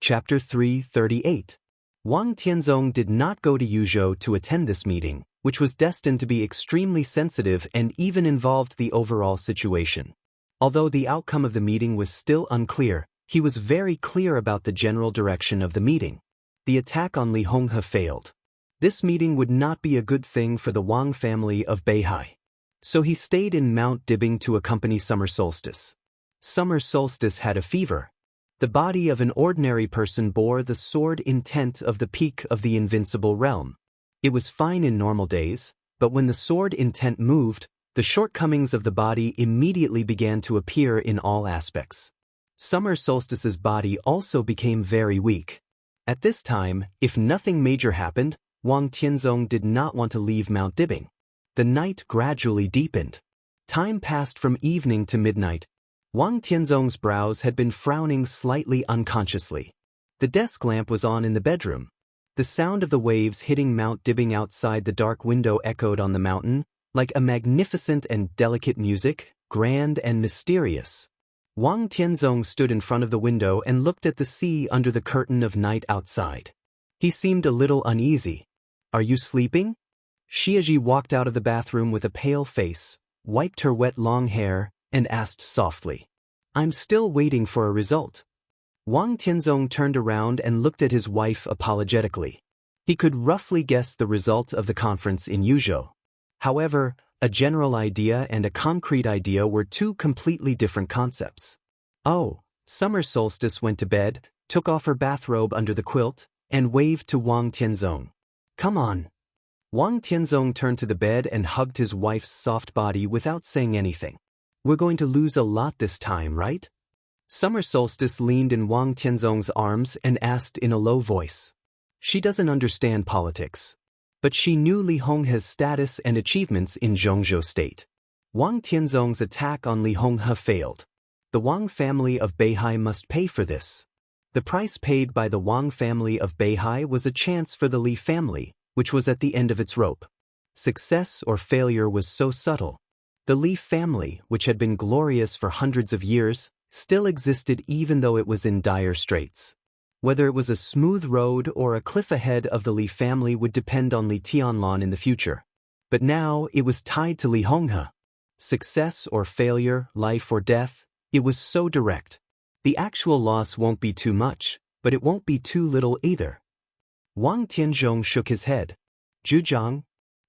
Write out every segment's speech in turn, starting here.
Chapter 338. Wang Tianzong did not go to Yuzhou to attend this meeting, which was destined to be extremely sensitive and even involved the overall situation. Although the outcome of the meeting was still unclear, he was very clear about the general direction of the meeting. The attack on Li Honghe failed. This meeting would not be a good thing for the Wang family of Beihai. So he stayed in Mount Dibing to accompany Summer Solstice. Summer Solstice had a fever. The body of an ordinary person bore the sword intent of the peak of the invincible realm. It was fine in normal days, but when the sword intent moved, the shortcomings of the body immediately began to appear in all aspects. Summer Solstice's body also became very weak. At this time, if nothing major happened, Wang Tianzong did not want to leave Mount Dibing. The night gradually deepened. Time passed from evening to midnight. Wang Tianzong's brows had been frowning slightly unconsciously. The desk lamp was on in the bedroom. The sound of the waves hitting Mount Dibing outside the dark window echoed on the mountain, like a magnificent and delicate music, grand and mysterious. Wang Tianzong stood in front of the window and looked at the sea under the curtain of night outside. He seemed a little uneasy. "Are you sleeping?" Xiaji walked out of the bathroom with a pale face, wiped her wet long hair, and asked softly, "I'm still waiting for a result." Wang Tianzong turned around and looked at his wife apologetically. He could roughly guess the result of the conference in Yuzhou. However, a general idea and a concrete idea were two completely different concepts. Oh, Summer Solstice went to bed, took off her bathrobe under the quilt, and waved to Wang Tianzong. "Come on." Wang Tianzong turned to the bed and hugged his wife's soft body without saying anything. "We're going to lose a lot this time, right?" Summer Solstice leaned in Wang Tianzong's arms and asked in a low voice. She doesn't understand politics. But she knew Li Honghe's status and achievements in Zhongzhou State. Wang Tianzong's attack on Li Honghe failed. The Wang family of Beihai must pay for this. The price paid by the Wang family of Beihai was a chance for the Li family, which was at the end of its rope. Success or failure was so subtle. The Li family, which had been glorious for hundreds of years, still existed even though it was in dire straits. Whether it was a smooth road or a cliff ahead of the Li family would depend on Li Tianlan in the future. But now it was tied to Li Honghe. Success or failure, life or death, it was so direct. The actual loss won't be too much, but it won't be too little either. Wang Tianzong shook his head. "Zhujiang?"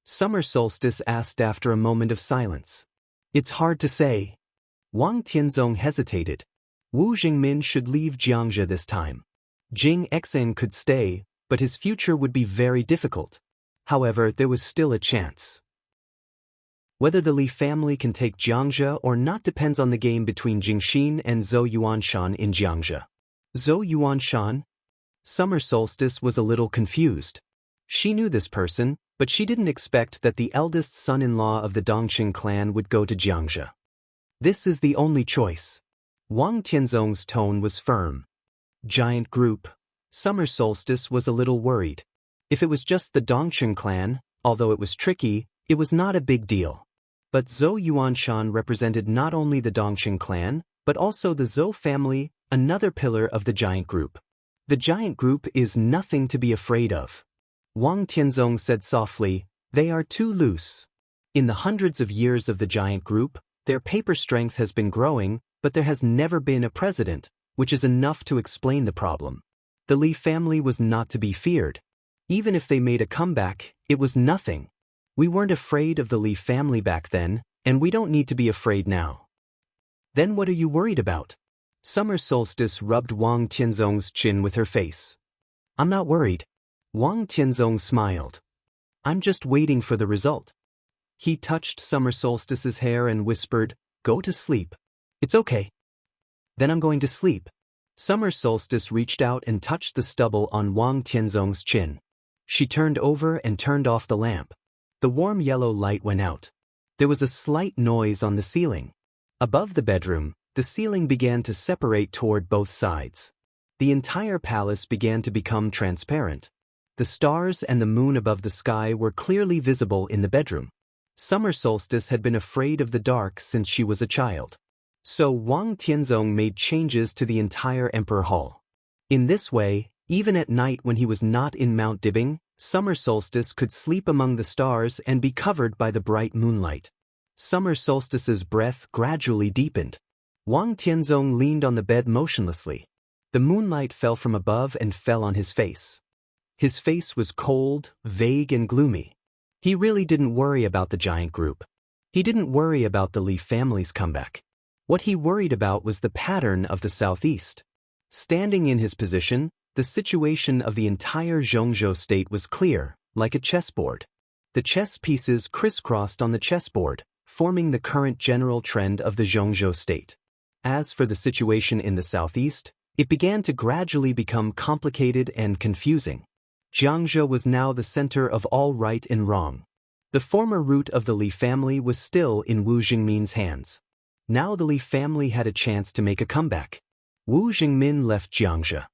Summer Solstice asked after a moment of silence. "It's hard to say." Wang Tianzong hesitated. Wu Jingmin should leave Jiangzhe this time. Jing Exing could stay, but his future would be very difficult. However, there was still a chance. Whether the Li family can take Jiangzhe or not depends on the game between Jingxin and Zhou Yuanshan in Jiangzhe. Zhou Yuanshan? Summer Solstice was a little confused. She knew this person, but she didn't expect that the eldest son-in-law of the Dongqing clan would go to Jiangzhe. "This is the only choice." Wang Tianzong's tone was firm. "Giant group." Summer Solstice was a little worried. If it was just the Dongqing clan, although it was tricky, it was not a big deal. But Zhou Yuanshan represented not only the Dongqing clan, but also the Zhou family, another pillar of the giant group. The giant group is nothing to be afraid of. Wang Tianzong said softly, "They are too loose." In the hundreds of years of the giant group, their paper strength has been growing, but there has never been a president, which is enough to explain the problem. The Li family was not to be feared. Even if they made a comeback, it was nothing. We weren't afraid of the Li family back then, and we don't need to be afraid now. Then what are you worried about? Summer Solstice rubbed Wang Tianzong's chin with her face. "I'm not worried." Wang Tianzong smiled. "I'm just waiting for the result." He touched Summer Solstice's hair and whispered, "Go to sleep." "It's okay." "Then I'm going to sleep." Summer Solstice reached out and touched the stubble on Wang Tianzong's chin. She turned over and turned off the lamp. The warm yellow light went out. There was a slight noise on the ceiling. Above the bedroom, the ceiling began to separate toward both sides. The entire palace began to become transparent. The stars and the moon above the sky were clearly visible in the bedroom. Summer Solstice had been afraid of the dark since she was a child. So Wang Tianzong made changes to the entire Emperor Hall. In this way, even at night when he was not in Mount Dibing, summer solstice could sleep among the stars and be covered by the bright moonlight. Summer solstice's breath gradually deepened. Wang Tianzong leaned on the bed motionlessly. The moonlight fell from above and fell on his face. His face was cold, vague and gloomy. He really didn't worry about the giant group. He didn't worry about the Li family's comeback. What he worried about was the pattern of the southeast. Standing in his position, the situation of the entire Zhongzhou state was clear, like a chessboard. The chess pieces crisscrossed on the chessboard, forming the current general trend of the Zhongzhou state. As for the situation in the southeast, it began to gradually become complicated and confusing. Jiangzhou was now the center of all right and wrong. The former root of the Li family was still in Wu Jingmin's hands. Now the Li family had a chance to make a comeback. Wu Jingmin left Jiangzhou.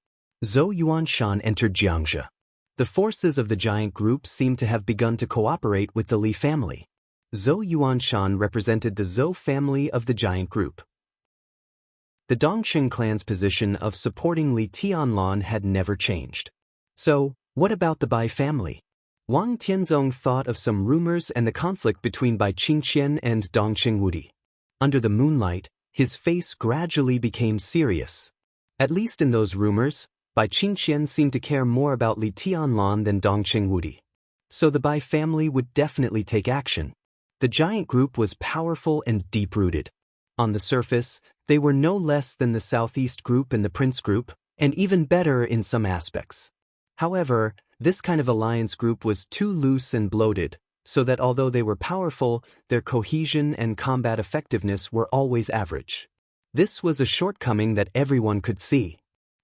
Zhou Yuanshan entered Jiangzhou. The forces of the giant group seemed to have begun to cooperate with the Li family. Zhou Yuanshan represented the Zhou family of the giant group. The Dongqing clan's position of supporting Li Tianlan had never changed. So, what about the Bai family? Wang Tianzong thought of some rumors and the conflict between Bai Qingqian and Dongqing Wudi. Under the moonlight, his face gradually became serious. At least in those rumors, Bai Qingqian seemed to care more about Li Tianlan than Dongqing Wudi. So the Bai family would definitely take action. The giant group was powerful and deep-rooted. On the surface, they were no less than the Southeast Group and the Prince Group, and even better in some aspects. However, this kind of alliance group was too loose and bloated, so that although they were powerful, their cohesion and combat effectiveness were always average. This was a shortcoming that everyone could see.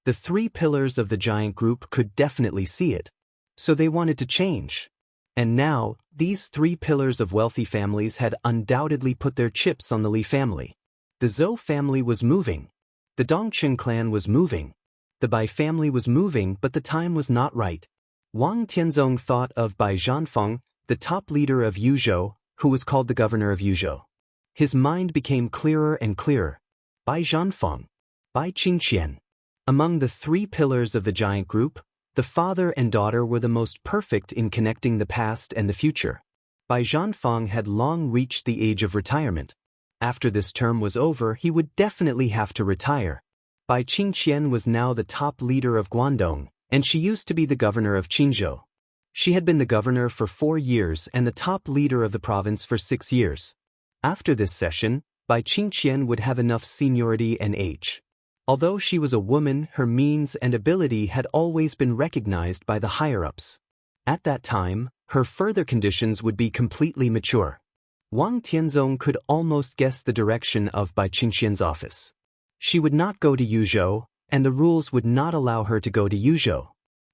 The three pillars of the giant group could definitely see it. So they wanted to change. And now, these three pillars of wealthy families had undoubtedly put their chips on the Li family. The Zhou family was moving. The Dongqing clan was moving. The Bai family was moving, but the time was not right. Wang Tianzong thought of Bai Zhanfeng, the top leader of Yuzhou, who was called the governor of Yuzhou. His mind became clearer and clearer. Bai Zhanfeng, Bai Qingqian. Among the three pillars of the giant group, the father and daughter were the most perfect in connecting the past and the future. Bai Zhanfeng had long reached the age of retirement. After this term was over, he would definitely have to retire. Bai Qingqian was now the top leader of Guangdong, and she used to be the governor of Qingzhou. She had been the governor for 4 years and the top leader of the province for 6 years. After this session, Bai Qingqian would have enough seniority and age. Although she was a woman, her means and ability had always been recognized by the higher-ups. At that time, her further conditions would be completely mature. Wang Tianzong could almost guess the direction of Bai Qingqian's office. She would not go to Yuzhou, and the rules would not allow her to go to Yuzhou.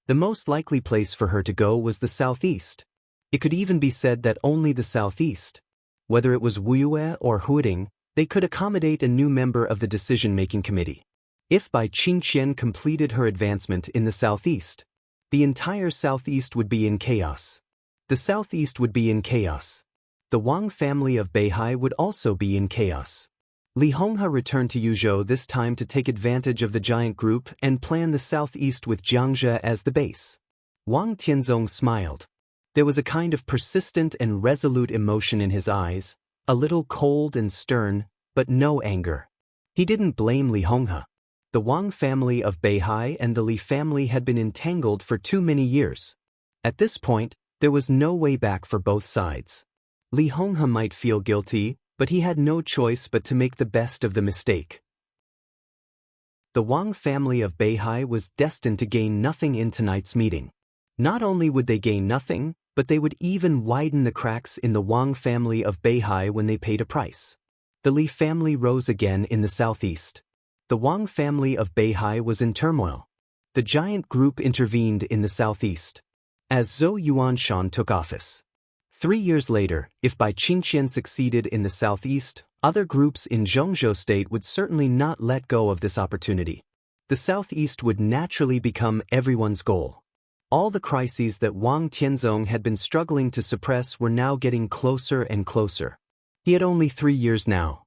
The most likely place for her to go was the southeast. It could even be said that only the southeast, whether it was Wuyue or Huiding, they could accommodate a new member of the decision-making committee. If Bai Qingqian completed her advancement in the southeast, the entire southeast would be in chaos. The southeast would be in chaos. The Wang family of Beihai would also be in chaos. Li Honghe returned to Yuzhou this time to take advantage of the giant group and plan the southeast with Jiangzhou as the base. Wang Tianzong smiled. There was a kind of persistent and resolute emotion in his eyes, a little cold and stern, but no anger. He didn't blame Li Honghe. The Wang family of Beihai and the Li family had been entangled for too many years. At this point, there was no way back for both sides. Li Honghe might feel guilty, but he had no choice but to make the best of the mistake. The Wang family of Beihai was destined to gain nothing in tonight's meeting. Not only would they gain nothing, but they would even widen the cracks in the Wang family of Beihai when they paid a price. The Li family rose again in the southeast. The Wang family of Beihai was in turmoil. The giant group intervened in the southeast. As Zhou Yuanshan took office. 3 years later, if Bai Qingqian succeeded in the southeast, other groups in Zhongzhou state would certainly not let go of this opportunity. The southeast would naturally become everyone's goal. All the crises that Wang Tianzong had been struggling to suppress were now getting closer and closer. He had only 3 years now.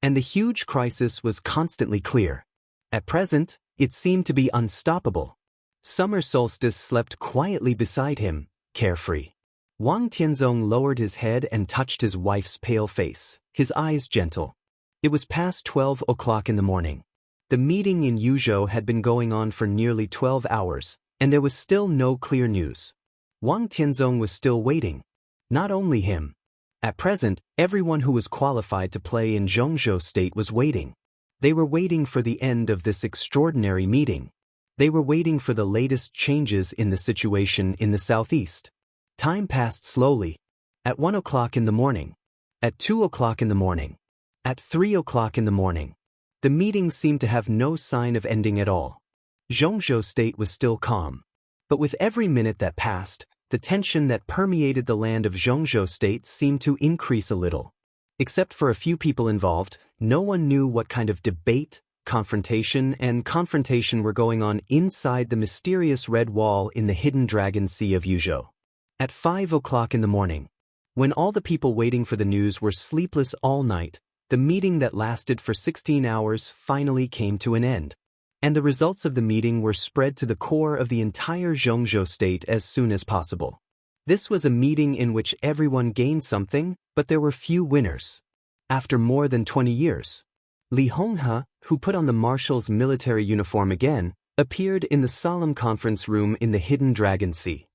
And the huge crisis was constantly clear. At present, It seemed to be unstoppable. Summer solstice slept quietly beside him, carefree. Wang Tianzong lowered his head and touched his wife's pale face, his eyes gentle. It was past 12 o'clock in the morning. The meeting in Yuzhou had been going on for nearly 12 hours, and there was still no clear news. Wang Tianzong was still waiting. Not only him. At present, everyone who was qualified to play in Zhongzhou State was waiting. They were waiting for the end of this extraordinary meeting. They were waiting for the latest changes in the situation in the southeast. Time passed slowly. At 1 o'clock in the morning. At 2 o'clock in the morning. At 3 o'clock in the morning. The meeting seemed to have no sign of ending at all. Zhongzhou State was still calm. But with every minute that passed, the tension that permeated the land of Zhongzhou State seemed to increase a little. Except for a few people involved, no one knew what kind of debate, confrontation were going on inside the mysterious red wall in the hidden dragon sea of Yuzhou. At 5 o'clock in the morning, when all the people waiting for the news were sleepless all night, the meeting that lasted for 16 hours finally came to an end. And the results of the meeting were spread to the core of the entire Zhongzhou State as soon as possible. This was a meeting in which everyone gained something, but there were few winners. After more than 20 years, Li Honghe, who put on the marshal's military uniform again, appeared in the solemn conference room in the hidden dragon sea.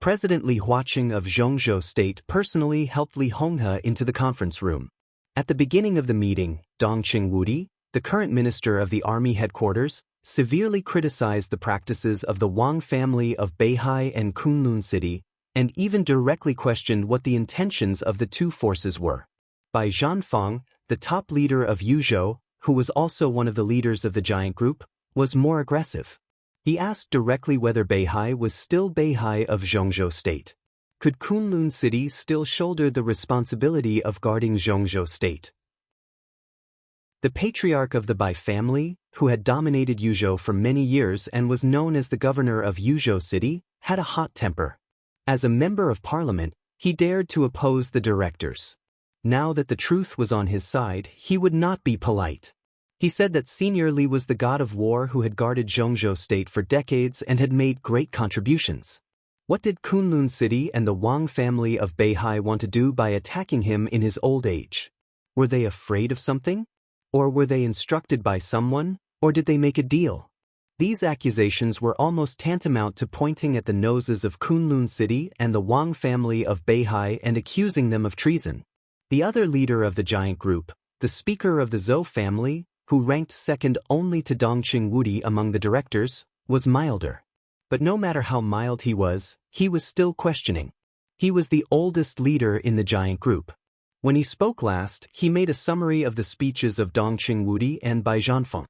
President Li Huaqing of Zhongzhou State personally helped Li Honghe into the conference room. At the beginning of the meeting, Dong Qingwudi, the current minister of the army headquarters, severely criticized the practices of the Wang family of Beihai and Kunlun City, and even directly questioned what the intentions of the two forces were. Bai Zhanfang, the top leader of Yuzhou, who was also one of the leaders of the giant group, was more aggressive. He asked directly whether Beihai was still Beihai of Zhongzhou State. Could Kunlun City still shoulder the responsibility of guarding Zhongzhou State? The patriarch of the Bai family, who had dominated Yuzhou for many years and was known as the governor of Yuzhou City, had a hot temper. As a member of parliament, he dared to oppose the directors. Now that the truth was on his side, he would not be polite. He said that Senior Li was the god of war who had guarded Zhongzhou State for decades and had made great contributions. What did Kunlun City and the Wang family of Beihai want to do by attacking him in his old age? Were they afraid of something? Or were they instructed by someone? Or did they make a deal? These accusations were almost tantamount to pointing at the noses of Kunlun City and the Wang family of Beihai and accusing them of treason. The other leader of the giant group, the speaker of the Zhou family, who ranked second only to Dong Qingwudi among the directors, was milder. But no matter how mild he was still questioning. He was the oldest leader in the giant group. When he spoke last, he made a summary of the speeches of Dong Qingwudi and Bai Zhanfang.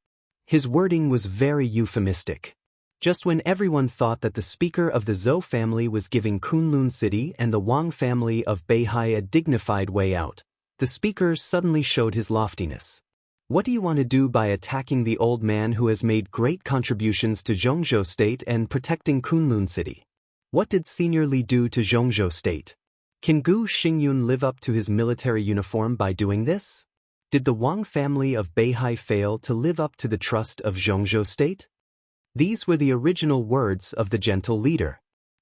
His wording was very euphemistic. Just when everyone thought that the speaker of the Zhou family was giving Kunlun City and the Wang family of Beihai a dignified way out, the speaker suddenly showed his loftiness. What do you want to do by attacking the old man who has made great contributions to Zhongzhou State and protecting Kunlun City? What did Senior Li do to Zhongzhou State? Can Gu Xingyun live up to his military uniform by doing this? Did the Wang family of Beihai fail to live up to the trust of Zhongzhou State? These were the original words of the gentle leader.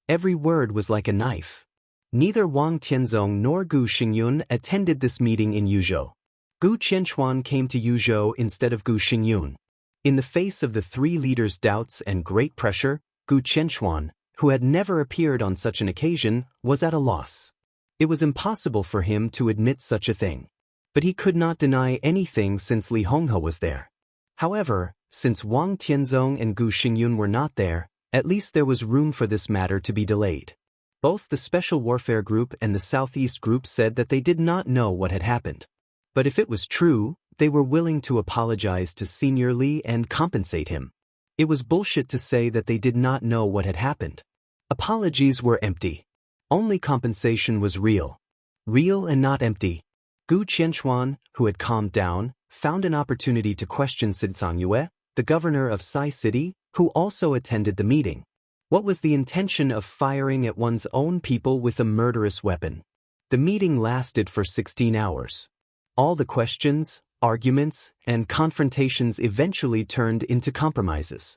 Every word was like a knife. Neither Wang Tianzong nor Gu Xingyun attended this meeting in Yuzhou. Gu Qianchuan came to Yuzhou instead of Gu Xingyun. In the face of the three leaders' doubts and great pressure, Gu Qianchuan, who had never appeared on such an occasion, was at a loss. It was impossible for him to admit such a thing. But he could not deny anything since Li Honghe was there. However, since Wang Tianzong and Gu Xingyun were not there, at least there was room for this matter to be delayed. Both the Special Warfare Group and the Southeast Group said that they did not know what had happened. But if it was true, they were willing to apologize to Senior Li and compensate him. It was bullshit to say that they did not know what had happened. Apologies were empty. Only compensation was real. Real and not empty. Gu Qianchuan, who had calmed down, found an opportunity to question Sidsang Yue, the governor of Sai City, who also attended the meeting. What was the intention of firing at one's own people with a murderous weapon? The meeting lasted for 16 hours. All the questions, arguments, and confrontations eventually turned into compromises.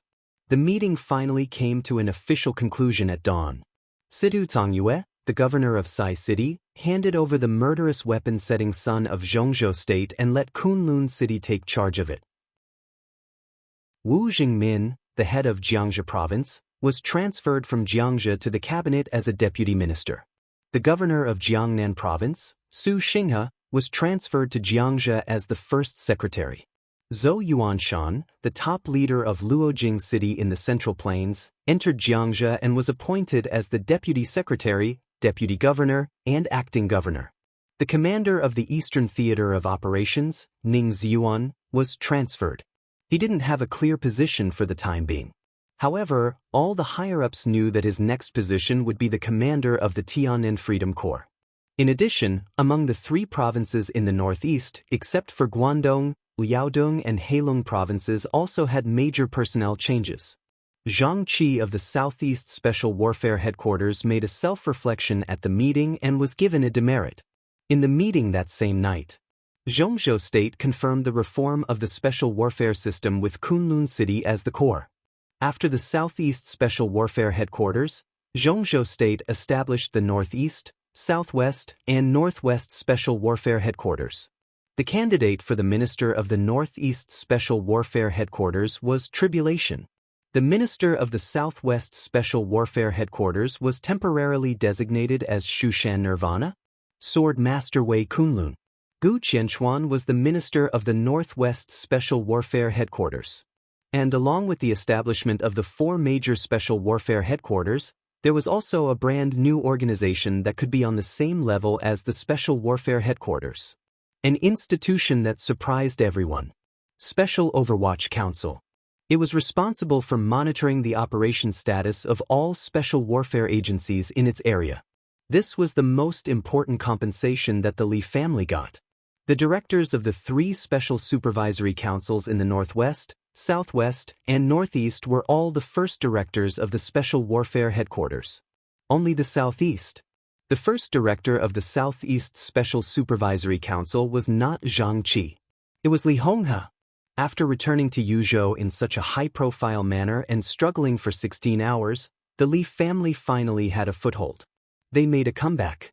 The meeting finally came to an official conclusion at dawn. Sidu Tongyue, the governor of Sai City, handed over the murderous weapon-setting son of Zhongzhou State and let Kunlun City take charge of it. Wu Jingmin, the head of Jiangxia province, was transferred from Jiangxia to the cabinet as a deputy minister. The governor of Jiangnan province, Su Xinghe, was transferred to Jiangxia as the first secretary. Zhou Yuanshan, the top leader of Luojing City in the Central Plains, entered Jiangxia and was appointed as the deputy secretary, deputy governor, and acting governor. The commander of the Eastern Theater of Operations, Ning Ziyuan, was transferred. He didn't have a clear position for the time being. However, all the higher-ups knew that his next position would be the commander of the Tiannan Freedom Corps. In addition, among the three provinces in the northeast, except for Guangdong, Liaodong and Heilong provinces also had major personnel changes. Zhang Qi of the Southeast Special Warfare Headquarters made a self-reflection at the meeting and was given a demerit. In the meeting that same night, Zhongzhou State confirmed the reform of the Special Warfare System with Kunlun City as the core. After the Southeast Special Warfare Headquarters, Zhongzhou State established the Northeast, Southwest, and Northwest Special Warfare Headquarters. The candidate for the Minister of the Northeast Special Warfare Headquarters was Tribulation. The Minister of the Southwest Special Warfare Headquarters was temporarily designated as Shushan Nirvana, Sword Master Wei Kunlun. Gu Qianchuan was the Minister of the Northwest Special Warfare Headquarters. And along with the establishment of the four major Special Warfare Headquarters, there was also a brand new organization that could be on the same level as the Special Warfare Headquarters. An institution that surprised everyone. Special Overwatch Council. It was responsible for monitoring the operation status of all special warfare agencies in its area. This was the most important compensation that the Li family got. The directors of the three special supervisory councils in the Northwest, Southwest, and Northeast were all the first directors of the Special Warfare Headquarters. Only the Southeast. The first director of the Southeast Special Supervisory Council was not Zhang Qi. It was Li Honghe. After returning to Yuzhou in such a high-profile manner and struggling for 16 hours, the Li family finally had a foothold. They made a comeback.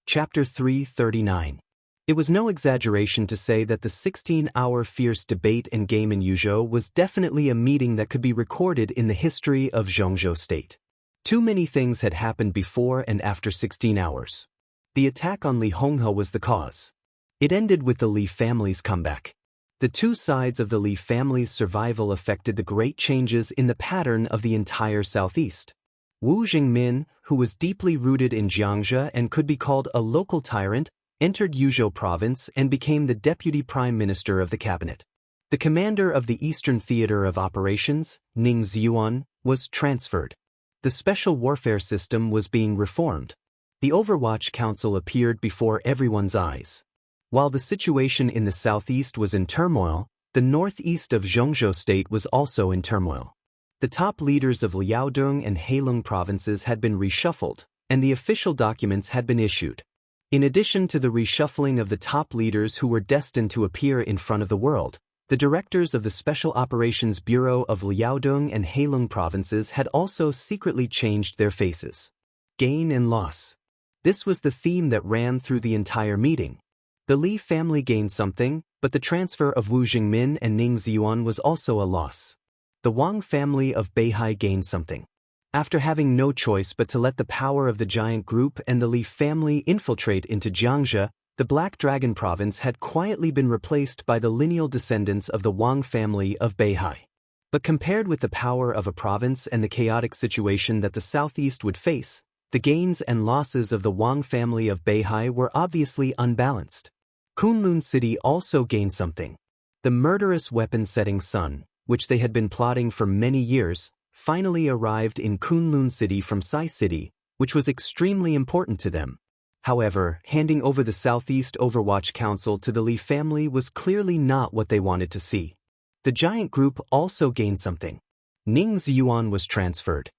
Chapter 339. It was no exaggeration to say that the 16-hour fierce debate and game in Yuzhou was definitely a meeting that could be recorded in the history of Zhongzhou State. Too many things had happened before and after 16 hours. The attack on Li Honghe was the cause. It ended with the Li family's comeback. The two sides of the Li family's survival affected the great changes in the pattern of the entire southeast. Wu Jingmin, who was deeply rooted in Jiangxia and could be called a local tyrant, entered Yuzhou province and became the deputy prime minister of the cabinet. The commander of the Eastern Theater of Operations, Ning Ziyuan, was transferred. The special warfare system was being reformed. The Overwatch Council appeared before everyone's eyes. While the situation in the southeast was in turmoil, the northeast of Zhongzhou State was also in turmoil. The top leaders of Liaodong and Heilong provinces had been reshuffled, and the official documents had been issued. In addition to the reshuffling of the top leaders who were destined to appear in front of the world, the directors of the Special Operations Bureau of Liaodong and Heilong provinces had also secretly changed their faces. Gain and loss. This was the theme that ran through the entire meeting. The Li family gained something, but the transfer of Wu Jingmin and Ning Ziyuan was also a loss. The Wang family of Beihai gained something. After having no choice but to let the power of the giant group and the Li family infiltrate into Jiangxia, the Black Dragon province had quietly been replaced by the lineal descendants of the Wang family of Beihai. But compared with the power of a province and the chaotic situation that the southeast would face, the gains and losses of the Wang family of Beihai were obviously unbalanced. Kunlun City also gained something. The murderous weapon-setting son, which they had been plotting for many years, finally arrived in Kunlun City from Sai City, which was extremely important to them. However, handing over the Southeast Overwatch Council to the Li family was clearly not what they wanted to see. The giant group also gained something. Ning Ziyuan was transferred.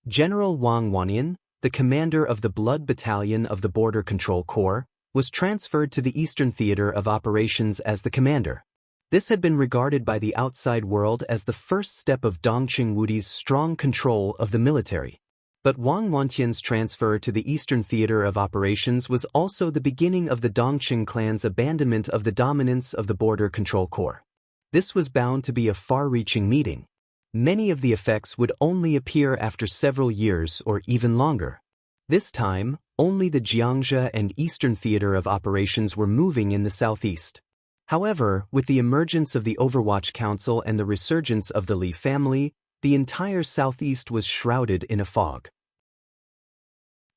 General Wang Wanyan, the commander of the Blood Battalion of the Border Control Corps, was transferred to the Eastern Theater of Operations as the commander. This had been regarded by the outside world as the first step of Dongqing Wudi's strong control of the military. But Wang Wantian's transfer to the Eastern Theater of Operations was also the beginning of the Dongqing clan's abandonment of the dominance of the Border Control Corps. This was bound to be a far-reaching meeting. Many of the effects would only appear after several years or even longer. This time, only the Jiangxia and Eastern Theater of Operations were moving in the southeast. However, with the emergence of the Overwatch Council and the resurgence of the Li family, the entire southeast was shrouded in a fog.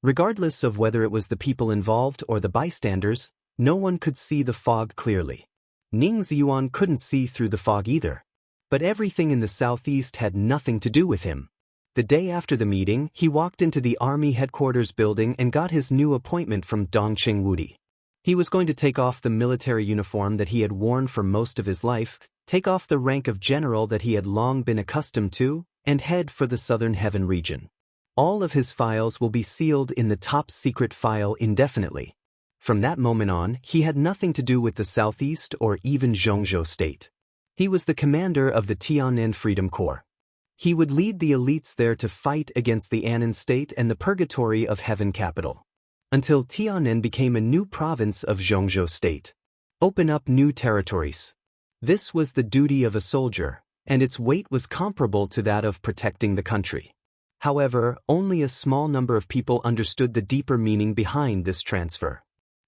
Regardless of whether it was the people involved or the bystanders, no one could see the fog clearly. Ning Ziyuan couldn't see through the fog either. But everything in the southeast had nothing to do with him. The day after the meeting, he walked into the army headquarters building and got his new appointment from Dongqing Wudi. He was going to take off the military uniform that he had worn for most of his life, take off the rank of general that he had long been accustomed to, and head for the Southern Heaven region. All of his files will be sealed in the top secret file indefinitely. From that moment on, he had nothing to do with the Southeast or even Zhongzhou State. He was the commander of the Tian'an Freedom Corps. He would lead the elites there to fight against the Annan State and the Purgatory of Heaven capital. Until Tian'an became a new province of Zhongzhou State. Open up new territories. This was the duty of a soldier, and its weight was comparable to that of protecting the country. However, only a small number of people understood the deeper meaning behind this transfer.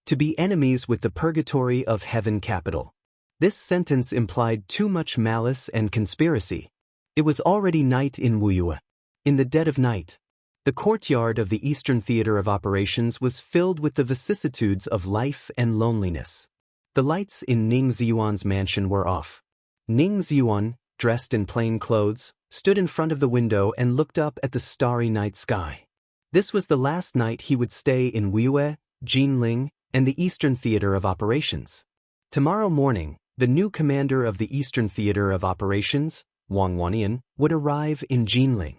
To be enemies with the Purgatory of Heaven capital. This sentence implied too much malice and conspiracy. It was already night in Wuyue. In the dead of night, the courtyard of the Eastern Theater of Operations was filled with the vicissitudes of life and loneliness. The lights in Ning Ziyuan's mansion were off. Ning Ziyuan, dressed in plain clothes, stood in front of the window and looked up at the starry night sky. This was the last night he would stay in Wuyue, Jinling, and the Eastern Theater of Operations. Tomorrow morning, the new commander of the Eastern Theater of Operations, Wang Wantian, would arrive in Jinling.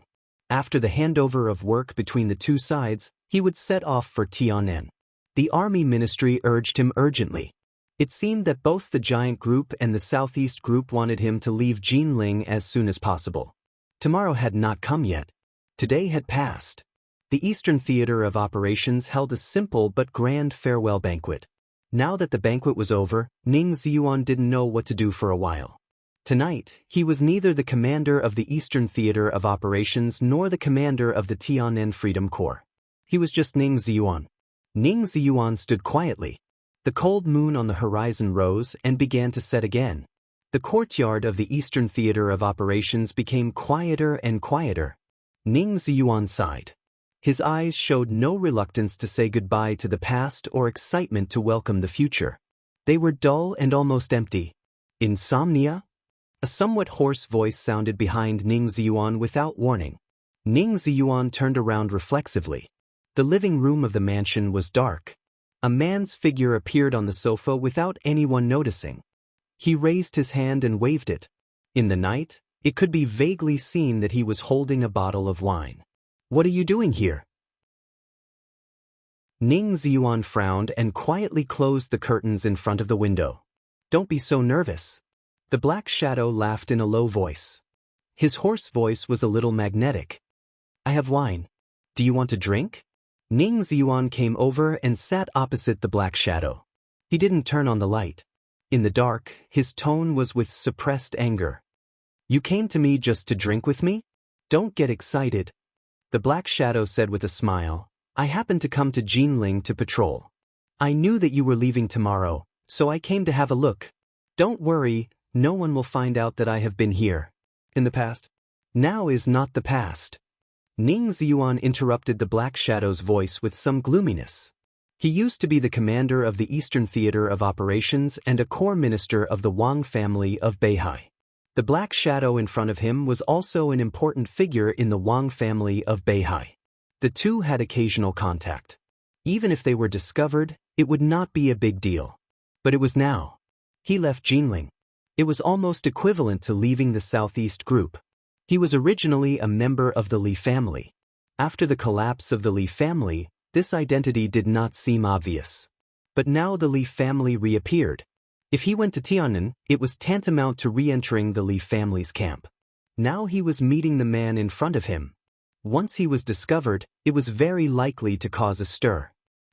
After the handover of work between the two sides, he would set off for Tian'an. The army ministry urged him urgently. It seemed that both the Giant Group and the Southeast Group wanted him to leave Jinling as soon as possible. Tomorrow had not come yet. Today had passed. The Eastern Theater of Operations held a simple but grand farewell banquet. Now that the banquet was over, Ning Ziyuan didn't know what to do for a while. Tonight, he was neither the commander of the Eastern Theater of Operations nor the commander of the Tian'an Freedom Corps. He was just Ning Ziyuan. Ning Ziyuan stood quietly. The cold moon on the horizon rose and began to set again. The courtyard of the Eastern Theater of Operations became quieter and quieter. Ning Ziyuan sighed. His eyes showed no reluctance to say goodbye to the past or excitement to welcome the future. They were dull and almost empty. Insomnia? A somewhat hoarse voice sounded behind Ning Ziyuan without warning. Ning Ziyuan turned around reflexively. The living room of the mansion was dark. A man's figure appeared on the sofa without anyone noticing. He raised his hand and waved it. In the night, it could be vaguely seen that he was holding a bottle of wine. "What are you doing here?" Ning Ziyuan frowned and quietly closed the curtains in front of the window. "Don't be so nervous." The black shadow laughed in a low voice. His hoarse voice was a little magnetic. "I have wine. Do you want to drink?" Ning Ziyuan came over and sat opposite the black shadow. He didn't turn on the light. In the dark, his tone was with suppressed anger. "You came to me just to drink with me? Don't get excited." The black shadow said with a smile, "I happened to come to Jinling to patrol. I knew that you were leaving tomorrow, so I came to have a look. Don't worry, no one will find out that I have been here. In the past. Now is not the past." Ning Ziyuan interrupted the black shadow's voice with some gloominess. He used to be the commander of the Eastern Theater of Operations and a core minister of the Wang family of Beihai. The black shadow in front of him was also an important figure in the Wang family of Beihai. The two had occasional contact. Even if they were discovered, it would not be a big deal. But it was now. He left Jinling. It was almost equivalent to leaving the Southeast Group. He was originally a member of the Li family. After the collapse of the Li family, this identity did not seem obvious. But now the Li family reappeared. If he went to Tiannan, it was tantamount to re-entering the Li family's camp. Now he was meeting the man in front of him. Once he was discovered, it was very likely to cause a stir.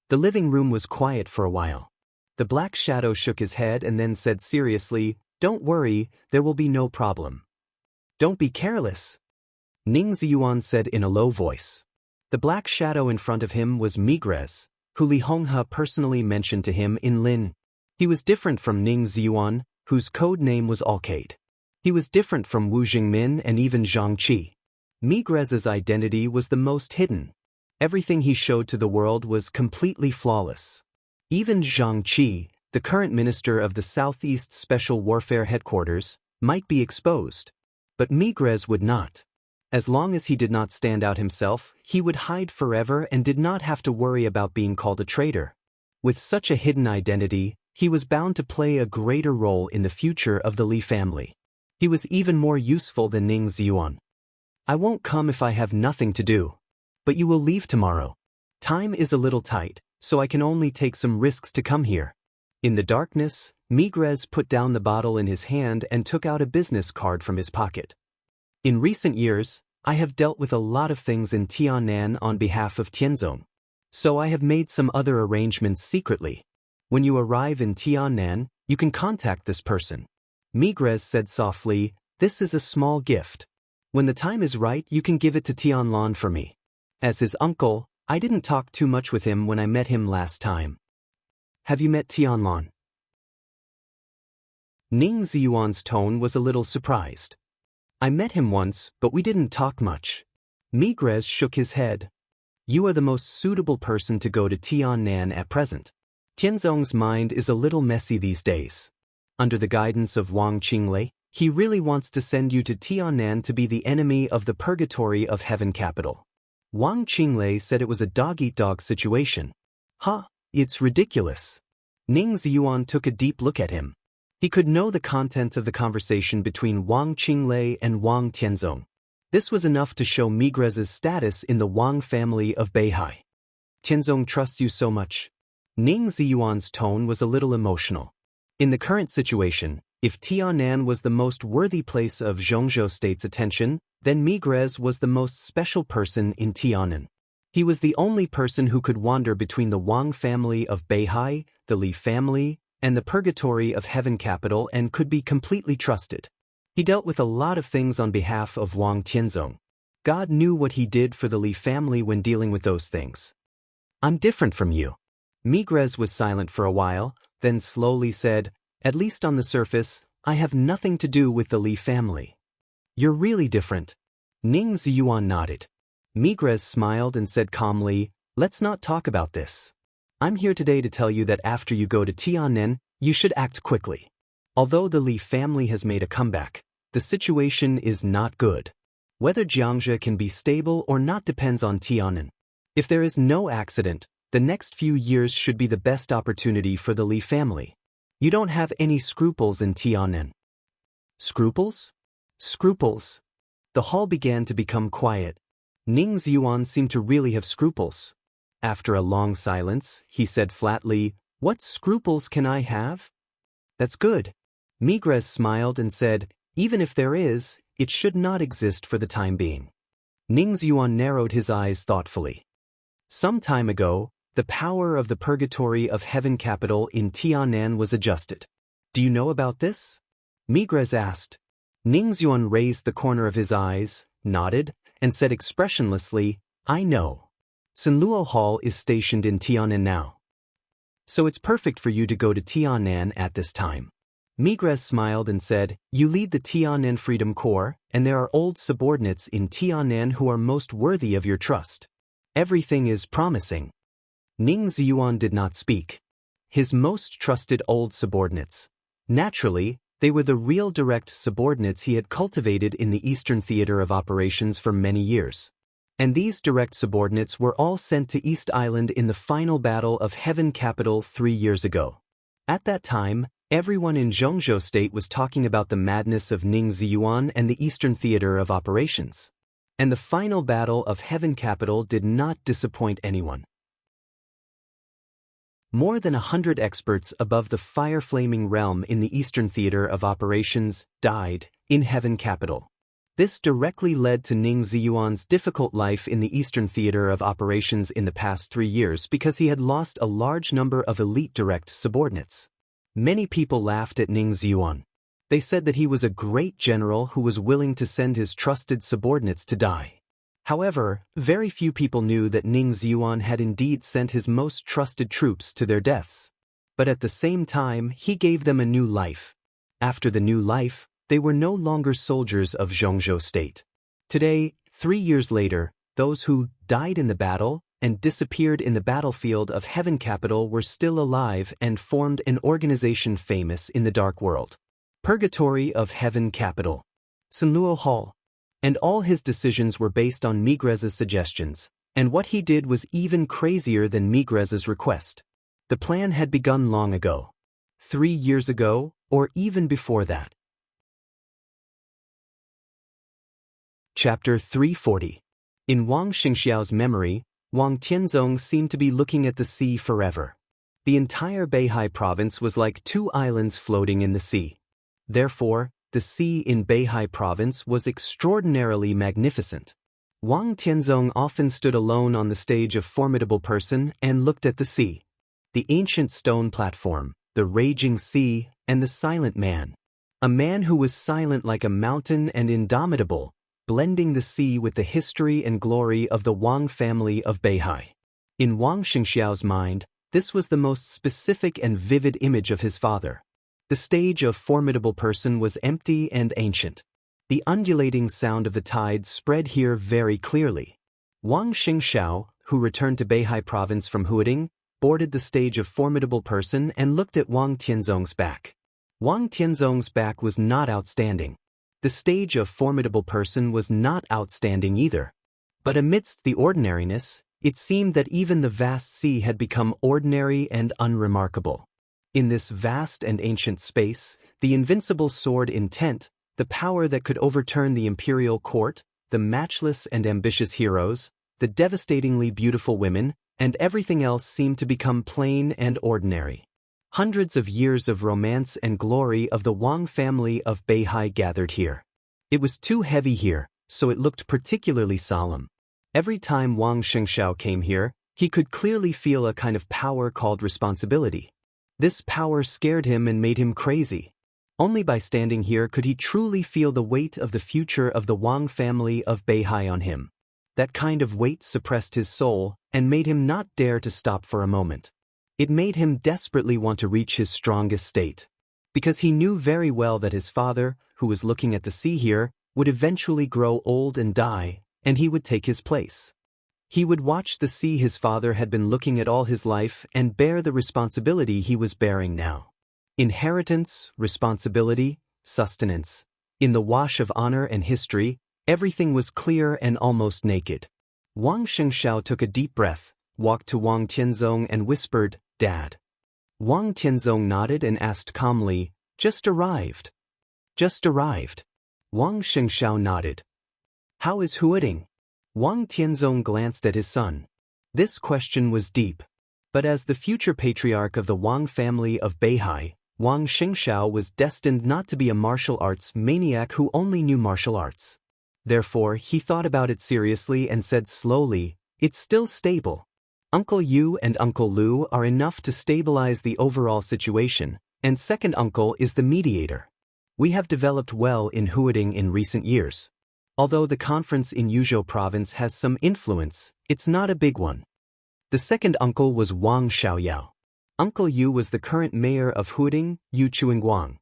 The living room was quiet for a while. The Black Shadow shook his head and then said seriously, "Don't worry, there will be no problem." "Don't be careless," Ning Ziyuan said in a low voice. The Black Shadow in front of him was Migrez, who Li Honghe personally mentioned to him in Lin. He was different from Ning Ziyuan, whose code name was Alcade. He was different from Wu Jingmin and even Zhang Qi. Migrez's identity was the most hidden. Everything he showed to the world was completely flawless. Even Zhang Qi, the current minister of the Southeast Special Warfare Headquarters, might be exposed. But Migrez would not. As long as he did not stand out himself, he would hide forever and did not have to worry about being called a traitor. With such a hidden identity, he was bound to play a greater role in the future of the Li family. He was even more useful than Ning Ziyuan. "I won't come if I have nothing to do. But you will leave tomorrow. Time is a little tight, so I can only take some risks to come here." In the darkness, Migrez put down the bottle in his hand and took out a business card from his pocket. "In recent years, I have dealt with a lot of things in Tiannan on behalf of Tianzong. So I have made some other arrangements secretly. When you arrive in Tiannan, you can contact this person." Migrez said softly, "This is a small gift. When the time is right, you can give it to Tianlan for me. As his uncle, I didn't talk too much with him when I met him last time." "Have you met Tianlan?" Ning Ziyuan's tone was a little surprised. "I met him once, but we didn't talk much." Migrez shook his head. "You are the most suitable person to go to Tiannan at present. Tianzong's mind is a little messy these days. Under the guidance of Wang Qinglei, he really wants to send you to Tiannan to be the enemy of the purgatory of heaven capital." Wang Qinglei said it was a dog-eat-dog situation. "Huh, it's ridiculous." Ning Ziyuan took a deep look at him. He could know the content of the conversation between Wang Qinglei and Wang Tianzong. This was enough to show Migrez's status in the Wang family of Beihai. "Tianzong trusts you so much." Ning Ziyuan's tone was a little emotional. In the current situation, if Tiannan was the most worthy place of Zhongzhou State's attention, then Migrez was the most special person in Tiannan. He was the only person who could wander between the Wang family of Beihai, the Li family, and the purgatory of heaven capital and could be completely trusted. He dealt with a lot of things on behalf of Wang Tianzong. God knew what he did for the Li family when dealing with those things. "I'm different from you." Migrez was silent for a while, then slowly said, "At least on the surface, I have nothing to do with the Li family." "You're really different." Ning Ziyuan nodded. Migrez smiled and said calmly, "Let's not talk about this. I'm here today to tell you that after you go to Tiannan, you should act quickly. Although the Li family has made a comeback, the situation is not good. Whether Jiangzhe can be stable or not depends on Tiannan. If there is no accident, the next few years should be the best opportunity for the Li family. You don't have any scruples in Tiannan." "Scruples?" "Scruples." The hall began to become quiet. Ning Ziyuan seemed to really have scruples. After a long silence, he said flatly, "What scruples can I have?" "That's good." Migrez smiled and said, "Even if there is, it should not exist for the time being." Ning Ziyuan narrowed his eyes thoughtfully. "Some time ago, the power of the purgatory of heaven capital in Tiannan was adjusted. Do you know about this?" Migrez asked. Ning Ziyuan raised the corner of his eyes, nodded, and said expressionlessly, "I know. Sunluo Hall is stationed in Tiannan now. So it's perfect for you to go to Tiannan at this time." Migrez smiled and said, "You lead the Tiannan Freedom Corps, and there are old subordinates in Tiannan who are most worthy of your trust. Everything is promising." Ning Ziyuan did not speak. His most trusted old subordinates. Naturally, they were the real direct subordinates he had cultivated in the Eastern Theater of Operations for many years. And these direct subordinates were all sent to East Island in the final battle of Heaven Capital 3 years ago. At that time, everyone in Zhongzhou State was talking about the madness of Ning Ziyuan and the Eastern Theater of Operations. And the final battle of Heaven Capital did not disappoint anyone. More than 100 experts above the fire-flaming realm in the Eastern Theater of Operations died in Heaven Capital. This directly led to Ning Ziyuan's difficult life in the Eastern Theater of Operations in the past 3 years because he had lost a large number of elite direct subordinates. Many people laughed at Ning Ziyuan. They said that he was a great general who was willing to send his trusted subordinates to die. However, very few people knew that Ning Ziyuan had indeed sent his most trusted troops to their deaths. But at the same time, he gave them a new life. After the new life, they were no longer soldiers of Zhongzhou state. Today, 3 years later, those who died in the battle and disappeared in the battlefield of Heaven Capital were still alive and formed an organization famous in the dark world. Purgatory of Heaven Capital. Sunluo Hall. And all his decisions were based on Migreza's suggestions, and what he did was even crazier than Migreza's request. The plan had begun long ago. 3 years ago, or even before that. Chapter 340. In Wang Xingxiao's memory, Wang Tianzong seemed to be looking at the sea forever. The entire Beihai province was like 2 islands floating in the sea. Therefore, the sea in Beihai province was extraordinarily magnificent. Wang Tianzong often stood alone on the stage of Formidable Person and looked at the sea. The ancient stone platform, the raging sea, and the silent man. A man who was silent like a mountain and indomitable, blending the sea with the history and glory of the Wang family of Beihai. In Wang Xingxiao's mind, this was the most specific and vivid image of his father. The stage of Formidable Person was empty and ancient. The undulating sound of the tide spread here very clearly. Wang Xingxiao, who returned to Beihai province from Huading, boarded the stage of Formidable Person and looked at Wang Tianzong's back. Wang Tianzong's back was not outstanding. The stage of Formidable Person was not outstanding either. But amidst the ordinariness, it seemed that even the vast sea had become ordinary and unremarkable. In this vast and ancient space, the invincible sword intent, the power that could overturn the imperial court, the matchless and ambitious heroes, the devastatingly beautiful women, and everything else seemed to become plain and ordinary. Hundreds of years of romance and glory of the Wang family of Beihai gathered here. It was too heavy here, so it looked particularly solemn. Every time Wang Xingxiao came here, he could clearly feel a kind of power called responsibility. This power scared him and made him crazy. Only by standing here could he truly feel the weight of the future of the Wang family of Beihai on him. That kind of weight suppressed his soul and made him not dare to stop for a moment. It made him desperately want to reach his strongest state. Because he knew very well that his father, who was looking at the sea here, would eventually grow old and die, and he would take his place. He would watch the sea his father had been looking at all his life and bear the responsibility he was bearing now. Inheritance, responsibility, sustenance. In the wash of honor and history, everything was clear and almost naked. Wang Xingxiao took a deep breath, walked to Wang Tianzong and whispered, "Dad." Wang Tianzong nodded and asked calmly, "Just arrived." "Just arrived." Wang Xingxiao nodded. "How is Huading?" Wang Tianzong glanced at his son. This question was deep. But as the future patriarch of the Wang family of Beihai, Wang Xingxiao was destined not to be a martial arts maniac who only knew martial arts. Therefore, he thought about it seriously and said slowly, "It's still stable. Uncle Yu and Uncle Lu are enough to stabilize the overall situation, and second uncle is the mediator. We have developed well in Huading in recent years. Although the conference in Yuzhou province has some influence, it's not a big one." The second uncle was Wang Xiaoyao. Uncle Yu was the current mayor of Huading, Yu Chuingguang.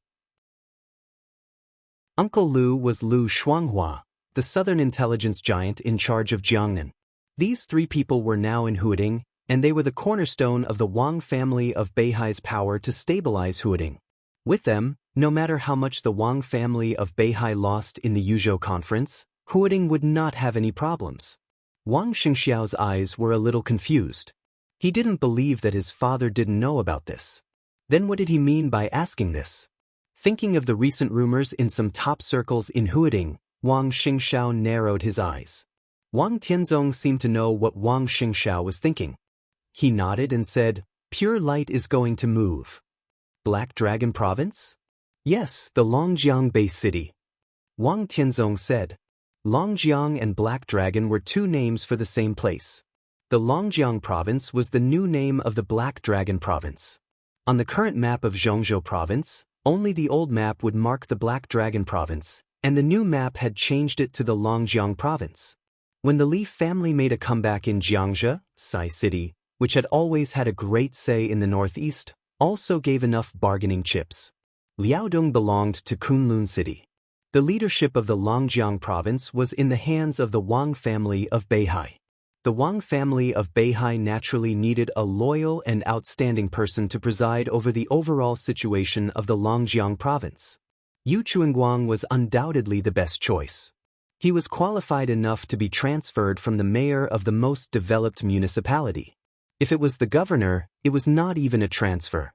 Uncle Lu was Lu Shuanghua, the southern intelligence giant in charge of Jiangnan. These 3 people were now in Huading, and they were the cornerstone of the Wang family of Beihai's power to stabilize Huading. With them, no matter how much the Wang family of Beihai lost in the Yuzhou conference, Huading would not have any problems. Wang Xingxiao's eyes were a little confused. He didn't believe that his father didn't know about this. Then what did he mean by asking this? Thinking of the recent rumors in some top circles in Huading, Wang Xingxiao narrowed his eyes. Wang Tianzong seemed to know what Wang Xingxiao was thinking. He nodded and said, Pure light is going to move. Black Dragon Province? Yes, the Longjiang base city. Wang Tianzong said. Longjiang and Black Dragon were two names for the same place. The Longjiang province was the new name of the Black Dragon province. On the current map of Zhongzhou province, only the old map would mark the Black Dragon province, and the new map had changed it to the Longjiang province. When the Li family made a comeback in Jiangzhou, Sai City, which had always had a great say in the northeast, also gave enough bargaining chips. Liaodong belonged to Kunlun City. The leadership of the Longjiang province was in the hands of the Wang family of Beihai. The Wang family of Beihai naturally needed a loyal and outstanding person to preside over the overall situation of the Longjiang province. Yu Chuanguang was undoubtedly the best choice. He was qualified enough to be transferred from the mayor of the most developed municipality. If it was the governor, it was not even a transfer.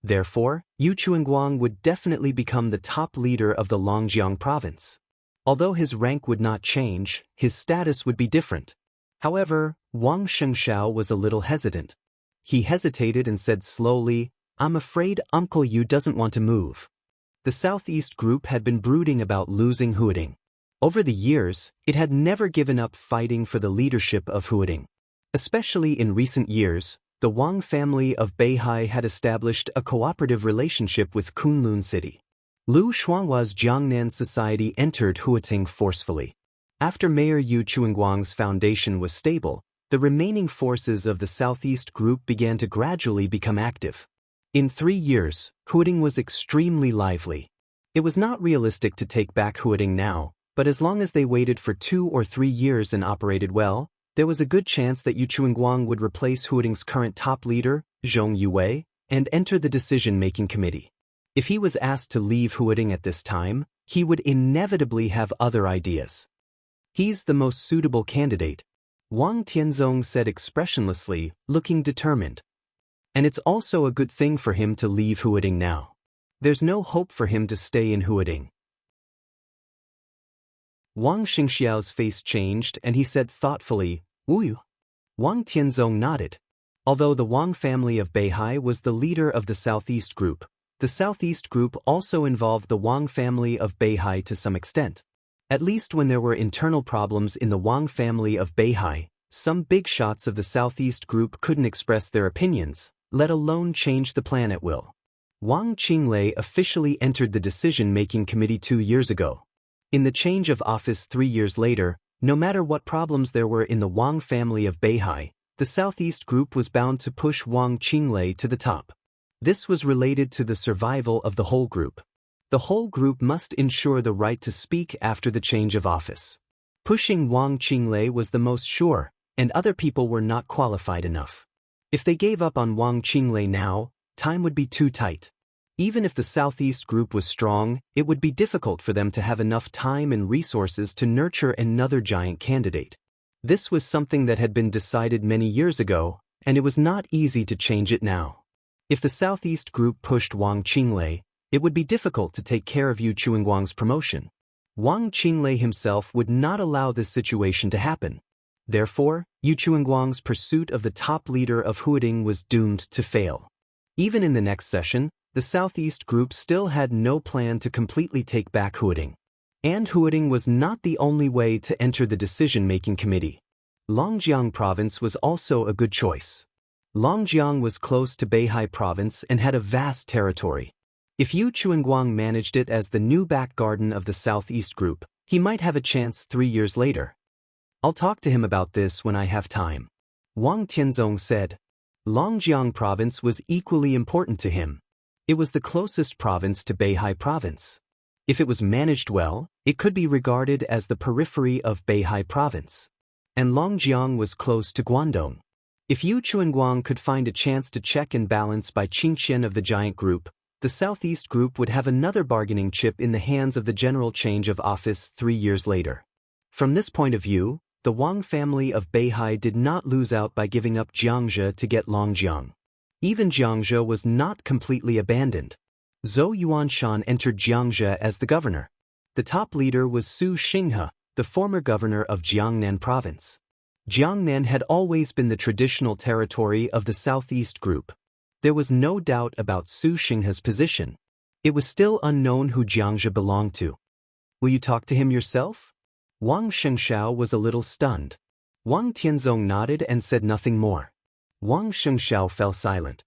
Therefore, Yu Chuanguang would definitely become the top leader of the Longjiang province. Although his rank would not change, his status would be different. However, Wang Shengshao was a little hesitant. He hesitated and said slowly, "I'm afraid Uncle Yu doesn't want to move." The Southeast Group had been brooding about losing Huading. Over the years, it had never given up fighting for the leadership of Huading. Especially in recent years, the Wang family of Beihai had established a cooperative relationship with Kunlun City. Lu Shuanghua's Jiangnan society entered Huating forcefully. After Mayor Yu Chuanguang's foundation was stable, the remaining forces of the Southeast Group began to gradually become active. In 3 years, Huading was extremely lively. It was not realistic to take back Huading now, but as long as they waited for 2 or 3 years and operated well, there was a good chance that Yu Chuanguang would replace Huading's current top leader, Zhong Yue, and enter the decision-making committee. If he was asked to leave Huading at this time, he would inevitably have other ideas. He's the most suitable candidate, Wang Tianzong said expressionlessly, looking determined. And it's also a good thing for him to leave Huading now. There's no hope for him to stay in Huading. Wang Xingxiao's face changed and he said thoughtfully, "Wu." Wang Tianzong nodded. Although the Wang family of Beihai was the leader of the Southeast Group, the Southeast Group also involved the Wang family of Beihai to some extent. At least when there were internal problems in the Wang family of Beihai, some big shots of the Southeast Group couldn't express their opinions, let alone change the plan at will. Wang Qinglei officially entered the decision-making committee 2 years ago. In the change of office 3 years later, no matter what problems there were in the Wang family of Beihai, the Southeast Group was bound to push Wang Qinglei to the top. This was related to the survival of the whole group. The whole group must ensure the right to speak after the change of office. Pushing Wang Qinglei was the most sure, and other people were not qualified enough. If they gave up on Wang Qinglei now, time would be too tight. Even if the Southeast Group was strong, it would be difficult for them to have enough time and resources to nurture another giant candidate. This was something that had been decided many years ago, and it was not easy to change it now. If the Southeast Group pushed Wang Qinglei, it would be difficult to take care of Yu Chuanguang's promotion. Wang Qinglei himself would not allow this situation to happen. Therefore, Yu Chuanguang's pursuit of the top leader of Huading was doomed to fail. Even in the next session, the Southeast Group still had no plan to completely take back Huading. And Huading was not the only way to enter the decision-making committee. Longjiang province was also a good choice. Longjiang was close to Beihai province and had a vast territory. If Yu Chuanguang managed it as the new back garden of the Southeast Group, he might have a chance 3 years later. I'll talk to him about this when I have time. Wang Tianzong said. Longjiang province was equally important to him. It was the closest province to Beihai province. If it was managed well, it could be regarded as the periphery of Beihai province. And Longjiang was close to Guangdong. If Yu Chuanguang could find a chance to check and balance by Qingqian of the giant group, the Southeast Group would have another bargaining chip in the hands of the general change of office 3 years later. From this point of view, the Wang family of Beihai did not lose out by giving up Jiangzhou to get Longjiang. Even Jiangzhou was not completely abandoned. Zhou Yuanshan entered Jiangzhou as the governor. The top leader was Su Xinghe, the former governor of Jiangnan province. Jiangnan had always been the traditional territory of the Southeast Group. There was no doubt about Su Xinghe's position. It was still unknown who Jiangzhe belonged to. Will you talk to him yourself? Wang Shengshao was a little stunned. Wang Tianzong nodded and said nothing more. Wang Shengshao fell silent.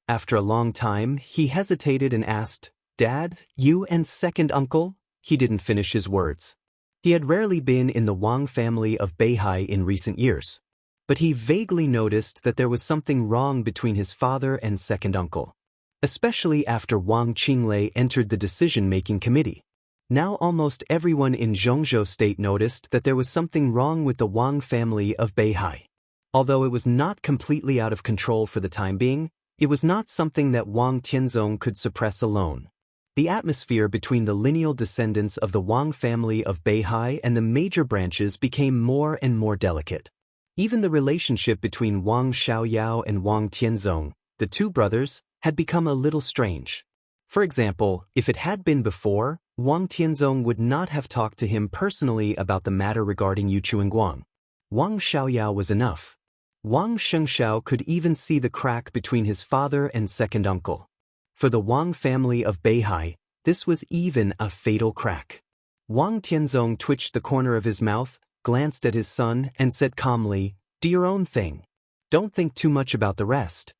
After a long time, he hesitated and asked, "Dad, you and second uncle?" He didn't finish his words. He had rarely been in the Wang family of Beihai in recent years. But he vaguely noticed that there was something wrong between his father and second uncle. Especially after Wang Qinglei entered the decision-making committee. Now almost everyone in Zhongzhou State noticed that there was something wrong with the Wang family of Beihai. Although it was not completely out of control for the time being, it was not something that Wang Tianzong could suppress alone. The atmosphere between the lineal descendants of the Wang family of Beihai and the major branches became more and more delicate. Even the relationship between Wang Xiaoyao and Wang Tianzong, the two brothers, had become a little strange. For example, if it had been before, Wang Tianzong would not have talked to him personally about the matter regarding Yu Chuanguang. Wang Xiaoyao was enough. Wang Shengshao could even see the crack between his father and second uncle. For the Wang family of Beihai, this was even a fatal crack. Wang Tianzong twitched the corner of his mouth, glanced at his son, and said calmly, "Do your own thing. Don't think too much about the rest."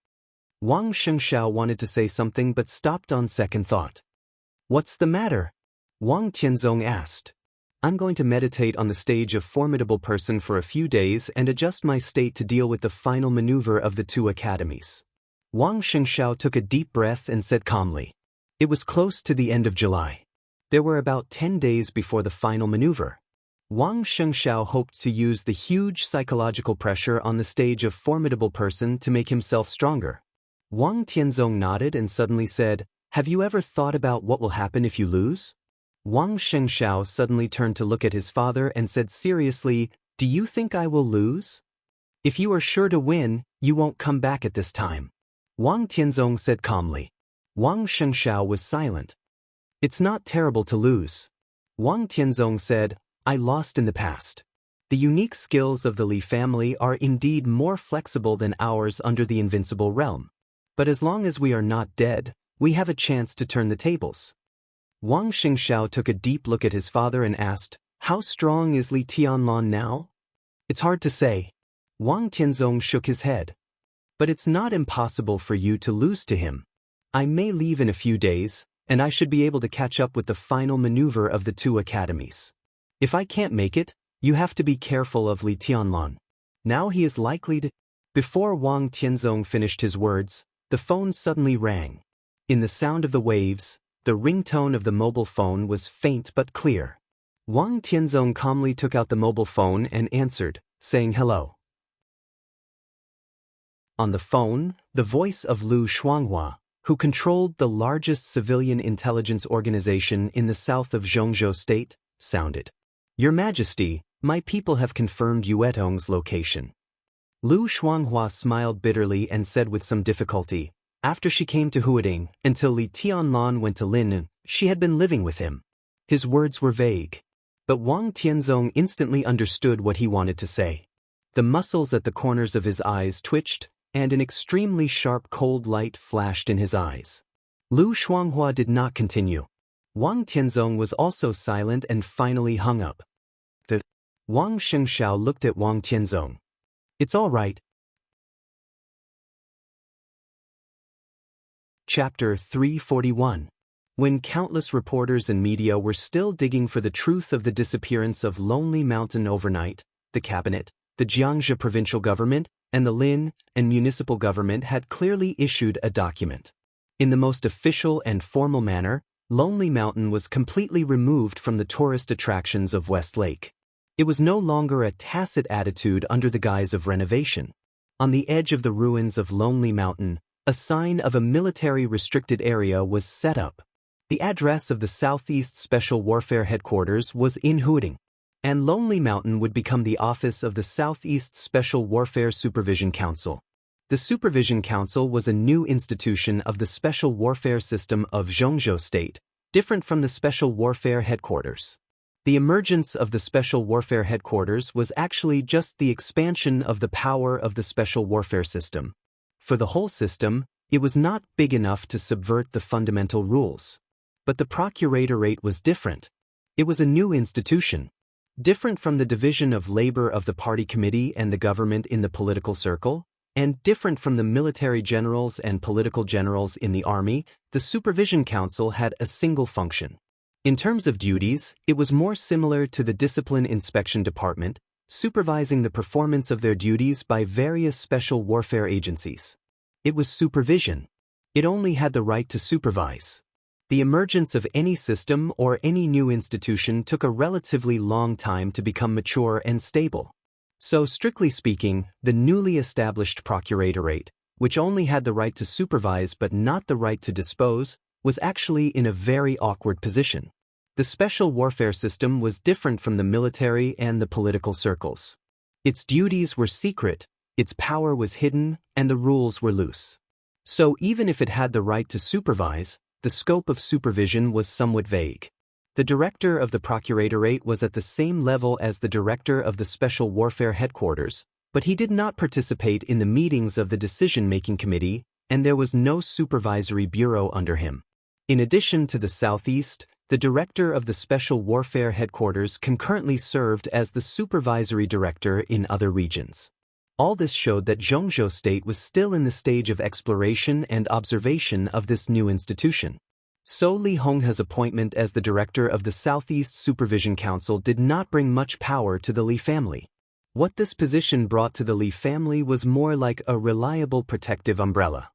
Wang Shengshao wanted to say something but stopped on second thought. "What's the matter?" Wang Tianzong asked. "I'm going to meditate on the stage of formidable person for a few days and adjust my state to deal with the final maneuver of the two academies." Wang Shengshao took a deep breath and said calmly. It was close to the end of July. There were about 10 days before the final maneuver. Wang Shengshao hoped to use the huge psychological pressure on the stage of formidable person to make himself stronger. Wang Tianzong nodded and suddenly said, "Have you ever thought about what will happen if you lose?" Wang Shengshao suddenly turned to look at his father and said seriously, "Do you think I will lose? If you are sure to win, you won't come back at this time." Wang Tianzong said calmly. Wang Shengshao was silent. "It's not terrible to lose." Wang Tianzong said, "I lost in the past. The unique skills of the Li family are indeed more flexible than ours under the invincible realm. But as long as we are not dead, we have a chance to turn the tables." Wang Shengshao took a deep look at his father and asked, "How strong is Li Tianlan now?" "It's hard to say." Wang Tianzong shook his head. "But it's not impossible for you to lose to him. I may leave in a few days, and I should be able to catch up with the final maneuver of the two academies. If I can't make it, you have to be careful of Li Tianlan. Now he is likely to—" Before Wang Tianzong finished his words, the phone suddenly rang. In the sound of the waves, the ringtone of the mobile phone was faint but clear. Wang Tianzong calmly took out the mobile phone and answered, saying hello. On the phone, the voice of Lu Shuanghua, who controlled the largest civilian intelligence organization in the south of Zhongzhou State, sounded. "Your Majesty, my people have confirmed Yuetong's location." Lu Shuanghua smiled bitterly and said with some difficulty, "After she came to Huading, until Li Tianlan went to Lin, she had been living with him." His words were vague. But Wang Tianzong instantly understood what he wanted to say. The muscles at the corners of his eyes twitched, and an extremely sharp cold light flashed in his eyes. Lu Shuanghua did not continue. Wang Tianzong was also silent and finally hung up. Wang Shengshao looked at Wang Tianzong. "It's all right." Chapter 341. When countless reporters and media were still digging for the truth of the disappearance of Lonely Mountain overnight, the cabinet, the Jiangzhou provincial government, and the Lin and municipal government had clearly issued a document. In the most official and formal manner, Lonely Mountain was completely removed from the tourist attractions of West Lake. It was no longer a tacit attitude under the guise of renovation. On the edge of the ruins of Lonely Mountain, a sign of a military restricted area was set up. The address of the Southeast Special Warfare Headquarters was in Huading, and Lonely Mountain would become the office of the Southeast Special Warfare Supervision Council. The Supervision Council was a new institution of the Special Warfare System of Zhongzhou State, different from the Special Warfare Headquarters. The emergence of the Special Warfare Headquarters was actually just the expansion of the power of the Special Warfare System. For the whole system, it was not big enough to subvert the fundamental rules. But the procuratorate was different. It was a new institution. Different from the division of labor of the party committee and the government in the political circle, and different from the military generals and political generals in the army, the Supervision Council had a single function. In terms of duties, it was more similar to the Discipline Inspection Department, supervising the performance of their duties by various special warfare agencies. It was supervision. It only had the right to supervise. The emergence of any system or any new institution took a relatively long time to become mature and stable. So, strictly speaking, the newly established procuratorate, which only had the right to supervise but not the right to dispose, was actually in a very awkward position. The special warfare system was different from the military and the political circles. Its duties were secret, its power was hidden, and the rules were loose. So even if it had the right to supervise, the scope of supervision was somewhat vague. The director of the procuratorate was at the same level as the director of the Special Warfare Headquarters, but he did not participate in the meetings of the decision-making committee, and there was no supervisory bureau under him. In addition to the Southeast, the director of the Special Warfare Headquarters concurrently served as the supervisory director in other regions. All this showed that Zhongzhou State was still in the stage of exploration and observation of this new institution. So Li Honghe's appointment as the director of the Southeast Supervision Council did not bring much power to the Li family. What this position brought to the Li family was more like a reliable protective umbrella.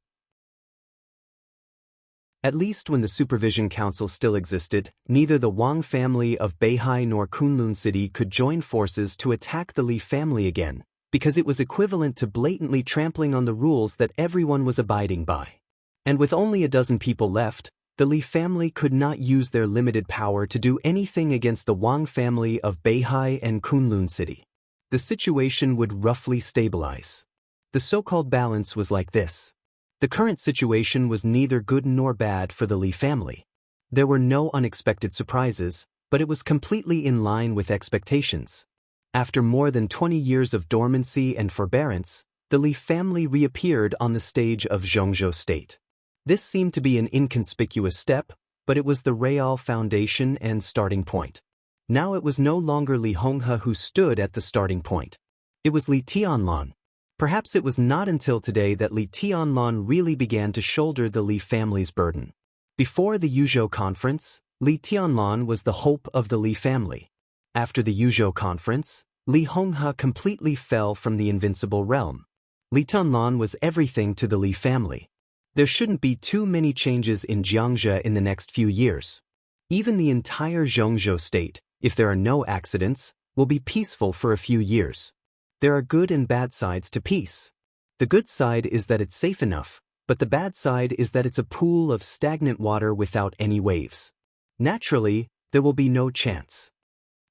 At least when the Supervision Council still existed, neither the Wang family of Beihai nor Kunlun City could join forces to attack the Li family again, because it was equivalent to blatantly trampling on the rules that everyone was abiding by. And with only a dozen people left, the Li family could not use their limited power to do anything against the Wang family of Beihai and Kunlun City. The situation would roughly stabilize. The so-called balance was like this. The current situation was neither good nor bad for the Li family. There were no unexpected surprises, but it was completely in line with expectations. After more than 20 years of dormancy and forbearance, the Li family reappeared on the stage of Zhongzhou State. This seemed to be an inconspicuous step, but it was the real foundation and starting point. Now it was no longer Li Honghe who stood at the starting point. It was Li Tianlan. Perhaps it was not until today that Li Tianlan really began to shoulder the Li family's burden. Before the Yuzhou Conference, Li Tianlan was the hope of the Li family. After the Yuzhou Conference, Li Honghe completely fell from the invincible realm. Li Tianlan was everything to the Li family. There shouldn't be too many changes in Jiangzhe in the next few years. Even the entire Zhongzhou State, if there are no accidents, will be peaceful for a few years. There are good and bad sides to peace. The good side is that it's safe enough, but the bad side is that it's a pool of stagnant water without any waves. Naturally, there will be no chance.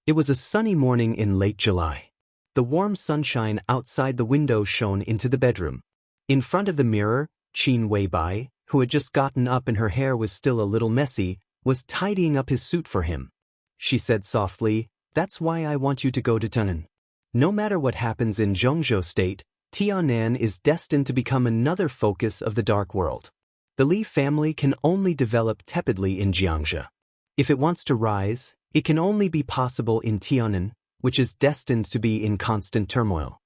It was a sunny morning in late July. The warm sunshine outside the window shone into the bedroom. In front of the mirror, Qin Weibai, who had just gotten up and her hair was still a little messy, was tidying up his suit for him. She said softly, "That's why I want you to go to Tianan. No matter what happens in Zhongzhou State, Tianan is destined to become another focus of the dark world. The Li family can only develop tepidly in Jiangzhe. If it wants to rise, it can only be possible in Tianan, which is destined to be in constant turmoil."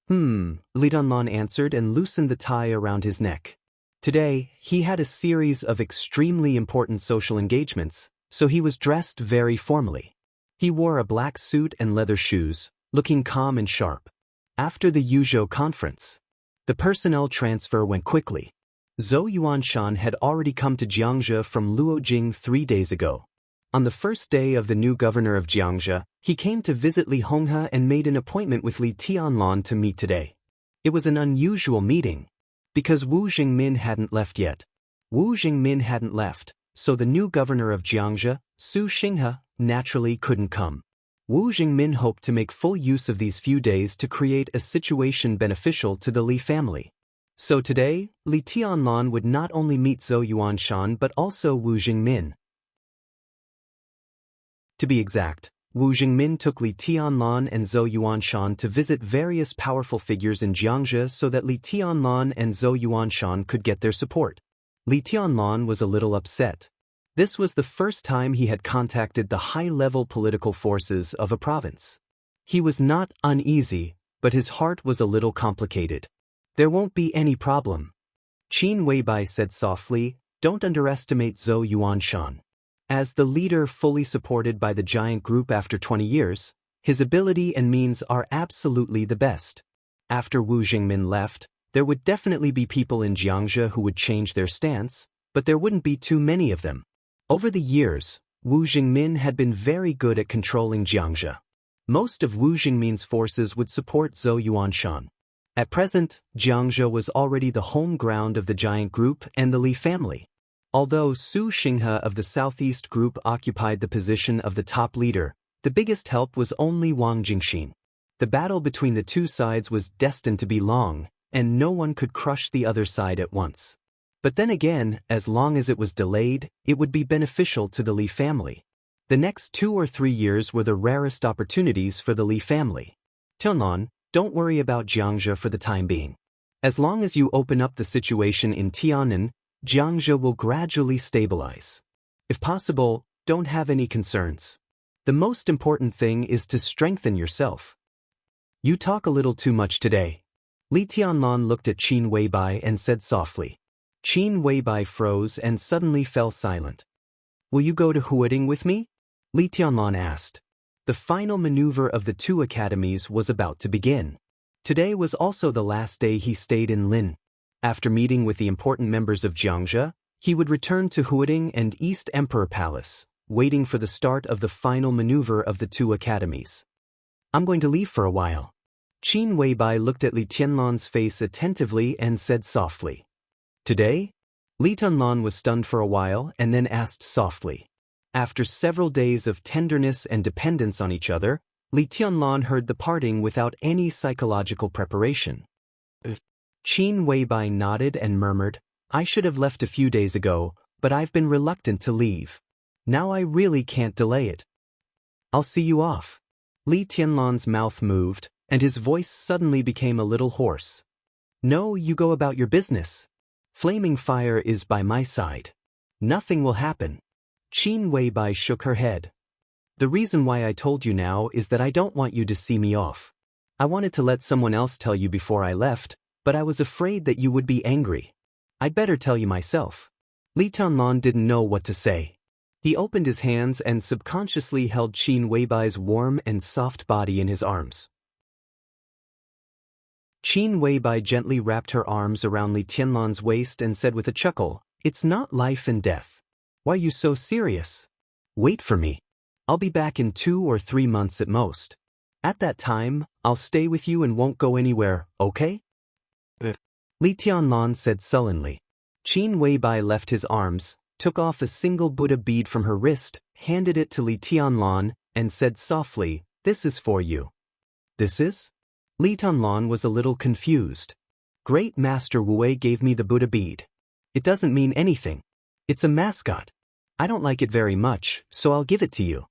Li Tianlan answered and loosened the tie around his neck. Today, he had a series of extremely important social engagements, so he was dressed very formally. He wore a black suit and leather shoes, looking calm and sharp. After the Yuzhou Conference, the personnel transfer went quickly. Zhou Yuanshan had already come to Jiangzhe from Luojing 3 days ago. On the first day of the new governor of Jiangzhe, he came to visit Li Honghe and made an appointment with Li Tianlan to meet today. It was an unusual meeting, because Wu Jingmin hadn't left yet. Wu Jingmin hadn't left, so the new governor of Jiangzhe, Su Xinghe, naturally couldn't come. Wu Jingmin hoped to make full use of these few days to create a situation beneficial to the Li family. So today, Li Tianlan would not only meet Zhou Yuanshan but also Wu Jingmin. To be exact, Wu Jingmin took Li Tianlan and Zhou Yuanshan to visit various powerful figures in Jiangzhou so that Li Tianlan and Zhou Yuanshan could get their support. Li Tianlan was a little upset. This was the first time he had contacted the high-level political forces of a province. He was not uneasy, but his heart was a little complicated. There won't be any problem. Qin Weibai said softly, don't underestimate Zhou Yuanshan. As the leader fully supported by the giant group after 20 years, his ability and means are absolutely the best. After Wu Jingmin left, there would definitely be people in Jiangzhou who would change their stance, but there wouldn't be too many of them. Over the years, Wu Jingmin had been very good at controlling Jiangzhou. Most of Wu Jingmin's forces would support Zhou Yuanshan. At present, Jiangzhou was already the home ground of the giant group and the Li family. Although Su Xinghe of the Southeast Group occupied the position of the top leader, the biggest help was only Wang Jingxin. The battle between the two sides was destined to be long, and no one could crush the other side at once. But then again, as long as it was delayed, it would be beneficial to the Li family. The next 2 or 3 years were the rarest opportunities for the Li family. Tianlan, don't worry about Jiangzhou for the time being. As long as you open up the situation in Tiannan, Jiangzhou will gradually stabilize. If possible, don't have any concerns. The most important thing is to strengthen yourself. You talk a little too much today. Li Tianlan looked at Qin Weibai and said softly. Qin Weibai froze and suddenly fell silent. Will you go to Huading with me? Li Tianlan asked. The final maneuver of the 2 academies was about to begin. Today was also the last day he stayed in Lin. After meeting with the important members of Jiangzhou, he would return to Huading and East Emperor Palace, waiting for the start of the final maneuver of the 2 academies. I'm going to leave for a while. Qin Weibai looked at Li Tianlan's face attentively and said softly. Today? Li Tianlan was stunned for a while and then asked softly. After several days of tenderness and dependence on each other, Li Tianlan heard the parting without any psychological preparation. Qin Weibai nodded and murmured, I should have left a few days ago, but I've been reluctant to leave. Now I really can't delay it. I'll see you off. Li Tianlan's mouth moved, and his voice suddenly became a little hoarse. No, you go about your business. Flaming fire is by my side. Nothing will happen. Qin Weibai shook her head. The reason why I told you now is that I don't want you to see me off. I wanted to let someone else tell you before I left, but I was afraid that you would be angry. I'd better tell you myself. Li Tianlan didn't know what to say. He opened his hands and subconsciously held Qin Weibai's warm and soft body in his arms. Qin Weibai gently wrapped her arms around Li Tianlan's waist and said with a chuckle, It's not life and death. Why are you so serious? Wait for me. I'll be back in 2 or 3 months at most. At that time, I'll stay with you and won't go anywhere, okay? Li Tianlan said sullenly. Qin Weibai left his arms, took off a single Buddha bead from her wrist, handed it to Li Tianlan, and said softly, This is for you. This is? Li Tianlan was a little confused. Great Master Wu gave me the Buddha bead. It doesn't mean anything. It's a mascot. I don't like it very much, so I'll give it to you.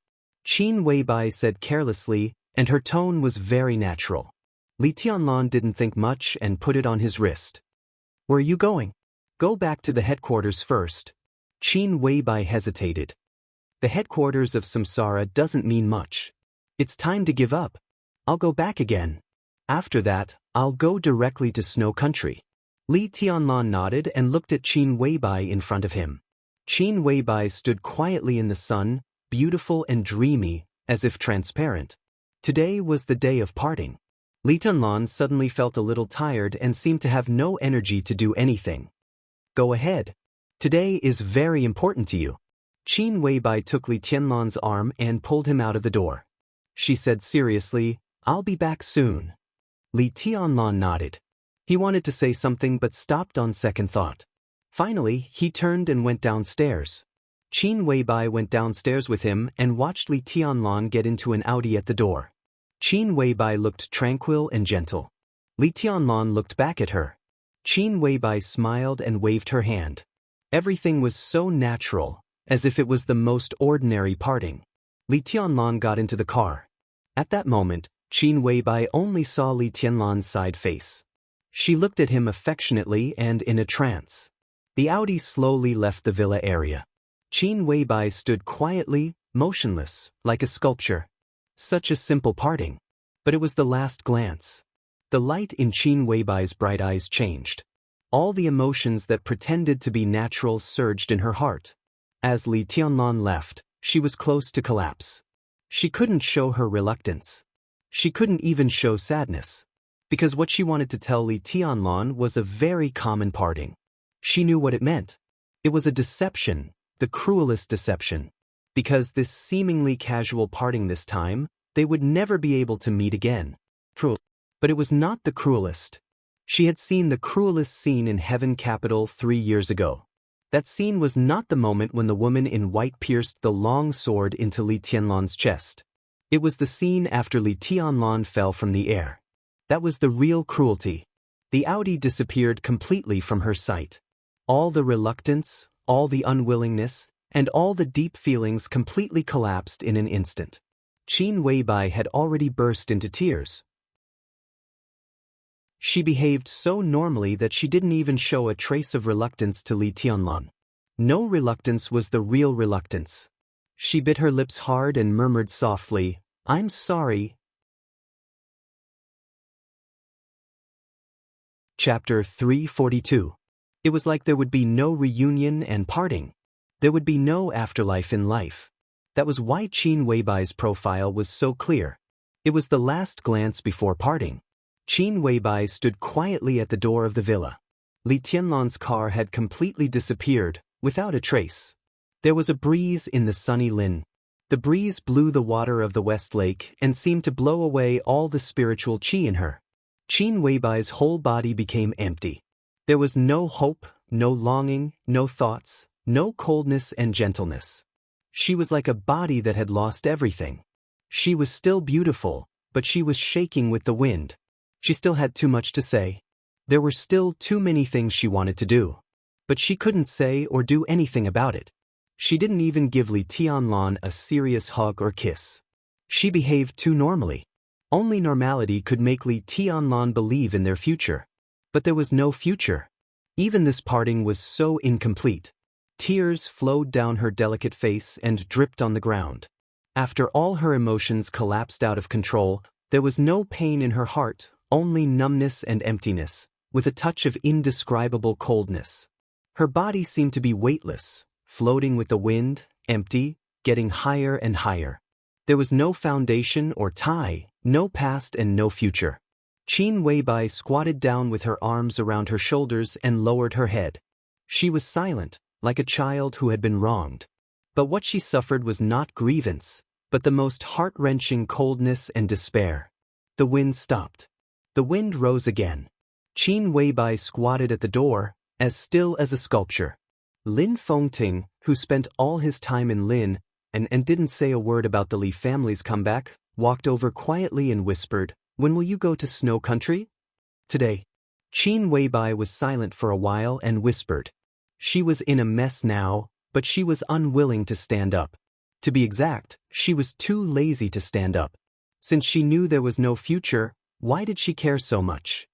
Qin Weibai said carelessly, and her tone was very natural. Li Tianlan didn't think much and put it on his wrist. Where are you going? Go back to the headquarters first. Qin Weibai hesitated. The headquarters of Samsara doesn't mean much. It's time to give up. I'll go back again. After that, I'll go directly to Snow Country. Li Tianlan nodded and looked at Qin Weibai in front of him. Qin Weibai stood quietly in the sun, beautiful and dreamy, as if transparent. Today was the day of parting. Li Tianlan suddenly felt a little tired and seemed to have no energy to do anything. Go ahead. Today is very important to you. Qin Weibai took Li Tianlan's arm and pulled him out of the door. She said seriously, I'll be back soon. Li Tianlan nodded. He wanted to say something but stopped on second thought. Finally, he turned and went downstairs. Qin Weibai went downstairs with him and watched Li Tianlan get into an Audi at the door. Qin Weibai looked tranquil and gentle. Li Tianlan looked back at her. Qin Weibai smiled and waved her hand. Everything was so natural, as if it was the most ordinary parting. Li Tianlan got into the car. At that moment, Qin Weibai only saw Li Tianlan's side face. She looked at him affectionately and in a trance. The Audi slowly left the villa area. Qin Weibai stood quietly, motionless, like a sculpture. Such a simple parting. But it was the last glance. The light in Qin Weibai's bright eyes changed. All the emotions that pretended to be natural surged in her heart. As Li Tianlan left, she was close to collapse. She couldn't show her reluctance. She couldn't even show sadness. Because what she wanted to tell Li Tianlan was a very common parting. She knew what it meant. It was a deception, the cruelest deception. Because this seemingly casual parting this time, they would never be able to meet again. Cruel. But it was not the cruelest. She had seen the cruelest scene in Heaven Capital 3 years ago. That scene was not the moment when the woman in white pierced the long sword into Li Tianlan's chest. It was the scene after Li Tianlan fell from the air. That was the real cruelty. The Audi disappeared completely from her sight. All the reluctance, all the unwillingness, and all the deep feelings completely collapsed in an instant. Qin Weibai had already burst into tears. She behaved so normally that she didn't even show a trace of reluctance to Li Tianlan. No reluctance was the real reluctance. She bit her lips hard and murmured softly, "I'm sorry." Chapter 342. It was like there would be no reunion and parting. There would be no afterlife in life. That was why Qin Weibai's profile was so clear. It was the last glance before parting. Qin Weibai stood quietly at the door of the villa. Li Tianlan's car had completely disappeared, without a trace. There was a breeze in the sunny Lin. The breeze blew the water of the West Lake and seemed to blow away all the spiritual qi in her. Qin Weibai's whole body became empty. There was no hope, no longing, no thoughts, no coldness and gentleness. She was like a body that had lost everything. She was still beautiful, but she was shaking with the wind. She still had too much to say. There were still too many things she wanted to do. But she couldn't say or do anything about it. She didn't even give Li Tianlan a serious hug or kiss. She behaved too normally. Only normality could make Li Tianlan believe in their future. But there was no future. Even this parting was so incomplete. Tears flowed down her delicate face and dripped on the ground. After all her emotions collapsed out of control, there was no pain in her heart, only numbness and emptiness, with a touch of indescribable coldness. Her body seemed to be weightless, floating with the wind, empty, getting higher and higher. There was no foundation or tie, no past and no future. Qin Weibai squatted down with her arms around her shoulders and lowered her head. She was silent, like a child who had been wronged. But what she suffered was not grievance, but the most heart-wrenching coldness and despair. The wind stopped. The wind rose again. Qin Weibai squatted at the door, as still as a sculpture. Lin Fengting, who spent all his time in Lin, and didn't say a word about the Li family's comeback, walked over quietly and whispered, "When will you go to Snow Country?" "Today." Qin Weibai was silent for a while and whispered. She was in a mess now, but she was unwilling to stand up. To be exact, she was too lazy to stand up. Since she knew there was no future, why did she care so much?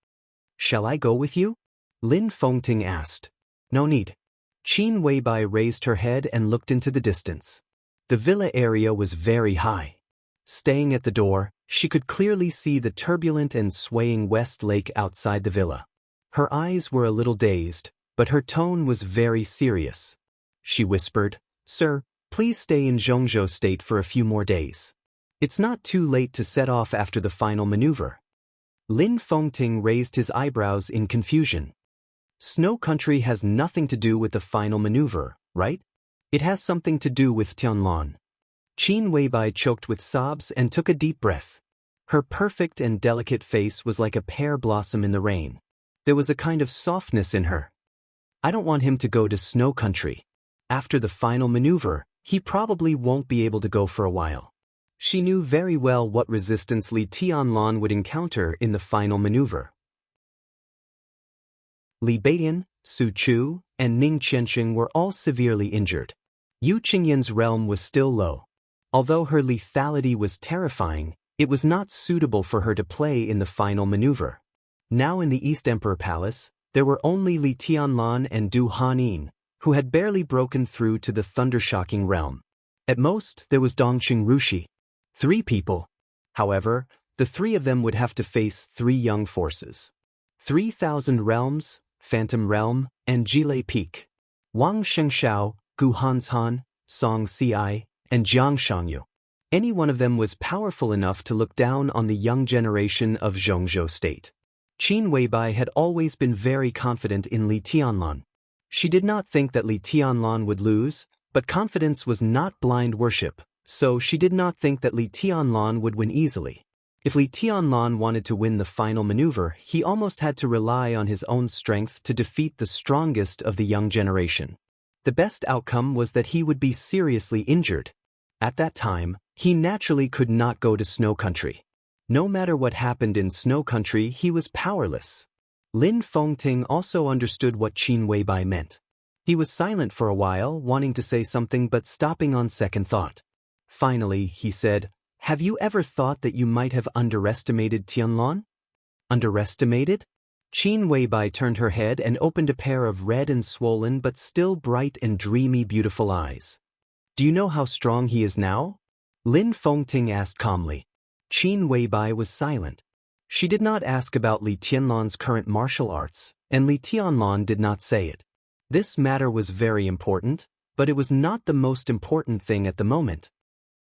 "Shall I go with you?" Lin Fengting asked. "No need." Qin Weibai raised her head and looked into the distance. The villa area was very high. Staying at the door, she could clearly see the turbulent and swaying West Lake outside the villa. Her eyes were a little dazed, but her tone was very serious. She whispered, "Sir, please stay in Zhongzhou State for a few more days. It's not too late to set off after the final maneuver." Lin Fengting raised his eyebrows in confusion. "Snow Country has nothing to do with the final maneuver, right? It has something to do with Tianlan." Qin Weibai choked with sobs and took a deep breath. Her perfect and delicate face was like a pear blossom in the rain. There was a kind of softness in her. "I don't want him to go to Snow Country. After the final maneuver, he probably won't be able to go for a while." She knew very well what resistance Li Tianlan would encounter in the final maneuver. Li Beidian, Su Chu, and Ning Qianxing were all severely injured. Yu Qingyan's realm was still low. Although her lethality was terrifying, it was not suitable for her to play in the final maneuver. Now in the East Emperor Palace, there were only Li Tianlan and Du Hanyin, who had barely broken through to the thunder-shocking realm. At most, there was Dongqing Rushi. 3 people. However, the 3 of them would have to face 3 young forces. 3,000 realms, Phantom Realm, and Jile Peak. Wang Shengshao, Gu Hanshan, Song Ci, and Jiang Shangyu. Any one of them was powerful enough to look down on the young generation of Zhongzhou state. Qin Weibai had always been very confident in Li Tianlan. She did not think that Li Tianlan would lose, but confidence was not blind worship, so she did not think that Li Tianlan would win easily. If Li Tianlan wanted to win the final maneuver, he almost had to rely on his own strength to defeat the strongest of the young generation. The best outcome was that he would be seriously injured. At that time, he naturally could not go to Snow Country. No matter what happened in Snow Country, he was powerless. Lin Fengting also understood what Qin Weibai meant. He was silent for a while, wanting to say something but stopping on second thought. Finally, he said, "Have you ever thought that you might have underestimated Tianlan?" Underestimated? Qin Weibai turned her head and opened a pair of red and swollen but still bright and dreamy beautiful eyes. "Do you know how strong he is now?" Lin Fengting asked calmly. Qin Weibai was silent. She did not ask about Li Tianlan's current martial arts, and Li Tianlan did not say it. This matter was very important, but it was not the most important thing at the moment.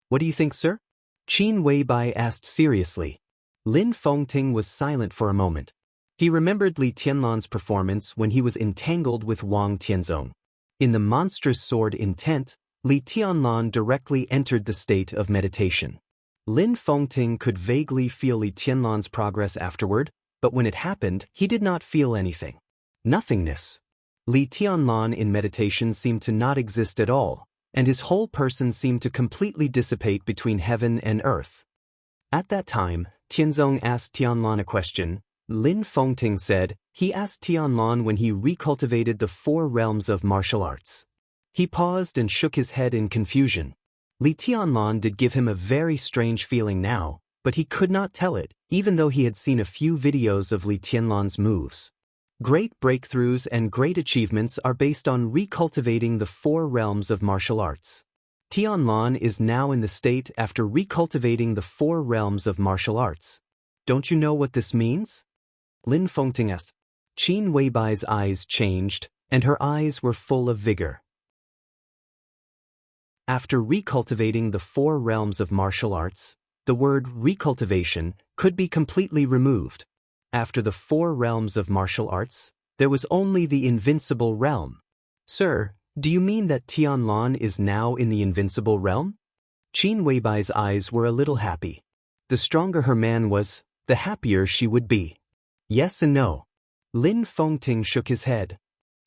"What do you think, sir?" Qin Weibai asked seriously. Lin Fengting was silent for a moment. He remembered Li Tianlan's performance when he was entangled with Wang Tianzong. In the monstrous sword intent, Li Tianlan directly entered the state of meditation. Lin Fengting could vaguely feel Li Tianlan's progress afterward, but when it happened, he did not feel anything. Nothingness. Li Tianlan in meditation seemed to not exist at all, and his whole person seemed to completely dissipate between heaven and earth. At that time, Tianzong asked Tianlan a question. Lin Fengting said, he asked Tianlan when he recultivated the 4 realms of martial arts. He paused and shook his head in confusion. Li Tianlan did give him a very strange feeling now, but he could not tell it, even though he had seen a few videos of Li Tianlan's moves. Great breakthroughs and great achievements are based on recultivating the 4 realms of martial arts. Tianlan is now in the state after recultivating the 4 realms of martial arts. Don't you know what this means? Lin Fengting asked. Qin Weibai's eyes changed, and her eyes were full of vigor. After recultivating the 4 realms of martial arts, the word recultivation could be completely removed. After the 4 realms of martial arts, there was only the invincible realm. Sir, do you mean that Tianlan is now in the invincible realm? Qin Weibai's eyes were a little happy. The stronger her man was, the happier she would be. Yes and no. Lin Fengting shook his head.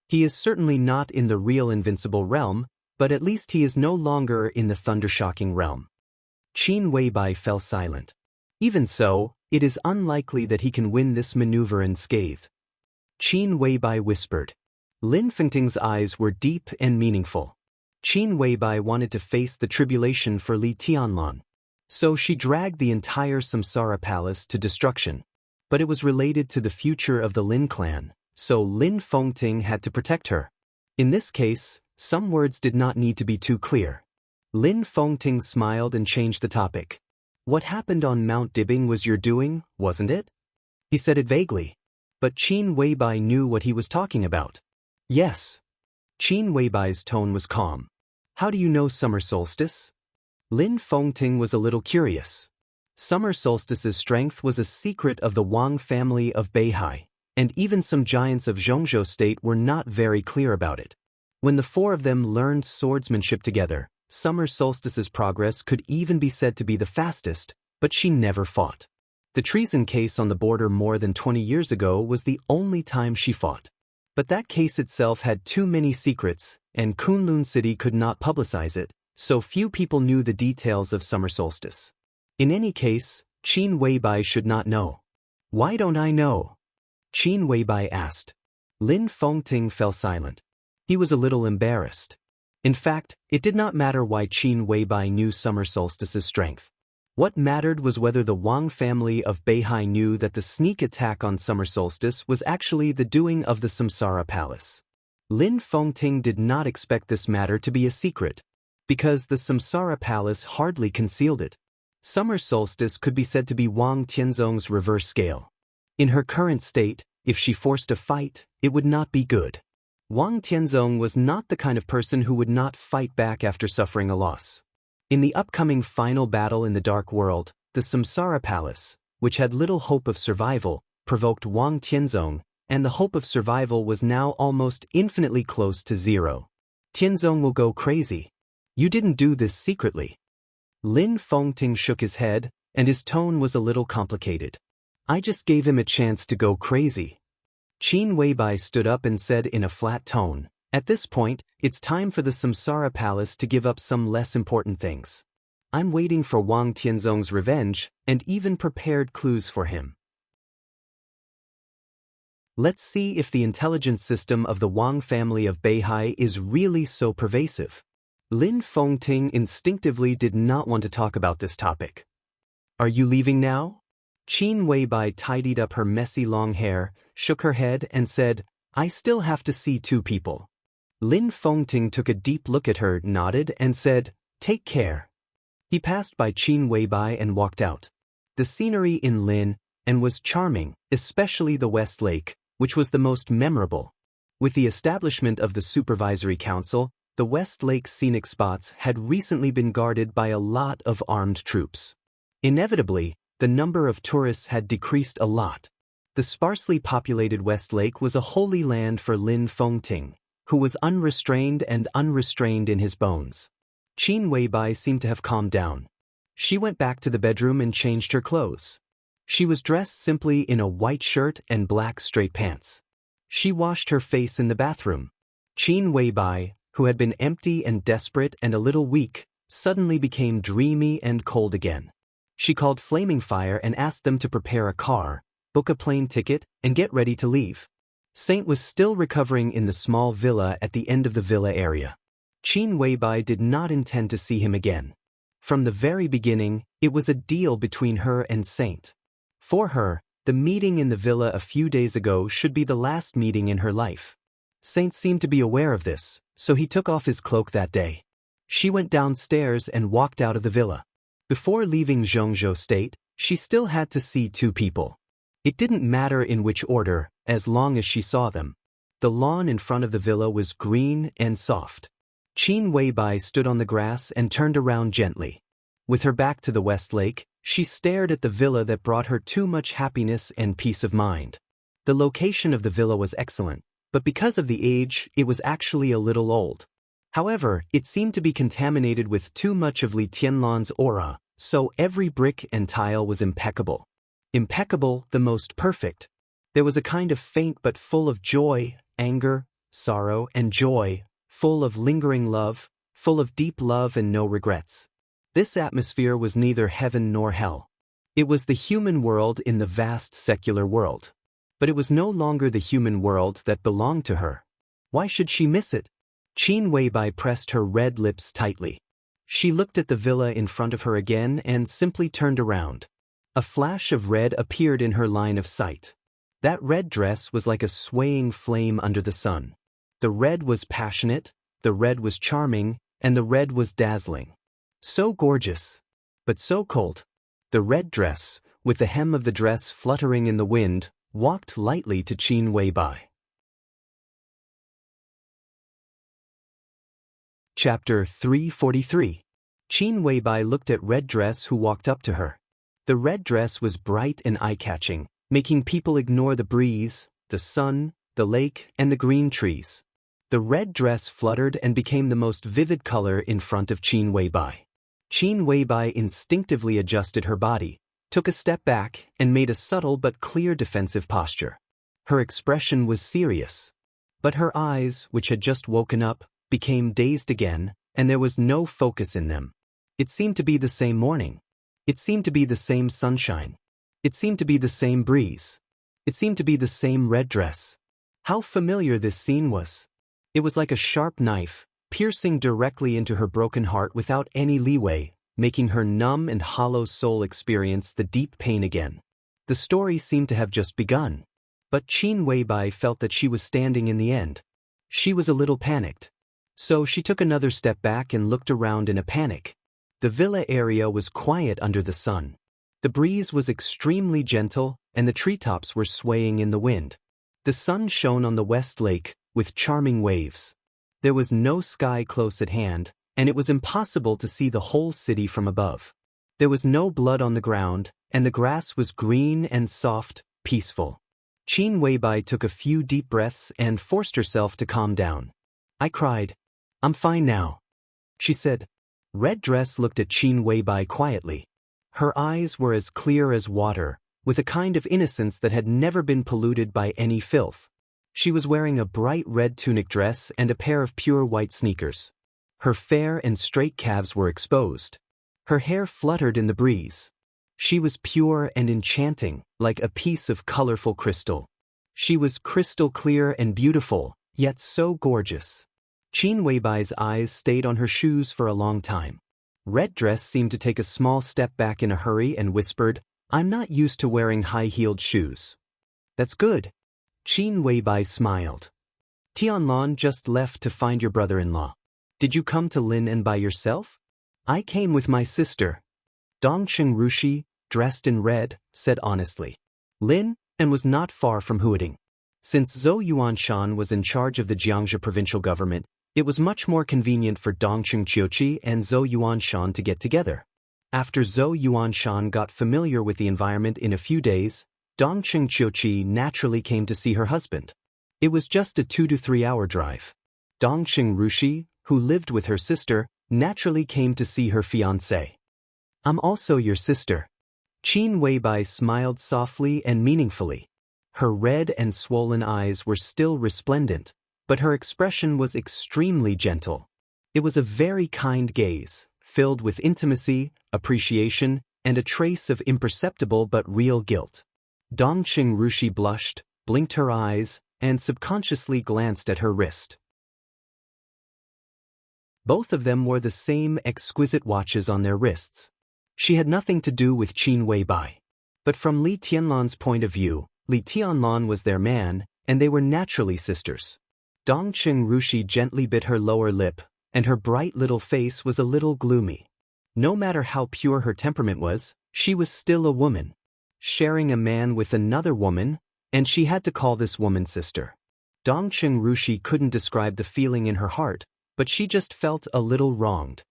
He is certainly not in the real invincible realm, but at least he is no longer in the thunder-shocking realm. Qin Weibai fell silent. Even so, it is unlikely that he can win this maneuver unscathed. Qin Weibai whispered. Lin Fengting's eyes were deep and meaningful. Qin Weibai wanted to face the tribulation for Li Tianlan. So she dragged the entire Samsara Palace to destruction. But it was related to the future of the Lin clan, so Lin Fengting had to protect her. In this case, some words did not need to be too clear. Lin Fengting smiled and changed the topic. What happened on Mount Dibing was your doing, wasn't it? He said it vaguely. But Qin Weibai knew what he was talking about. Yes. Qin Weibai's tone was calm. How do you know summer solstice? Lin Fengting was a little curious. Summer solstice's strength was a secret of the Wang family of Beihai, and even some giants of Zhongzhou state were not very clear about it. When the 4 of them learned swordsmanship together, summer solstice's progress could even be said to be the fastest, but she never fought. The treason case on the border more than 20 years ago was the only time she fought. But that case itself had too many secrets, and Kunlun City could not publicize it, so few people knew the details of summer solstice. In any case, Qin Weibai should not know. Why don't I know? Qin Weibai asked. Lin Fengting fell silent. He was a little embarrassed. In fact, it did not matter why Qin Weibai knew summer solstice's strength. What mattered was whether the Wang family of Beihai knew that the sneak attack on summer solstice was actually the doing of the Samsara Palace. Lin Fengting did not expect this matter to be a secret, because the Samsara Palace hardly concealed it. Summer solstice could be said to be Wang Tianzong's reverse scale. In her current state, if she forced a fight, it would not be good. Wang Tianzong was not the kind of person who would not fight back after suffering a loss. In the upcoming final battle in the Dark World, the Samsara Palace, which had little hope of survival, provoked Wang Tianzong, and the hope of survival was now almost infinitely close to zero. Tianzong will go crazy. You didn't do this secretly. Lin Fengting shook his head, and his tone was a little complicated. I just gave him a chance to go crazy. Qin Weibai stood up and said in a flat tone, at this point, it's time for the Samsara Palace to give up some less important things. I'm waiting for Wang Tianzong's revenge, and even prepared clues for him. Let's see if the intelligence system of the Wang family of Beihai is really so pervasive. Lin Fengting instinctively did not want to talk about this topic. Are you leaving now? Qin Weibai tidied up her messy long hair, shook her head and said, I still have to see two people. Lin Fengting took a deep look at her, nodded and said, take care. He passed by Qin Weibai and walked out. The scenery in Lin and was charming, especially the West Lake, which was the most memorable. With the establishment of the Supervisory Council, the West Lake scenic spots had recently been guarded by a lot of armed troops. Inevitably, the number of tourists had decreased a lot. The sparsely populated West Lake was a holy land for Lin Fengting, who was unrestrained in his bones. Qin Weibai seemed to have calmed down. She went back to the bedroom and changed her clothes. She was dressed simply in a white shirt and black straight pants. She washed her face in the bathroom. Qin Weibai, who had been empty and desperate and a little weak, suddenly became dreamy and cold again. She called Flaming Fire and asked them to prepare a car, book a plane ticket, and get ready to leave. Saint was still recovering in the small villa at the end of the villa area. Qin Weibai did not intend to see him again. From the very beginning, it was a deal between her and Saint. For her, the meeting in the villa a few days ago should be the last meeting in her life. Saint seemed to be aware of this, so he took off his cloak that day. She went downstairs and walked out of the villa. Before leaving Zhongzhou State, she still had to see two people. It didn't matter in which order, as long as she saw them. The lawn in front of the villa was green and soft. Qin Weibai stood on the grass and turned around gently. With her back to the West Lake, she stared at the villa that brought her too much happiness and peace of mind. The location of the villa was excellent, but because of the age, it was actually a little old. However, it seemed to be contaminated with too much of Li Tianlan's aura, so every brick and tile was impeccable. Impeccable, the most perfect. There was a kind of faint but full of joy, anger, sorrow, and joy, full of lingering love, full of deep love and no regrets. This atmosphere was neither heaven nor hell. It was the human world in the vast secular world. But it was no longer the human world that belonged to her. Why should she miss it? Qin Weibai pressed her red lips tightly. She looked at the villa in front of her again and simply turned around. A flash of red appeared in her line of sight. That red dress was like a swaying flame under the sun. The red was passionate, the red was charming, and the red was dazzling. So gorgeous, but so cold. The red dress, with the hem of the dress fluttering in the wind, walked lightly to Qin Weibai. Chapter 343. Qin Weibai looked at Red Dress who walked up to her. The red dress was bright and eye-catching, making people ignore the breeze, the sun, the lake, and the green trees. The red dress fluttered and became the most vivid color in front of Qin Weibai. Qin Weibai instinctively adjusted her body, took a step back, and made a subtle but clear defensive posture. Her expression was serious. But her eyes, which had just woken up, became dazed again, and there was no focus in them. It seemed to be the same morning. It seemed to be the same sunshine. It seemed to be the same breeze. It seemed to be the same red dress. How familiar this scene was. It was like a sharp knife, piercing directly into her broken heart without any leeway, making her numb and hollow soul experience the deep pain again. The story seemed to have just begun. But Qin Weibai felt that she was standing in the end. She was a little panicked. So she took another step back and looked around in a panic. The villa area was quiet under the sun. The breeze was extremely gentle, and the treetops were swaying in the wind. The sun shone on the west lake, with charming waves. There was no sky close at hand, and it was impossible to see the whole city from above. There was no blood on the ground, and the grass was green and soft, peaceful. Qin Weibai took a few deep breaths and forced herself to calm down. I cried. I'm fine now, she said. Red Dress looked at Qin Weibai quietly. Her eyes were as clear as water, with a kind of innocence that had never been polluted by any filth. She was wearing a bright red tunic dress and a pair of pure white sneakers. Her fair and straight calves were exposed. Her hair fluttered in the breeze. She was pure and enchanting, like a piece of colorful crystal. She was crystal clear and beautiful, yet so gorgeous. Qin Weibai's eyes stayed on her shoes for a long time. Red Dress seemed to take a small step back in a hurry and whispered, I'm not used to wearing high-heeled shoes. That's good. Qin Weibai smiled. Tianlan just left to find your brother-in-law. Did you come to Lin by yourself? I came with my sister. Dongqing Rushi, dressed in red, said honestly. Lin was not far from Huading. Since Zhou Yuanshan was in charge of the Jiangxi provincial government, it was much more convenient for Dongqing Qiuqi and Zhou Yuanshan to get together. After Zhou Yuanshan got familiar with the environment in a few days, Dongqing Qiuqi naturally came to see her husband. It was just a 2 to 3 hour drive. Dongqing Rushi, who lived with her sister, naturally came to see her fiancé. I'm also your sister. Qin Weibai smiled softly and meaningfully. Her red and swollen eyes were still resplendent, but her expression was extremely gentle. It was a very kind gaze, filled with intimacy, appreciation, and a trace of imperceptible but real guilt. Dongqing Rushi blushed, blinked her eyes, and subconsciously glanced at her wrist. Both of them wore the same exquisite watches on their wrists. She had nothing to do with Qin Weibai. But from Li Tianlan's point of view, Li Tianlan was their man, and they were naturally sisters. Dongqing Rushi gently bit her lower lip, and her bright little face was a little gloomy. No matter how pure her temperament was, she was still a woman, sharing a man with another woman, and she had to call this woman sister. Dongqing Rushi couldn't describe the feeling in her heart, but she just felt a little wronged.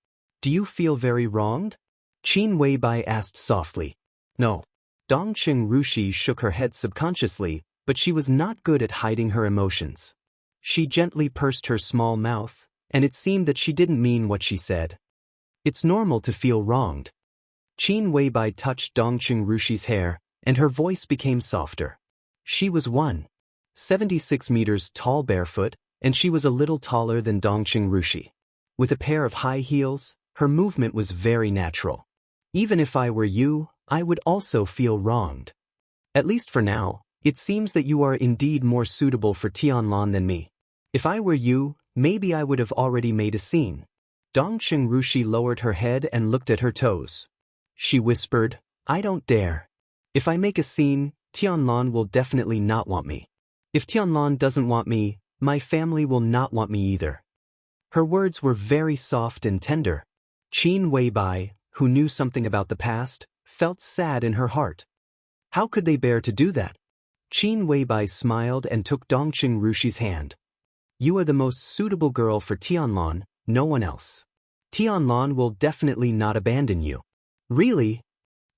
Do you feel very wronged? Qin Weibai asked softly. No. Dongqing Rushi shook her head subconsciously, but she was not good at hiding her emotions. She gently pursed her small mouth, and it seemed that she didn't mean what she said. It's normal to feel wronged. Qin Weibai touched Dongqing Rushi's hair, and her voice became softer. She was 1.76 meters tall barefoot, and she was a little taller than Dongqing Rushi. With a pair of high heels, her movement was very natural. Even if I were you, I would also feel wronged. At least for now, it seems that you are indeed more suitable for Tianlan than me. If I were you, maybe I would have already made a scene. Dongqing Rushi lowered her head and looked at her toes. She whispered, I don't dare. If I make a scene, Tianlan will definitely not want me. If Tianlan doesn't want me, my family will not want me either. Her words were very soft and tender. Qin Weibai, who knew something about the past, felt sad in her heart. How could they bear to do that? Qin Weibai smiled and took Dongqing Rushi's hand. You are the most suitable girl for Tianlan, no one else. Tianlan will definitely not abandon you. Really?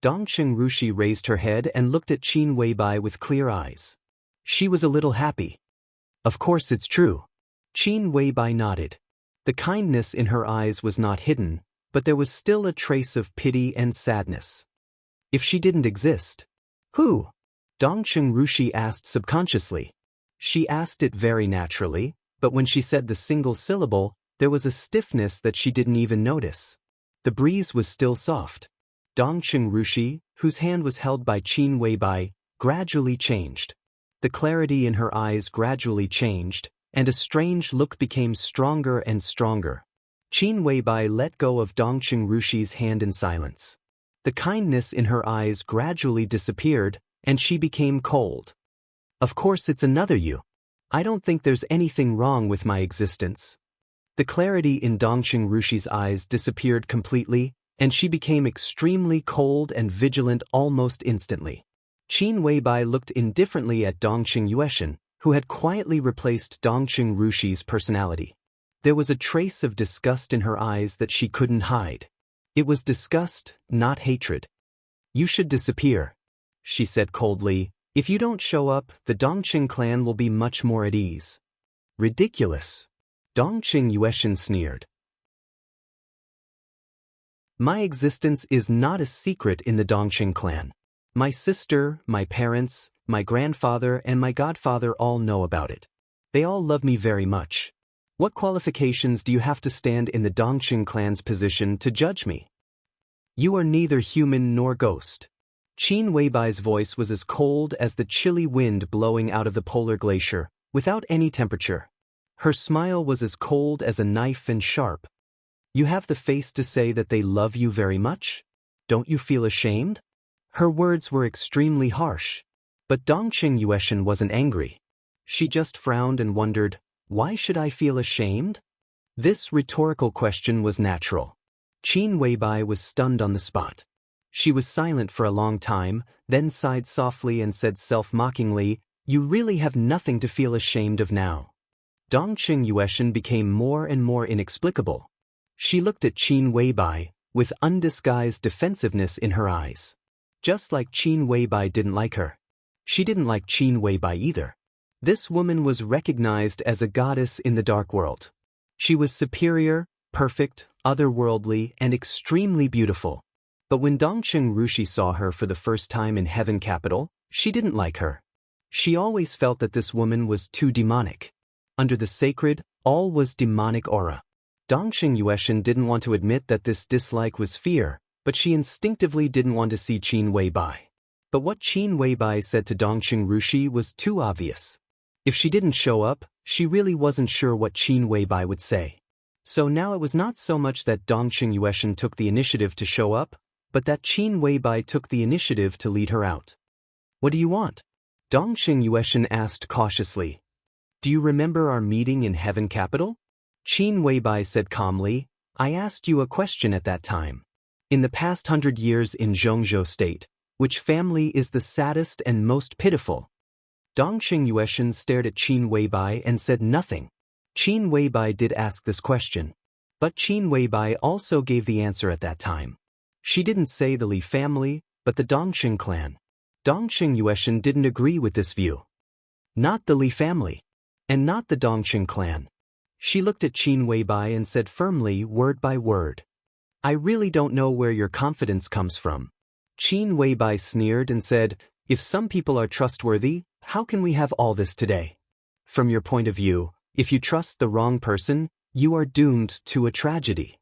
Dongqing Rushi raised her head and looked at Qin Weibai with clear eyes. She was a little happy. Of course it's true. Qin Weibai nodded. The kindness in her eyes was not hidden, but there was still a trace of pity and sadness. If she didn't exist, who? Dongqing Rushi asked subconsciously. She asked it very naturally, but when she said the single syllable, there was a stiffness that she didn't even notice. The breeze was still soft. Dongqing Rushi, whose hand was held by Qin Weibai, gradually changed. The clarity in her eyes gradually changed, and a strange look became stronger and stronger. Qin Weibai let go of Dongqing Rushi's hand in silence. The kindness in her eyes gradually disappeared, and she became cold. Of course it's another you. I don't think there's anything wrong with my existence. The clarity in Dongqing Rushi's eyes disappeared completely, and she became extremely cold and vigilant almost instantly. Qin Weibai looked indifferently at Dongqing Yueshan, who had quietly replaced Dongqing Rushi's personality. There was a trace of disgust in her eyes that she couldn't hide. It was disgust, not hatred. You should disappear, she said coldly. If you don't show up, the Dongqing clan will be much more at ease. Ridiculous. Dongqing Yueshan sneered. My existence is not a secret in the Dongqing clan. My sister, my parents, my grandfather, and my godfather all know about it. They all love me very much. What qualifications do you have to stand in the Dongqing clan's position to judge me? You are neither human nor ghost. Qin Weibai's voice was as cold as the chilly wind blowing out of the polar glacier, without any temperature. Her smile was as cold as a knife and sharp. You have the face to say that they love you very much? Don't you feel ashamed? Her words were extremely harsh. But Dongqing Yueshan wasn't angry. She just frowned and wondered, why should I feel ashamed? This rhetorical question was natural. Qin Weibai was stunned on the spot. She was silent for a long time, then sighed softly and said self-mockingly, you really have nothing to feel ashamed of now. Dongqing Yueshan became more and more inexplicable. She looked at Qin Weibai, with undisguised defensiveness in her eyes. Just like Qin Weibai didn't like her. She didn't like Qin Weibai either. This woman was recognized as a goddess in the dark world. She was superior, perfect, otherworldly, and extremely beautiful. But when Dongqing Rushi saw her for the first time in Heaven Capital, she didn't like her. She always felt that this woman was too demonic. Under the sacred, all was demonic aura. Dongqing Yueshan didn't want to admit that this dislike was fear, but she instinctively didn't want to see Qin Weibai. But what Qin Weibai said to Dongqing Rushi was too obvious. If she didn't show up, she really wasn't sure what Qin Weibai would say. So now it was not so much that Dongqing Yueshan took the initiative to show up, but that Qin Weibai took the initiative to lead her out. What do you want? Dongqing Yueshan asked cautiously. Do you remember our meeting in Heaven Capital? Qin Weibai said calmly, I asked you a question at that time. In the past 100 years in Zhongzhou State, which family is the saddest and most pitiful? Dongqing Yueshan stared at Qin Weibai and said nothing. Qin Weibai did ask this question. But Qin Weibai also gave the answer at that time. She didn't say the Li family, but the Dongqing clan. Dongqing Yueshan didn't agree with this view. Not the Li family. And not the Dongqing clan. She looked at Qin Weibai and said firmly, word by word. I really don't know where your confidence comes from. Qin Weibai sneered and said, if some people are trustworthy, how can we have all this today? From your point of view, if you trust the wrong person, you are doomed to a tragedy.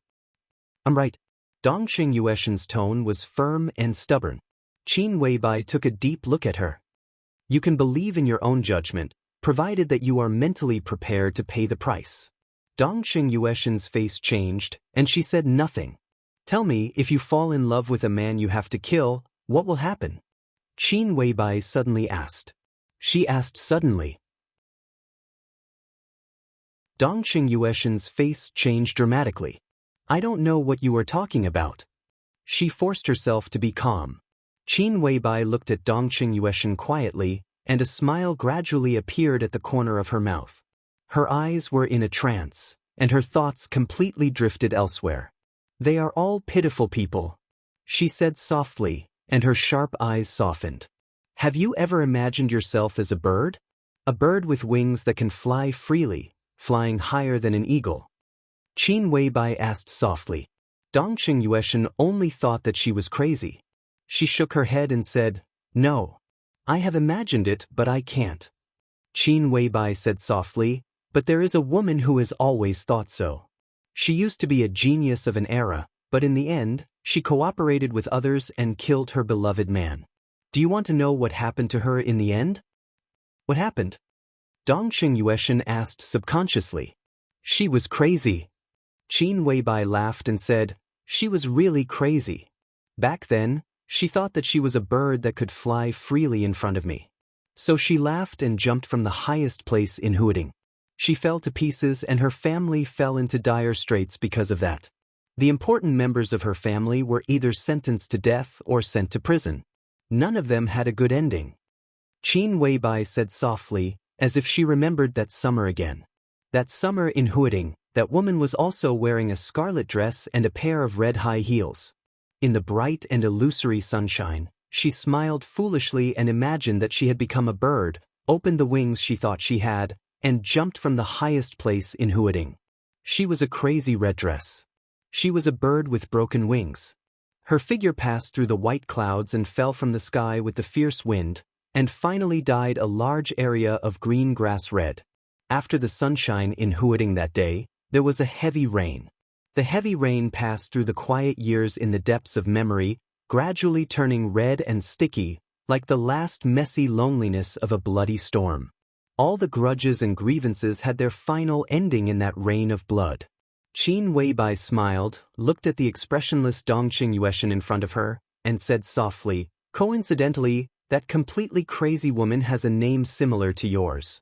I'm right. Dongqing Yueshan's tone was firm and stubborn. Qin Weibai took a deep look at her. You can believe in your own judgment, provided that you are mentally prepared to pay the price. Dongqing Yueshan's face changed, and she said nothing. Tell me, if you fall in love with a man you have to kill, what will happen? Qin Weibai suddenly asked. She asked suddenly. Dongqing Yueshan's face changed dramatically. I don't know what you are talking about. She forced herself to be calm. Qin Weibai looked at Dongqing Yueshan quietly, and a smile gradually appeared at the corner of her mouth. Her eyes were in a trance, and her thoughts completely drifted elsewhere. They are all pitiful people, she said softly, and her sharp eyes softened. Have you ever imagined yourself as a bird? A bird with wings that can fly freely, flying higher than an eagle. Qin Weibai asked softly. Dongqing Yueshan only thought that she was crazy. She shook her head and said, no. I have imagined it, but I can't. Qin Weibai said softly, but there is a woman who has always thought so. She used to be a genius of an era, but in the end, she cooperated with others and killed her beloved man. Do you want to know what happened to her in the end? What happened? Dong Qingyueshan asked subconsciously. She was crazy. Qin Weibai laughed and said, she was really crazy. Back then, she thought that she was a bird that could fly freely in front of me. So she laughed and jumped from the highest place in Huading. She fell to pieces and her family fell into dire straits because of that. The important members of her family were either sentenced to death or sent to prison. None of them had a good ending. Qin Weibai said softly, as if she remembered that summer again. That summer in Huading, that woman was also wearing a scarlet dress and a pair of red high heels. In the bright and illusory sunshine, she smiled foolishly and imagined that she had become a bird, opened the wings she thought she had, and jumped from the highest place in Huading. She was a crazy red dress. She was a bird with broken wings. Her figure passed through the white clouds and fell from the sky with the fierce wind, and finally dyed a large area of green grass red. After the sunshine in Huading that day, there was a heavy rain. The heavy rain passed through the quiet years in the depths of memory, gradually turning red and sticky, like the last messy loneliness of a bloody storm. All the grudges and grievances had their final ending in that rain of blood. Qin Weibai smiled, looked at the expressionless Dong Qingyueshan in front of her, and said softly, coincidentally, that completely crazy woman has a name similar to yours.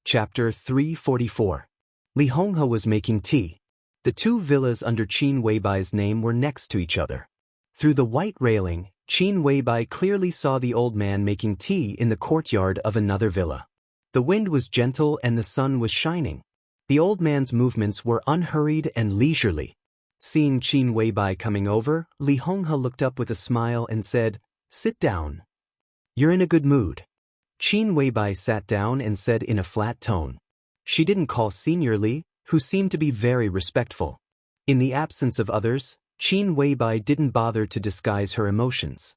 Chapter 344. Li Honghe was making tea. The two villas under Qin Weibai's name were next to each other. Through the white railing, Qin Weibai clearly saw the old man making tea in the courtyard of another villa. The wind was gentle and the sun was shining. The old man's movements were unhurried and leisurely. Seeing Qin Weibai coming over, Li Honghe looked up with a smile and said, "Sit down. You're in a good mood." Qin Weibai sat down and said in a flat tone. She didn't call Senior Li, who seemed to be very respectful. In the absence of others, Qin Weibai didn't bother to disguise her emotions.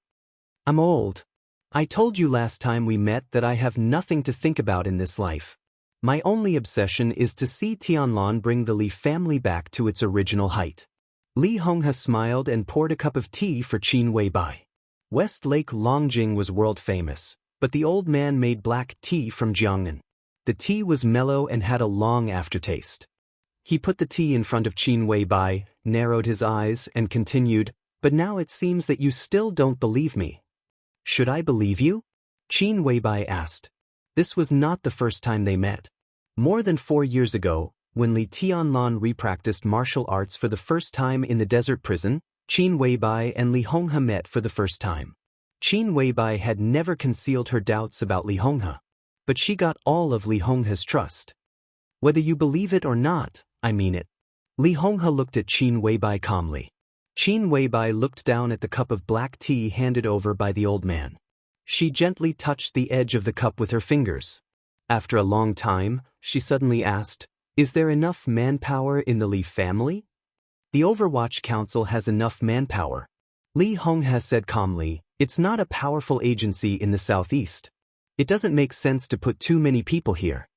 "I'm old. I told you last time we met that I have nothing to think about in this life. My only obsession is to see Tianlan bring the Li family back to its original height." Li Honghe smiled and poured a cup of tea for Qin Weibai. West Lake Longjing was world famous, but the old man made black tea from Jiangnan. The tea was mellow and had a long aftertaste. He put the tea in front of Qin Weibai, narrowed his eyes, and continued, "But now it seems that you still don't believe me." "Should I believe you?" Qin Weibai asked. This was not the first time they met. More than 4 years ago, when Li Tianlan repracticed martial arts for the first time in the desert prison, Qin Weibai and Li Honghe met for the first time. Qin Weibai had never concealed her doubts about Li Honghe, but she got all of Li Honghe's trust. "Whether you believe it or not, I mean it." Li Honghe looked at Qin Weibai calmly. Qin Weibai looked down at the cup of black tea handed over by the old man. She gently touched the edge of the cup with her fingers. After a long time, she suddenly asked, "Is there enough manpower in the Li family?" "The Overwatch Council has enough manpower." Li Honghe said calmly, "It's not a powerful agency in the southeast. It doesn't make sense to put too many people here."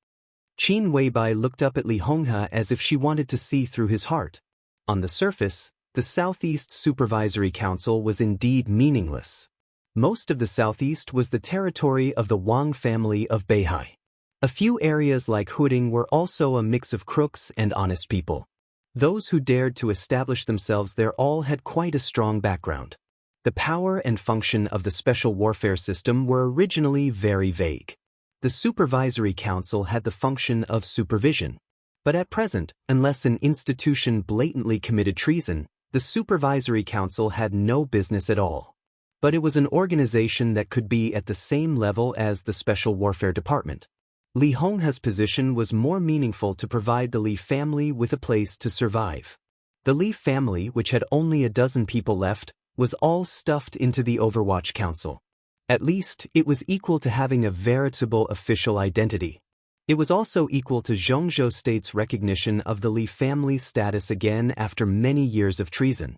Qin Weibai looked up at Li Honghe as if she wanted to see through his heart. On the surface, the Southeast Supervisory Council was indeed meaningless. Most of the Southeast was the territory of the Wang family of Beihai. A few areas like Huading were also a mix of crooks and honest people. Those who dared to establish themselves there all had quite a strong background. The power and function of the special warfare system were originally very vague. The Supervisory Council had the function of supervision. But at present, unless an institution blatantly committed treason, the Supervisory Council had no business at all. But it was an organization that could be at the same level as the Special Warfare Department. Li Honghe's position was more meaningful to provide the Li family with a place to survive. The Li family, which had only a dozen people left, was all stuffed into the Overwatch Council. At least, it was equal to having a veritable official identity. It was also equal to Zhongzhou State's recognition of the Li family's status again after many years of treason.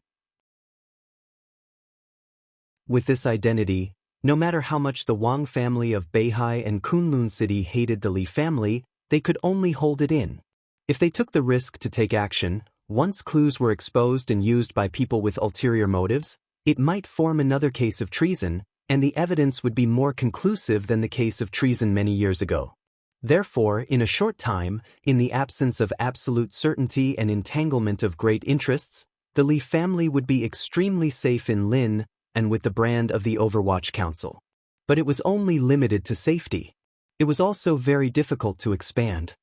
With this identity, no matter how much the Wang family of Beihai and Kunlun City hated the Li family, they could only hold it in. If they took the risk to take action, once clues were exposed and used by people with ulterior motives, it might form another case of treason, and the evidence would be more conclusive than the case of treason many years ago. Therefore, in a short time, in the absence of absolute certainty and entanglement of great interests, the Li family would be extremely safe in Lin and with the brand of the Overwatch Council. But it was only limited to safety. It was also very difficult to expand.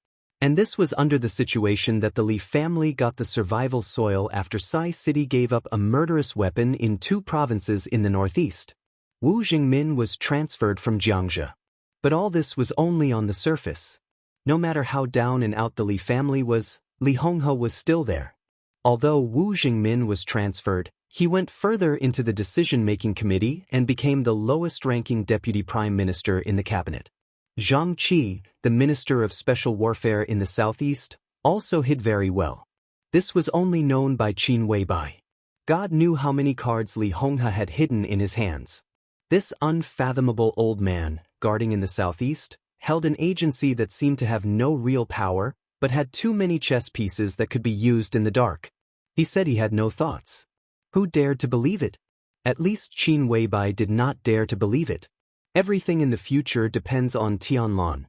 And this was under the situation that the Li family got the survival soil after Sai City gave up a murderous weapon in 2 provinces in the northeast. Wu Jingmin was transferred from Jiangzhou. But all this was only on the surface. No matter how down and out the Li family was, Li Honghe was still there. Although Wu Jingmin was transferred, he went further into the decision-making committee and became the lowest-ranking deputy prime minister in the cabinet. Zhang Qi, the minister of special warfare in the southeast, also hid very well. This was only known by Qin Weibai. God knew how many cards Li Honghe had hidden in his hands. This unfathomable old man, guarding in the southeast, held an agency that seemed to have no real power, but had too many chess pieces that could be used in the dark. He said he had no thoughts. Who dared to believe it? At least Qin Weibai did not dare to believe it. Everything in the future depends on Tianlan.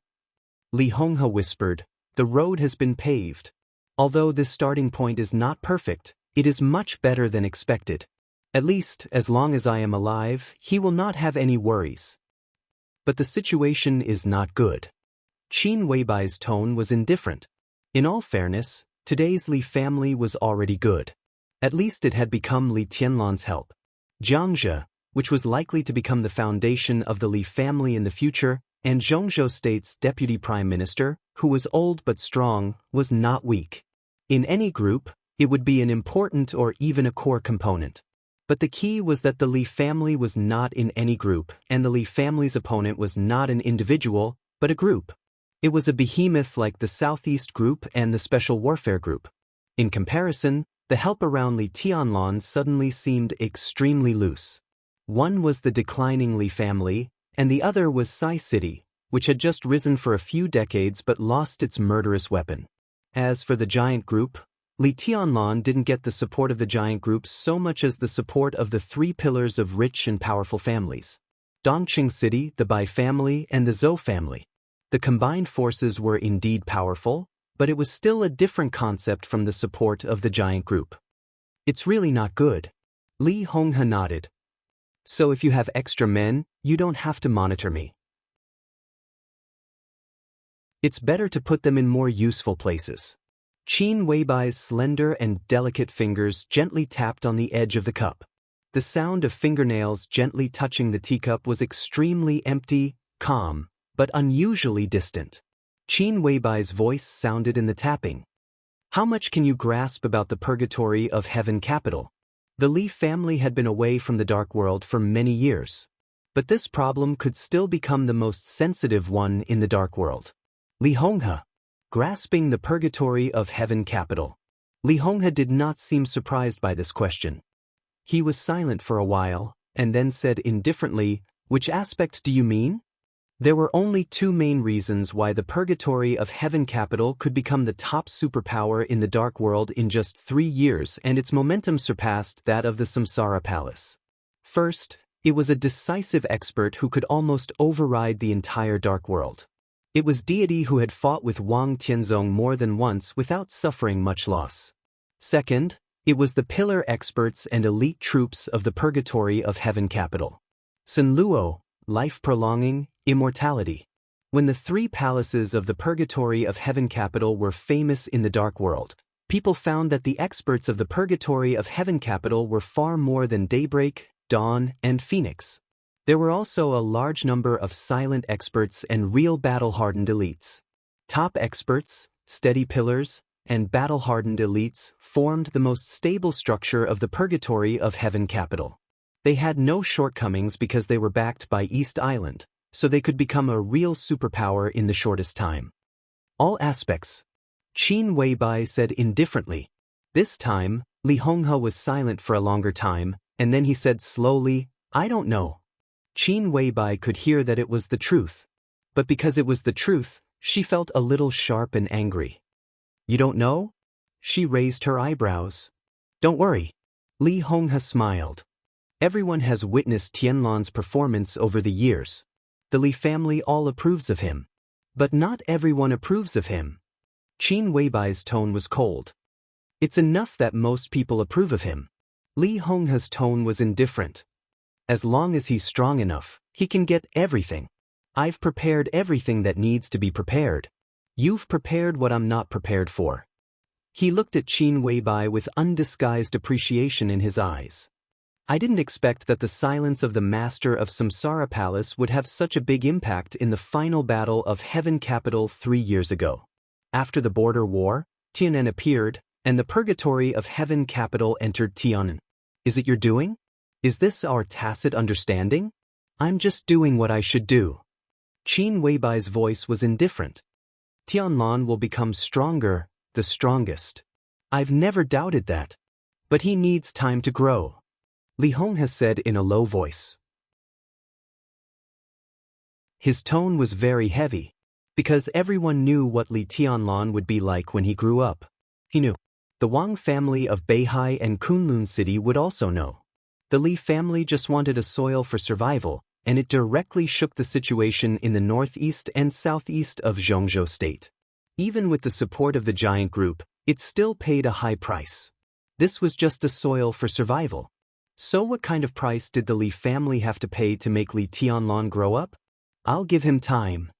Li Honghe whispered, "The road has been paved. Although this starting point is not perfect, it is much better than expected. At least, as long as I am alive, he will not have any worries." But the situation is not good. Qin Weibai's tone was indifferent. In all fairness, today's Li family was already good. At least it had become Li Tianlan's help. Jiangzhou, which was likely to become the foundation of the Li family in the future, and Zhongzhou State's deputy prime minister, who was old but strong, was not weak. In any group, it would be an important or even a core component. But the key was that the Li family was not in any group, and the Li family's opponent was not an individual, but a group. It was a behemoth like the Southeast Group and the Special Warfare Group. In comparison, the help around Li Tianlan suddenly seemed extremely loose. One was the declining Li family, and the other was Sai City, which had just risen for a few decades but lost its murderous weapon. As for the giant group, Li Tianlan didn't get the support of the giant group so much as the support of the 3 pillars of rich and powerful families: Dongqing City, the Bai family, and the Zhou family. The combined forces were indeed powerful, but it was still a different concept from the support of the giant group. "It's really not good." Li Honghe nodded. "So if you have extra men, you don't have to monitor me. It's better to put them in more useful places." Qin Weibai's slender and delicate fingers gently tapped on the edge of the cup. The sound of fingernails gently touching the teacup was extremely empty, calm, but unusually distant. Qin Weibai's voice sounded in the tapping. "How much can you grasp about the purgatory of heaven capital?" The Li family had been away from the dark world for many years. But this problem could still become the most sensitive one in the dark world. Li Honghe, grasping the purgatory of heaven capital. Li Honghe did not seem surprised by this question. He was silent for a while, and then said indifferently, "Which aspect do you mean?" There were only 2 main reasons why the purgatory of heaven capital could become the top superpower in the dark world in just 3 years, and its momentum surpassed that of the Samsara Palace. First, it was a decisive expert who could almost override the entire dark world. It was deity who had fought with Wang Tianzong more than once without suffering much loss. Second, it was the pillar experts and elite troops of the purgatory of heaven capital. Sun Luo, life-prolonging, immortality. When the 3 palaces of the purgatory of heaven capital were famous in the dark world, people found that the experts of the purgatory of heaven capital were far more than Daybreak, Dawn, and Phoenix. There were also a large number of silent experts and real battle-hardened elites. Top experts, steady pillars, and battle-hardened elites formed the most stable structure of the purgatory of heaven capital. They had no shortcomings because they were backed by East Island, so they could become a real superpower in the shortest time. "All aspects," Qin Weibai said indifferently. This time, Li Honghe was silent for a longer time, and then he said slowly, "I don't know." Qin Weibai could hear that it was the truth. But because it was the truth, she felt a little sharp and angry. "You don't know?" She raised her eyebrows. "Don't worry." Li Honghe smiled. Everyone has witnessed Tianlan's performance over the years. The Li family all approves of him. But not everyone approves of him. Qin Weibai's tone was cold. It's enough that most people approve of him. Li Honghe's tone was indifferent. As long as he's strong enough, he can get everything. I've prepared everything that needs to be prepared. You've prepared what I'm not prepared for. He looked at Qin Weibai with undisguised appreciation in his eyes. I didn't expect that the silence of the master of Samsara Palace would have such a big impact in the final battle of Heaven Capital 3 years ago. After the border war, Tianan appeared, and the purgatory of Heaven Capital entered Tianan. Is it your doing? Is this our tacit understanding? I'm just doing what I should do. Qin Weibai's voice was indifferent. Tianlan will become stronger, the strongest. I've never doubted that. But he needs time to grow. Li Honghe said in a low voice. His tone was very heavy, because everyone knew what Li Tianlan would be like when he grew up. He knew. The Wang family of Beihai and Kunlun City would also know. The Li family just wanted a soil for survival, and it directly shook the situation in the northeast and southeast of Zhongzhou State. Even with the support of the giant group, it still paid a high price. This was just a soil for survival. So what kind of price did the Li family have to pay to make Li Tianlan grow up? I'll give him time.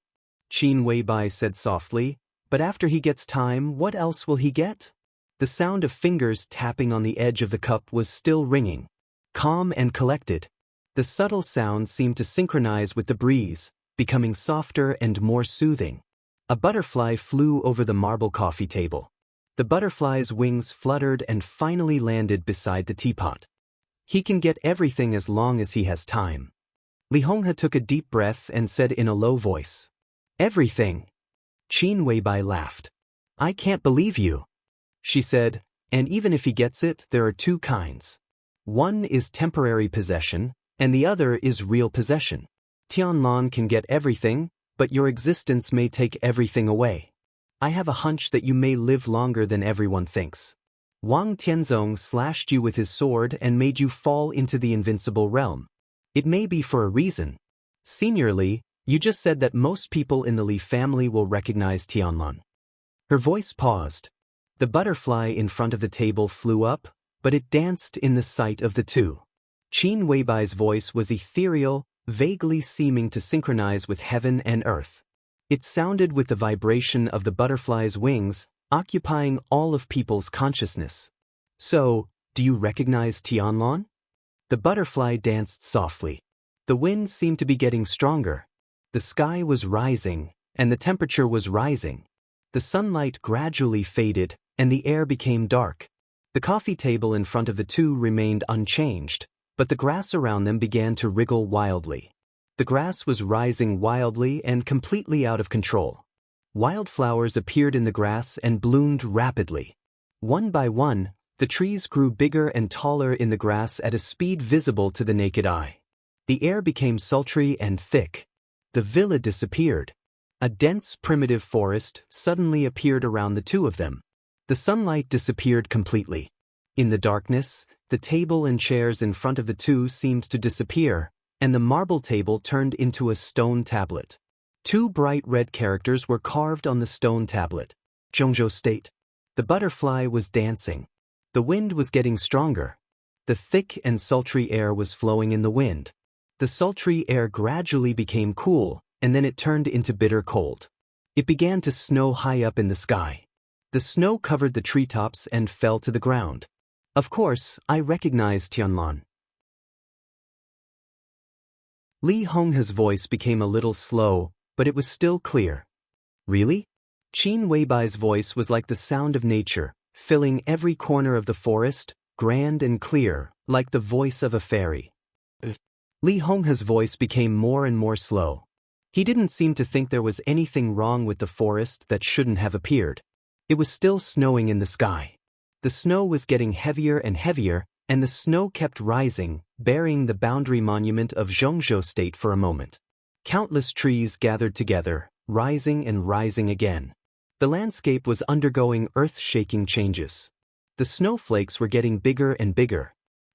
Qin Weibai said softly, but after he gets time, what else will he get? The sound of fingers tapping on the edge of the cup was still ringing. Calm and collected. The subtle sound seemed to synchronize with the breeze, becoming softer and more soothing. A butterfly flew over the marble coffee table. The butterfly's wings fluttered and finally landed beside the teapot. He can get everything as long as he has time. Li Honghe took a deep breath and said in a low voice. Everything. Qin Weibai laughed. I can't believe you. She said, and even if he gets it, there are two kinds. One is temporary possession, and the other is real possession. Tianlan can get everything, but your existence may take everything away. I have a hunch that you may live longer than everyone thinks. Wang Tianzong slashed you with his sword and made you fall into the invincible realm. It may be for a reason. Seniorly, you just said that most people in the Li family will recognize Tianlan. Her voice paused. The butterfly in front of the table flew up, but it danced in the sight of the two. Qin Weibai's voice was ethereal, vaguely seeming to synchronize with heaven and earth. It sounded with the vibration of the butterfly's wings, occupying all of people's consciousness. So, do you recognize Tianlan? The butterfly danced softly. The wind seemed to be getting stronger. The sky was rising, and the temperature was rising. The sunlight gradually faded, and the air became dark. The coffee table in front of the two remained unchanged, but the grass around them began to wriggle wildly. The grass was rising wildly and completely out of control. Wildflowers appeared in the grass and bloomed rapidly. One by one, the trees grew bigger and taller in the grass at a speed visible to the naked eye. The air became sultry and thick. The villa disappeared. A dense primitive forest suddenly appeared around the two of them. The sunlight disappeared completely. In the darkness, the table and chairs in front of the two seemed to disappear, and the marble table turned into a stone tablet. Two bright red characters were carved on the stone tablet. Zhongzhou State. The butterfly was dancing. The wind was getting stronger. The thick and sultry air was flowing in the wind. The sultry air gradually became cool, and then it turned into bitter cold. It began to snow high up in the sky. The snow covered the treetops and fell to the ground. Of course, I recognized Tianlan. Li Honghe's voice became a little slow, but it was still clear. Really? Qin Weibai's voice was like the sound of nature, filling every corner of the forest, grand and clear, like the voice of a fairy. Li Honghe's voice became more and more slow. He didn't seem to think there was anything wrong with the forest that shouldn't have appeared. It was still snowing in the sky. The snow was getting heavier and heavier, and the snow kept rising, burying the boundary monument of Zhongzhou State for a moment. Countless trees gathered together, rising and rising again. The landscape was undergoing earth-shaking changes. The snowflakes were getting bigger and bigger.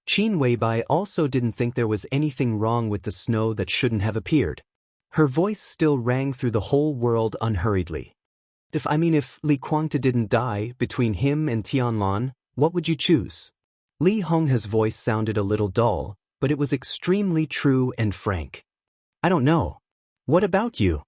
Qin Weibai also didn't think there was anything wrong with the snow that shouldn't have appeared. Her voice still rang through the whole world unhurriedly. If Li Guangde didn't die between him and Tianlan, what would you choose? Li Honghe's voice sounded a little dull, but it was extremely true and frank. I don't know. What about you?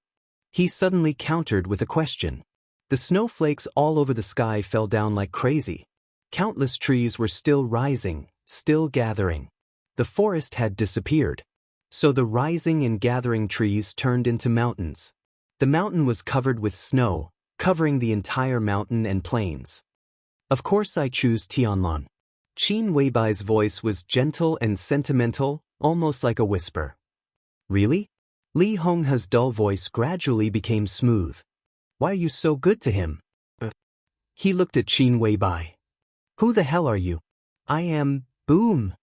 He suddenly countered with a question. The snowflakes all over the sky fell down like crazy. Countless trees were still rising, still gathering. The forest had disappeared. So the rising and gathering trees turned into mountains. The mountain was covered with snow, covering the entire mountain and plains. Of course I choose Tianlan. Qin Weibai's voice was gentle and sentimental, almost like a whisper. Really? Li Honghe's dull voice gradually became smooth. Why are you so good to him? He looked at Qin Weibai. Who the hell are you? I am, boom.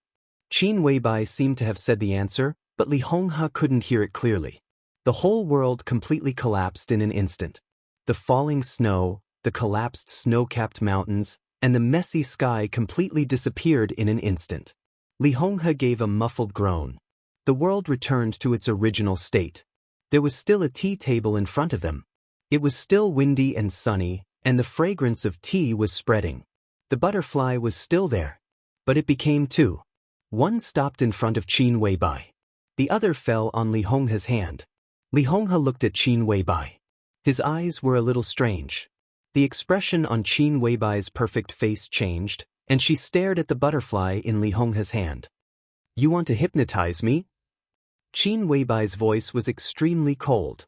Qin Weibai seemed to have said the answer, but Li Honghe couldn't hear it clearly. The whole world completely collapsed in an instant. The falling snow, the collapsed snow-capped mountains, and the messy sky completely disappeared in an instant. Li Honghe gave a muffled groan. The world returned to its original state. There was still a tea table in front of them. It was still windy and sunny, and the fragrance of tea was spreading. The butterfly was still there. But it became two. One stopped in front of Qin Weibai. The other fell on Li Honghe's hand. Li Honghe looked at Qin Weibai. His eyes were a little strange. The expression on Qin Weibai's perfect face changed, and she stared at the butterfly in Li Honghe's hand. You want to hypnotize me? Qin Weibai's voice was extremely cold.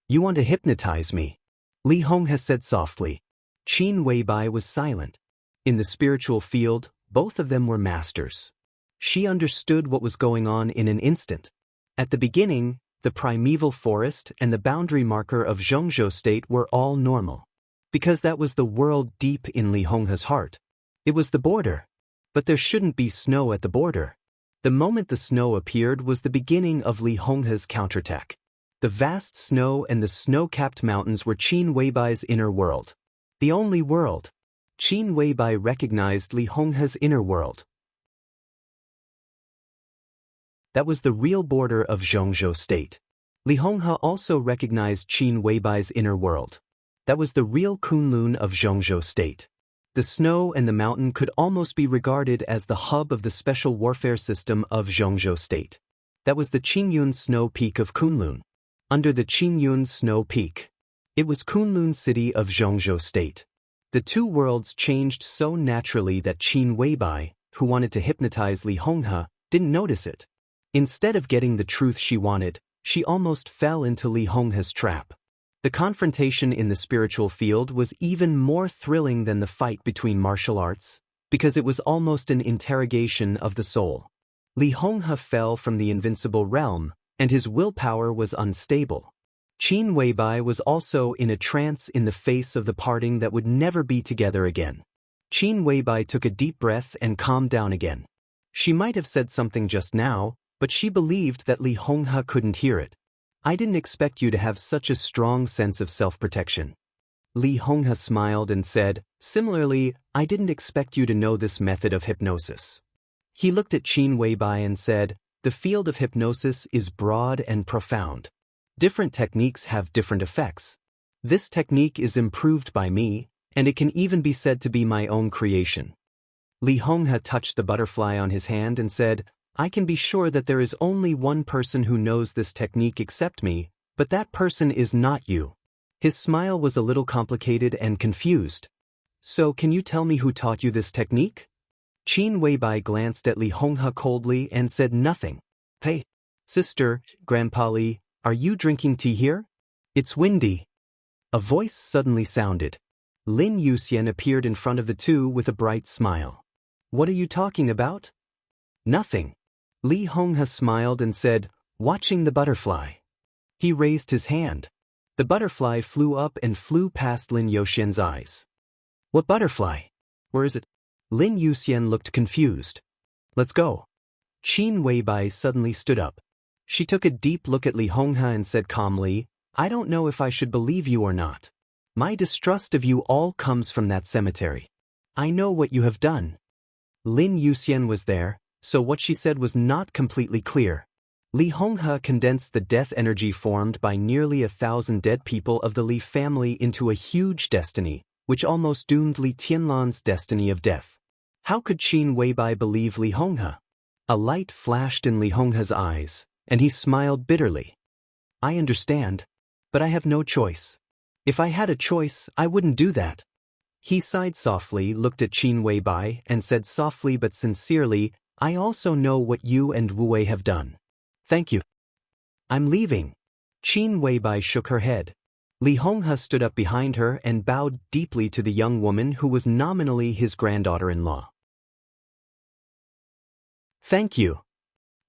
You want to hypnotize me? Li Honghe said softly. Qin Weibai was silent. In the spiritual field, both of them were masters. She understood what was going on in an instant. At the beginning, the primeval forest and the boundary marker of Zhongzhou state were all normal. Because that was the world deep in Li Honghe's heart. It was the border. But there shouldn't be snow at the border. The moment the snow appeared was the beginning of Li Honghe's counterattack. The vast snow and the snow-capped mountains were Qin Weibai's inner world. The only world. Qin Weibai recognized Li Honghe's inner world. That was the real border of Zhongzhou state. Li Honghe also recognized Qin Weibai's inner world. That was the real Kunlun of Zhongzhou state. The snow and the mountain could almost be regarded as the hub of the special warfare system of Zhongzhou state. That was the Qingyun snow peak of Kunlun. Under the Qingyun snow peak. It was Kunlun city of Zhongzhou state. The two worlds changed so naturally that Qin Weibai, who wanted to hypnotize Li Honghe, didn't notice it. Instead of getting the truth she wanted, she almost fell into Li Honghe's trap. The confrontation in the spiritual field was even more thrilling than the fight between martial arts, because it was almost an interrogation of the soul. Li Honghe fell from the invincible realm, and his willpower was unstable. Qin Weibai was also in a trance in the face of the parting that would never be together again. Qin Weibai took a deep breath and calmed down again. She might have said something just now, but she believed that Li Honghe couldn't hear it. I didn't expect you to have such a strong sense of self-protection. Li Honghe smiled and said, similarly, I didn't expect you to know this method of hypnosis. He looked at Qin Weibai and said, the field of hypnosis is broad and profound. Different techniques have different effects. This technique is improved by me, and it can even be said to be my own creation. Li Honghe touched the butterfly on his hand and said, I can be sure that there is only one person who knows this technique except me, but that person is not you. His smile was a little complicated and confused. So can you tell me who taught you this technique? Qin Weibai glanced at Li Honghe coldly and said nothing. Hey, sister, Grandpa Li, are you drinking tea here? It's windy. A voice suddenly sounded. Lin Yuxian appeared in front of the two with a bright smile. What are you talking about? Nothing. Li Honghe smiled and said, watching the butterfly. He raised his hand. The butterfly flew up and flew past Lin Yuxian's eyes. What butterfly? Where is it? Lin Yuxian looked confused. Let's go. Qin Weibai suddenly stood up. She took a deep look at Li Honghe and said calmly, I don't know if I should believe you or not. My distrust of you all comes from that cemetery. I know what you have done. Lin Yuxian was there, so what she said was not completely clear. Li Honghe condensed the death energy formed by nearly 1,000 dead people of the Li family into a huge destiny, which almost doomed Li Tianlan's destiny of death. How could Qin Weibai believe Li Honghe? A light flashed in Li Honghe's eyes, and he smiled bitterly. I understand, but I have no choice. If I had a choice, I wouldn't do that. He sighed softly, looked at Qin Weibai, and said softly but sincerely, I also know what you and Wu Wei have done. Thank you. I'm leaving. Qin Weibai shook her head. Li Honghe stood up behind her and bowed deeply to the young woman who was nominally his granddaughter-in-law. Thank you.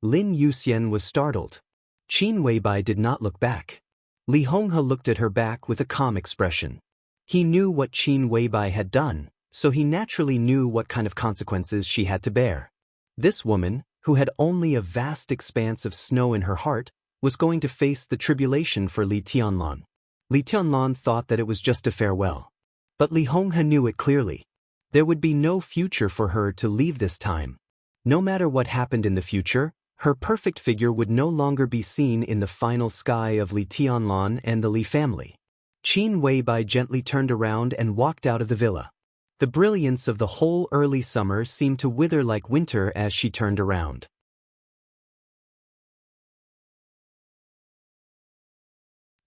Lin Yuxian was startled. Qin Weibai did not look back. Li Honghe looked at her back with a calm expression. He knew what Qin Weibai had done, so he naturally knew what kind of consequences she had to bear. This woman, who had only a vast expanse of snow in her heart, was going to face the tribulation for Li Tianlan. Li Tianlan thought that it was just a farewell. But Li Honghe knew it clearly. There would be no future for her to leave this time. No matter what happened in the future, her perfect figure would no longer be seen in the final sky of Li Tianlan and the Li family. Qin Weibai gently turned around and walked out of the villa. The brilliance of the whole early summer seemed to wither like winter as she turned around.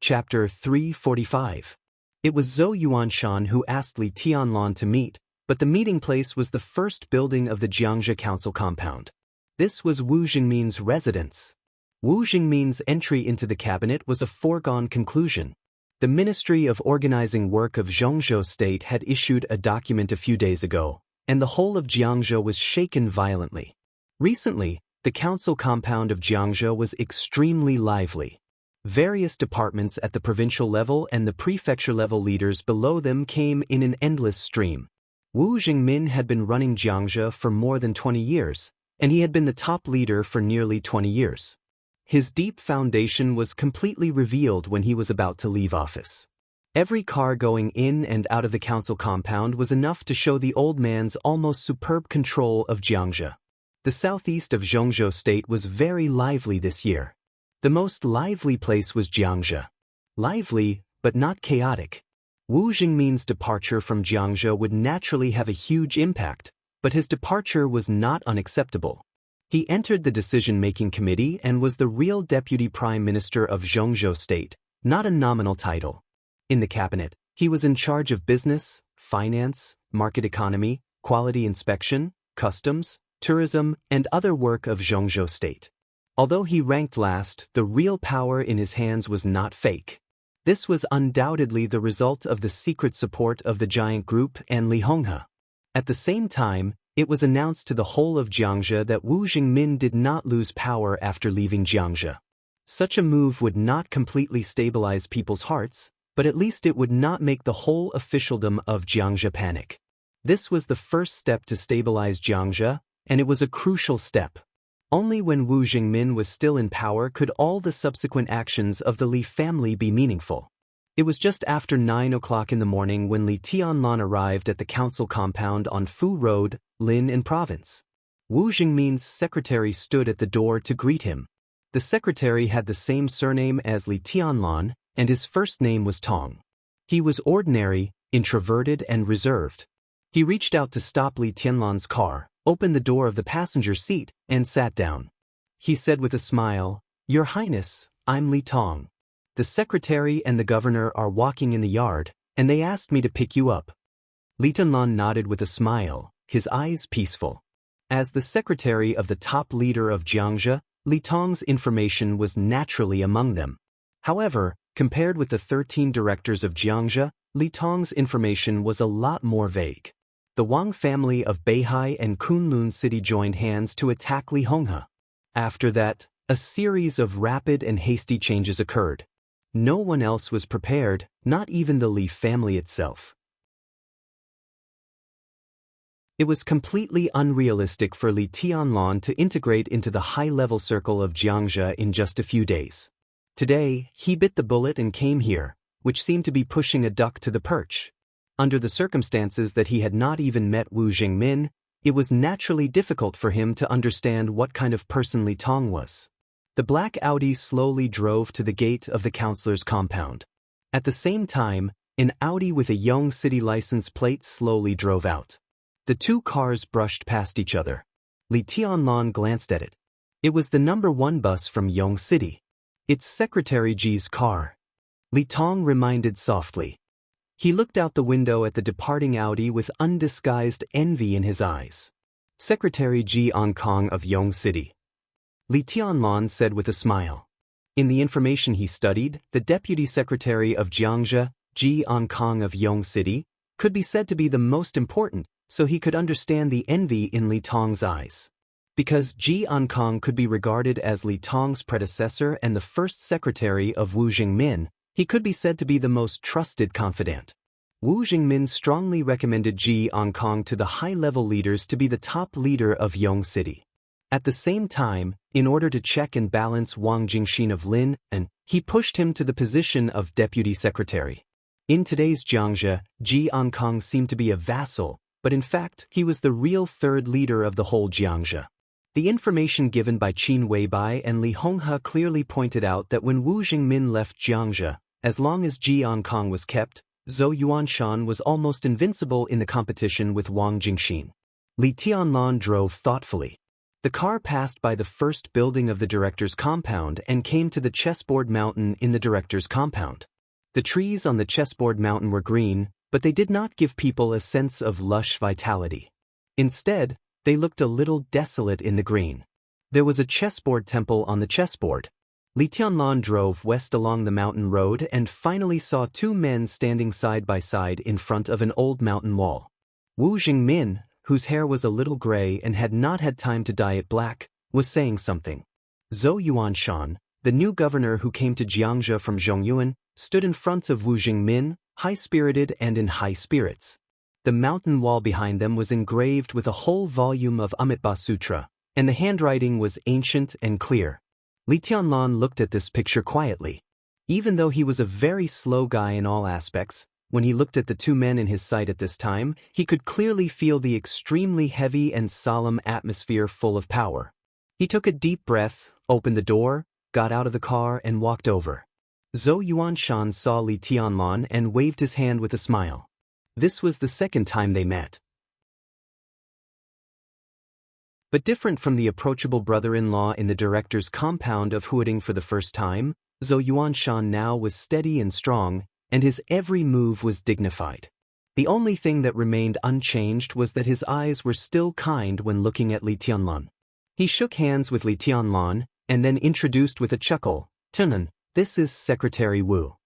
Chapter 345. It was Zhou Yuanshan who asked Li Tianlan to meet, but the meeting place was the first building of the Jiangzhe Council compound. This was Wu Jingmin's residence. Wu Jingmin's entry into the cabinet was a foregone conclusion. The Ministry of Organizing Work of Zhongzhou State had issued a document a few days ago, and the whole of Jiangzhou was shaken violently. Recently, the council compound of Jiangzhou was extremely lively. Various departments at the provincial level and the prefecture level leaders below them came in an endless stream. Wu Jingmin had been running Jiangzhou for more than 20 years, and he had been the top leader for nearly 20 years. His deep foundation was completely revealed when he was about to leave office. Every car going in and out of the council compound was enough to show the old man's almost superb control of Jiangzhou. The southeast of Zhongzhou State was very lively this year. The most lively place was Jiangzhou. Lively, but not chaotic. Wu Jingmin's departure from Jiangzhou would naturally have a huge impact, but his departure was not unacceptable. He entered the decision-making committee and was the real deputy prime minister of Zhongzhou State, not a nominal title. In the cabinet, he was in charge of business, finance, market economy, quality inspection, customs, tourism, and other work of Zhongzhou State. Although he ranked last, the real power in his hands was not fake. This was undoubtedly the result of the secret support of the giant group and Li Honghe. At the same time, it was announced to the whole of Jiangzhou that Wu Jingmin did not lose power after leaving Jiangzhou. Such a move would not completely stabilize people's hearts, but at least it would not make the whole officialdom of Jiangzhou panic. This was the first step to stabilize Jiangzhou, and it was a crucial step. Only when Wu Jingmin was still in power could all the subsequent actions of the Li family be meaningful. It was just after 9 o'clock in the morning when Li Tianlan arrived at the council compound on Fu Road, Lin Province. Wu Jingmin's secretary stood at the door to greet him. The secretary had the same surname as Li Tianlan, and his first name was Tong. He was ordinary, introverted, and reserved. He reached out to stop Li Tianlan's car, opened the door of the passenger seat, and sat down. He said with a smile, "Your Highness, I'm Li Tong. The secretary and the governor are walking in the yard, and they asked me to pick you up." Li Tianlan nodded with a smile, his eyes peaceful. As the secretary of the top leader of Jiangzhou, Li Tong's information was naturally among them. However, compared with the 13 directors of Jiangzhou, Li Tong's information was a lot more vague. The Wang family of Beihai and Kunlun City joined hands to attack Li Honghe. After that, a series of rapid and hasty changes occurred. No one else was prepared, not even the Li family itself. It was completely unrealistic for Li Tianlan to integrate into the high-level circle of Jiangzhou in just a few days. Today, he bit the bullet and came here, which seemed to be pushing a duck to the perch. Under the circumstances that he had not even met Wu Jingmin, It was naturally difficult for him to understand what kind of person Li Tong was. The black Audi slowly drove to the gate of the counselor's compound. At the same time, an Audi with a Yong City license plate slowly drove out. The two cars brushed past each other. Li Tianlan glanced at it. It was the number 1 bus from Yong City. It's Secretary Ji's car. Li Tong reminded softly. He looked out the window at the departing Audi with undisguised envy in his eyes. Secretary Ji Ankong of Yong City. Li Tianlan said with a smile. In the information he studied, the Deputy Secretary of Jiangzhe, Ji Ankong of Yong City, could be said to be the most important, so he could understand the envy in Li Tong's eyes. Because Ji Ankong could be regarded as Li Tong's predecessor and the first secretary of Wu Jingmin, he could be said to be the most trusted confidant. Wu Jingmin strongly recommended Ji Ankong to the high-level leaders to be the top leader of Yong City. At the same time, in order to check and balance Wang Jingxin of Lin, he pushed him to the position of deputy secretary. In today's Jiangzhe, Ji Ankong seemed to be a vassal, but in fact he was the real third leader of the whole Jiangzhe. The information given by Qin Weibai and Li Honghe clearly pointed out that when Wu Jingmin left Jiangzhe, as long as Ji Ankong was kept, Zhou Yuanshan was almost invincible in the competition with Wang Jingxin. Li Tianlan drove thoughtfully. The car passed by the first building of the director's compound and came to the chessboard mountain in the director's compound. The trees on the chessboard mountain were green, but they did not give people a sense of lush vitality. Instead, they looked a little desolate in the green. There was a chessboard temple on the chessboard. Li Tianlan drove west along the mountain road and finally saw 2 men standing side by side in front of an old mountain wall. Wu Jingmin, whose hair was a little gray and had not had time to dye it black, was saying something. Zhou Yuanshan, the new governor who came to Jiangzhe from Zhongyuan, stood in front of Wu Jingmin, high-spirited and in high spirits. The mountain wall behind them was engraved with a whole volume of Amitabha Sutra, and the handwriting was ancient and clear. Li Tianlan looked at this picture quietly. Even though he was a very slow guy in all aspects, when he looked at the 2 men in his sight at this time, he could clearly feel the extremely heavy and solemn atmosphere full of power. He took a deep breath, opened the door, got out of the car and walked over. Zhou Yuanshan saw Li Tianlan and waved his hand with a smile. This was the second time they met. But different from the approachable brother-in-law in the director's compound of Huading for the first time, Zhou Yuanshan now was steady and strong, and his every move was dignified. The only thing that remained unchanged was that his eyes were still kind when looking at Li Tianlan. He shook hands with Li Tianlan, and then introduced with a chuckle, "Tunan, this is Secretary Wu."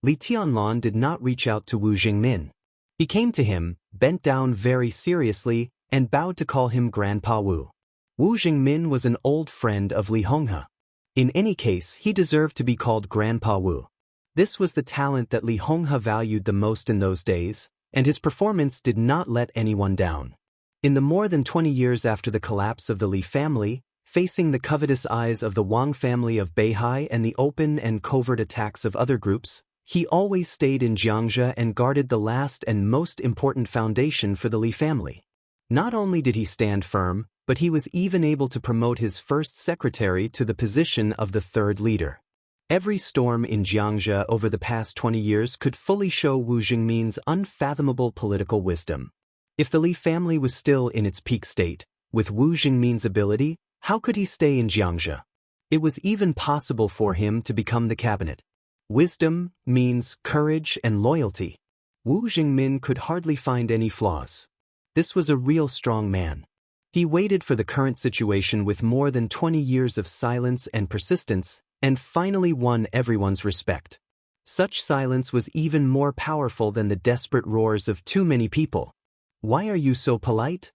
Li Tianlan did not reach out to Wu Jingmin. He came to him, bent down very seriously, and bowed to call him Grandpa Wu. Wu Jingmin was an old friend of Li Honghe. In any case, he deserved to be called Grandpa Wu. This was the talent that Li Honghe valued the most in those days, and his performance did not let anyone down. In the more than 20 years after the collapse of the Li family, facing the covetous eyes of the Wang family of Beihai and the open and covert attacks of other groups, he always stayed in Jiangzhe and guarded the last and most important foundation for the Li family. Not only did he stand firm, but he was even able to promote his first secretary to the position of the third leader. Every storm in Jiangzhe over the past 20 years could fully show Wu Jingmin's unfathomable political wisdom. If the Li family was still in its peak state, with Wu Jingmin's ability, how could he stay in Jiangzhe? It was even possible for him to become the cabinet. Wisdom means courage and loyalty. Wu Jingmin could hardly find any flaws. This was a real strong man. He waited for the current situation with more than 20 years of silence and persistence, and finally won everyone's respect. Such silence was even more powerful than the desperate roars of too many people. "Why are you so polite?"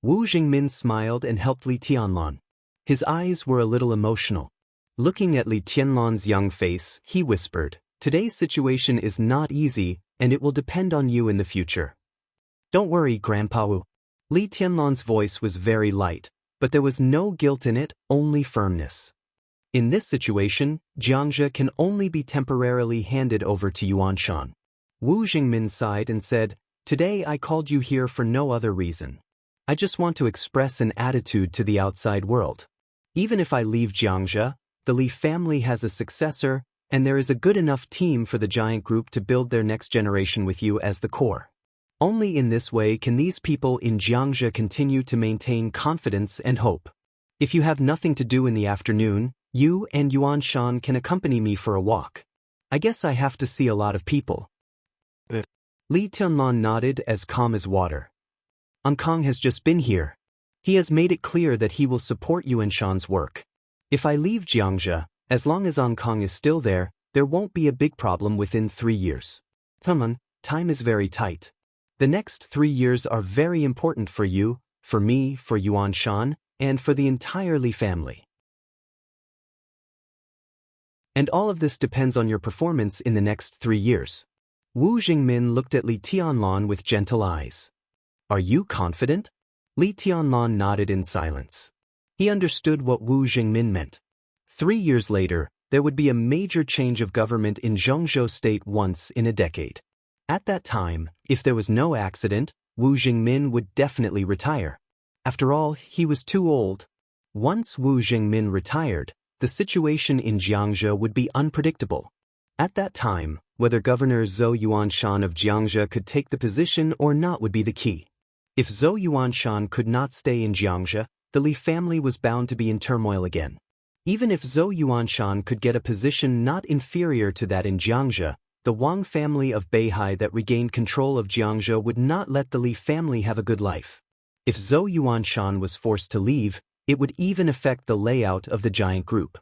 Wu Jingmin smiled and helped Li Tianlan. His eyes were a little emotional. Looking at Li Tianlan's young face, he whispered, "Today's situation is not easy, and it will depend on you in the future." "Don't worry, Grandpa Wu." Li Tianlan's voice was very light, but there was no guilt in it, only firmness. In this situation, Jiangzhe can only be temporarily handed over to Yuanshan. Wu Jingmin sighed and said, "Today I called you here for no other reason. I just want to express an attitude to the outside world. Even if I leave Jiangzhe, the Li family has a successor, and there is a good enough team for the giant group to build their next generation with you as the core. Only in this way can these people in Jiangzhe continue to maintain confidence and hope. If you have nothing to do in the afternoon, you and Yuan Shan can accompany me for a walk. I guess I have to see a lot of people. Li Tianlan nodded as calm as water. Kong has just been here. He has made it clear that he will support Yuan Shan's work. If I leave Jiangzhe, as long as Kong is still there won't be a big problem within 3 years. Time is very tight. The next 3 years are very important for you, for me, for Yuan Shan, and for the entire Li family. And all of this depends on your performance in the next 3 years. Wu Jingmin looked at Li Tianlan with gentle eyes. Are you confident? Li Tianlan nodded in silence. He understood what Wu Jingmin meant. 3 years later, there would be a major change of government in Zhengzhou state once in a decade. At that time, if there was no accident, Wu Jingmin would definitely retire. After all, he was too old. Once Wu Jingmin retired, the situation in Jiangzhou would be unpredictable. At that time, whether Governor Zhou Yuanshan of Jiangzhou could take the position or not would be the key. If Zhou Yuanshan could not stay in Jiangzhou, the Li family was bound to be in turmoil again. Even if Zhou Yuanshan could get a position not inferior to that in Jiangzhou, the Wang family of Beihai that regained control of Jiangzhou would not let the Li family have a good life. If Zhou Yuanshan was forced to leave, it would even affect the layout of the giant group.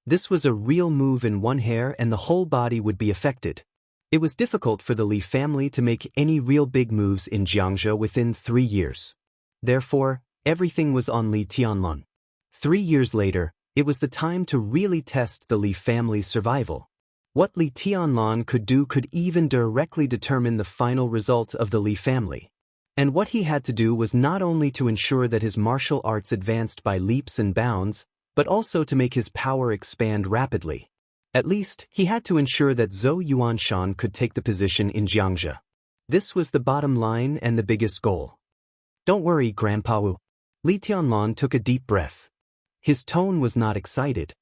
This was a real move in one hair and the whole body would be affected. It was difficult for the Li family to make any real big moves in Jiangzhou within 3 years. Therefore, everything was on Li Tianlan. 3 years later, it was the time to really test the Li family's survival. What Li Tianlan could do could even directly determine the final result of the Li family. And what he had to do was not only to ensure that his martial arts advanced by leaps and bounds, but also to make his power expand rapidly. At least, he had to ensure that Zhou Yuanshan could take the position in Jiangzhou. This was the bottom line and the biggest goal. Don't worry, Grandpa Wu. Li Tianlan took a deep breath. His tone was not excited.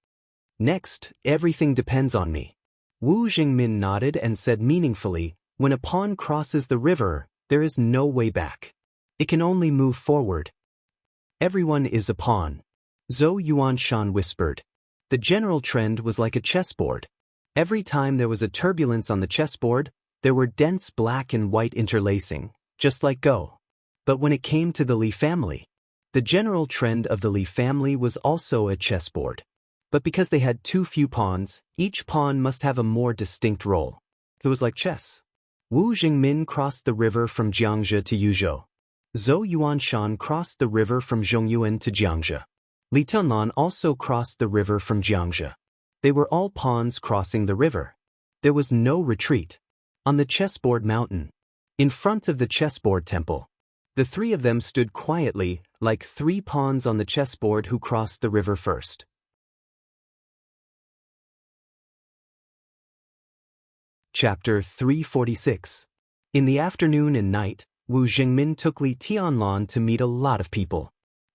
Next, everything depends on me. Wu Jingmin nodded and said meaningfully, when a pawn crosses the river, there is no way back. It can only move forward. Everyone is a pawn. Zhou Yuanshan whispered. The general trend was like a chessboard. Every time there was a turbulence on the chessboard, there were dense black and white interlacing, just like Go. But when it came to the Li family, the general trend of the Li family was also a chessboard. But because they had too few pawns, each pawn must have a more distinct role. It was like chess. Wu Jingmin crossed the river from Jiangzhou to Yuzhou. Zhou Yuanshan crossed the river from Zhongyuan to Jiangzhou. Li Tianlan also crossed the river from Jiangzhou. They were all pawns crossing the river. There was no retreat. On the chessboard mountain, in front of the chessboard temple, the 3 of them stood quietly, like 3 pawns on the chessboard who crossed the river first. Chapter 346. In the afternoon and night, Wu Jingmin took Li Tianlan to meet a lot of people.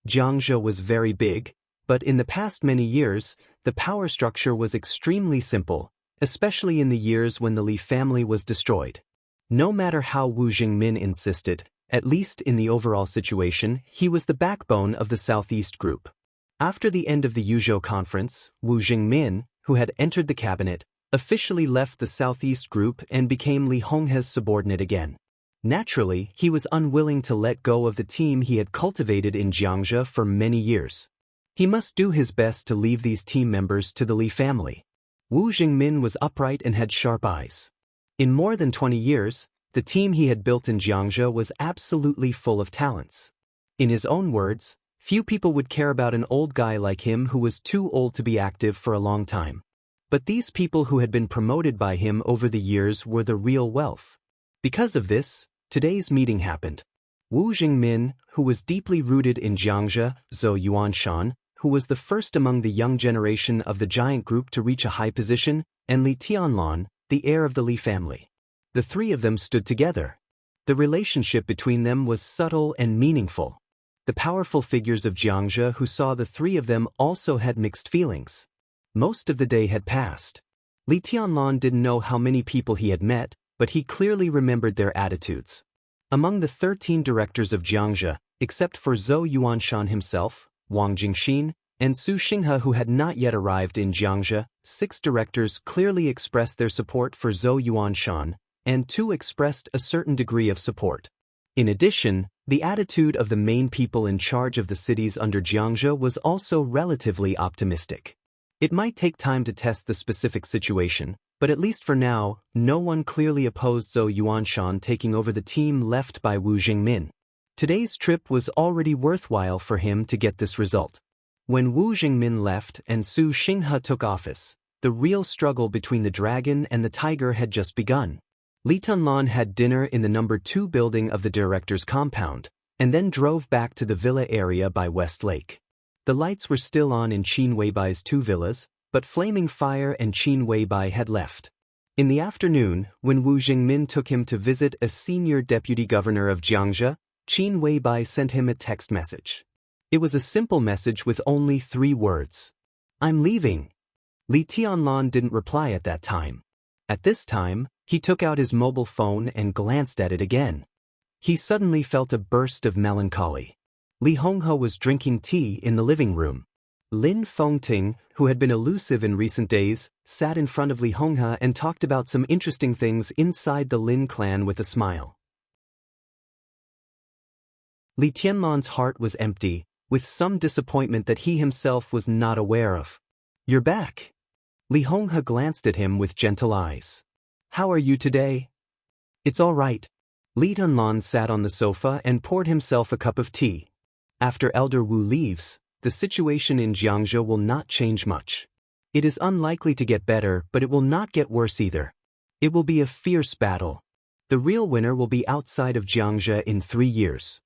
Jiangzhou was very big, but in the past many years, the power structure was extremely simple, especially in the years when the Li family was destroyed. No matter how Wu Jingmin insisted, at least in the overall situation, he was the backbone of the Southeast Group. After the end of the Yuzhou conference, Wu Jingmin, who had entered the cabinet, officially left the Southeast Group and became Li Honghe's subordinate again. Naturally, he was unwilling to let go of the team he had cultivated in Jiangzhou for many years. He must do his best to leave these team members to the Li family. Wu Jingmin was upright and had sharp eyes. In more than 20 years, the team he had built in Jiangzhou was absolutely full of talents. In his own words, few people would care about an old guy like him who was too old to be active for a long time. But these people who had been promoted by him over the years were the real wealth. Because of this, today's meeting happened. Wu Jingmin, who was deeply rooted in Jiangzhou, Zhou Yuanshan, who was the first among the young generation of the giant group to reach a high position, and Li Tianlan, the heir of the Li family. The 3 of them stood together. The relationship between them was subtle and meaningful. The powerful figures of Jiangzhe who saw the three of them also had mixed feelings. Most of the day had passed. Li Tianlan didn't know how many people he had met, but he clearly remembered their attitudes. Among the 13 directors of Jiangzhe, except for Zhou Yuanshan himself, Wang Jingxin, and Su Xinghe who had not yet arrived in Jiangzhe, 6 directors clearly expressed their support for Zhou Yuanshan, and 2 expressed a certain degree of support. In addition, the attitude of the main people in charge of the cities under Jiangzhe was also relatively optimistic. It might take time to test the specific situation, but at least for now, no one clearly opposed Zhou Yuanshan taking over the team left by Wu Jingmin. Today's trip was already worthwhile for him to get this result. When Wu Jingmin left and Su Xinghe took office, the real struggle between the dragon and the tiger had just begun. Li Tianlan had dinner in the number 2 building of the director's compound, and then drove back to the villa area by West Lake. The lights were still on in Qin Weibai's 2 villas, but Flaming Fire and Qin Weibai had left. In the afternoon, when Wu Jingmin took him to visit a senior deputy governor of Jiangzhe, Qin Weibai sent him a text message. It was a simple message with only 3 words. "I'm leaving." Li Tianlan didn't reply at that time. At this time, he took out his mobile phone and glanced at it again. He suddenly felt a burst of melancholy. Li Honghe was drinking tea in the living room. Lin Fengting, who had been elusive in recent days, sat in front of Li Honghe and talked about some interesting things inside the Lin clan with a smile. Li Tianlan's heart was empty, with some disappointment that he himself was not aware of. "You're back." Li Honghe glanced at him with gentle eyes. "How are you today?" "It's all right." Li Tianlan sat on the sofa and poured himself a cup of tea. After Elder Wu leaves, the situation in Jiangzhe will not change much. It is unlikely to get better, but it will not get worse either. It will be a fierce battle. The real winner will be outside of Jiangzhe in 3 years.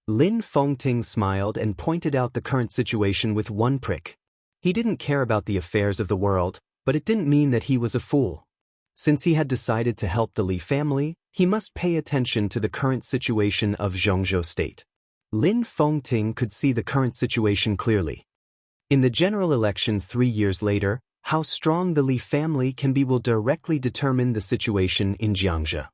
Lin Fengting smiled and pointed out the current situation with one prick. He didn't care about the affairs of the world, but it didn't mean that he was a fool. Since he had decided to help the Li family, he must pay attention to the current situation of Zhongzhou State. Lin Fengting could see the current situation clearly. In the general election 3 years later, how strong the Li family can be will directly determine the situation in Jiangzhe.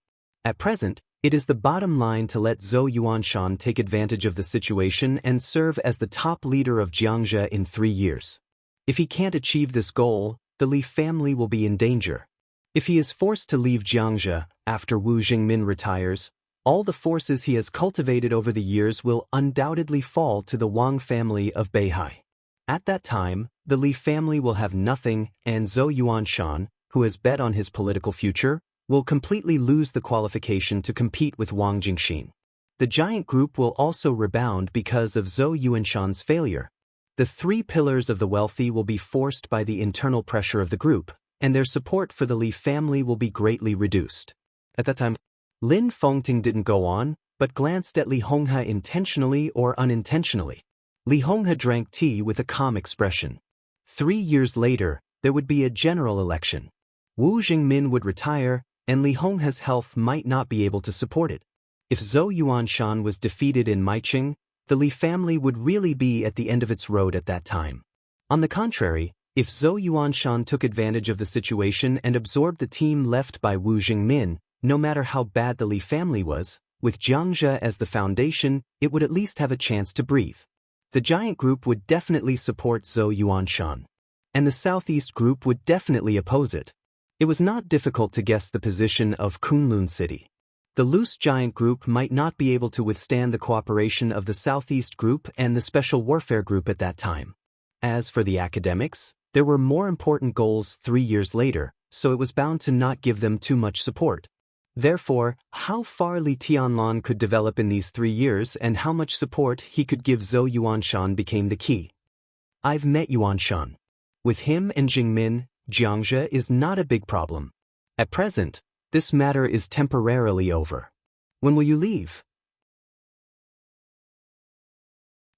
At present, it is the bottom line to let Zhou Yuanshan take advantage of the situation and serve as the top leader of Jiangzhe in 3 years. If he can't achieve this goal, the Li family will be in danger. If he is forced to leave Jiangzhe after Wu Jingmin retires, all the forces he has cultivated over the years will undoubtedly fall to the Wang family of Beihai. At that time, the Li family will have nothing, and Zhou Yuanshan, who has bet on his political future, will completely lose the qualification to compete with Wang Jingxin. The giant group will also rebound because of Zhou Yuanshan's failure. The 3 pillars of the wealthy will be forced by the internal pressure of the group, and their support for the Li family will be greatly reduced. At that time, Lin Fengting didn't go on, but glanced at Li Honghe intentionally or unintentionally. Li Honghe drank tea with a calm expression. 3 years later, there would be a general election. Wu Jingmin would retire, and Li Honghe's health might not be able to support it. If Zhou Yuanshan was defeated in Maiqing, the Li family would really be at the end of its road at that time. On the contrary, if Zhou Yuanshan took advantage of the situation and absorbed the team left by Wu Jingmin, no matter how bad the Li family was, with Jiangzhe as the foundation, it would at least have a chance to breathe. The giant group would definitely support Zhou Yuanshan. And the southeast group would definitely oppose it. It was not difficult to guess the position of Kunlun City. The loose giant group might not be able to withstand the cooperation of the southeast group and the special warfare group at that time. As for the academics, there were more important goals 3 years later, so it was bound to not give them too much support. Therefore, how far Li Tianlan could develop in these 3 years and how much support he could give Zhou Yuanshan became the key. I've met Yuanshan. With him and Jingmin, Jiangzhe is not a big problem. At present, this matter is temporarily over. When will you leave?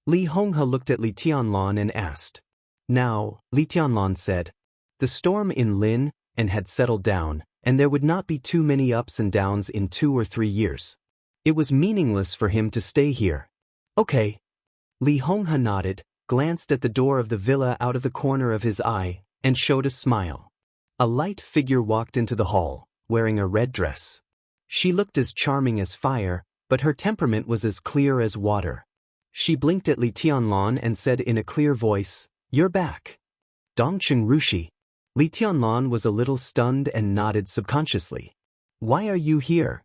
Li Honghe looked at Li Tianlan and asked. Now, Li Tianlan said, the storm in Lin and had settled down, and there would not be too many ups and downs in 2 or 3 years. It was meaningless for him to stay here. Okay, Li Honghe nodded, glanced at the door of the villa out of the corner of his eye, and showed a smile. A light figure walked into the hall, wearing a red dress. She looked as charming as fire, but her temperament was as clear as water. She blinked at Li Tianlan and said in a clear voice, "You're back." Dongqing Rushi. Li Tianlan was a little stunned and nodded subconsciously. "Why are you here?"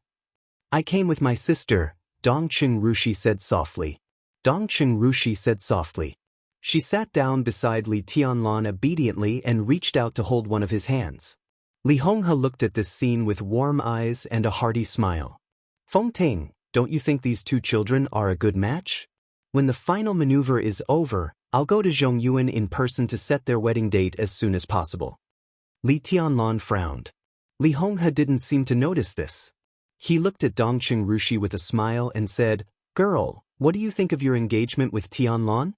"I came with my sister," Dongqing Rushi said softly. Dongqing Rushi said softly. She sat down beside Li Tianlan obediently and reached out to hold one of his hands. Li Honghe looked at this scene with warm eyes and a hearty smile. "Feng Ting, don't you think these two children are a good match? When the final maneuver is over, I'll go to Zhongyuan in person to set their wedding date as soon as possible." Li Tianlan frowned. Li Honghe didn't seem to notice this. He looked at Dongqing Rushi with a smile and said, "Girl, what do you think of your engagement with Tianlan?"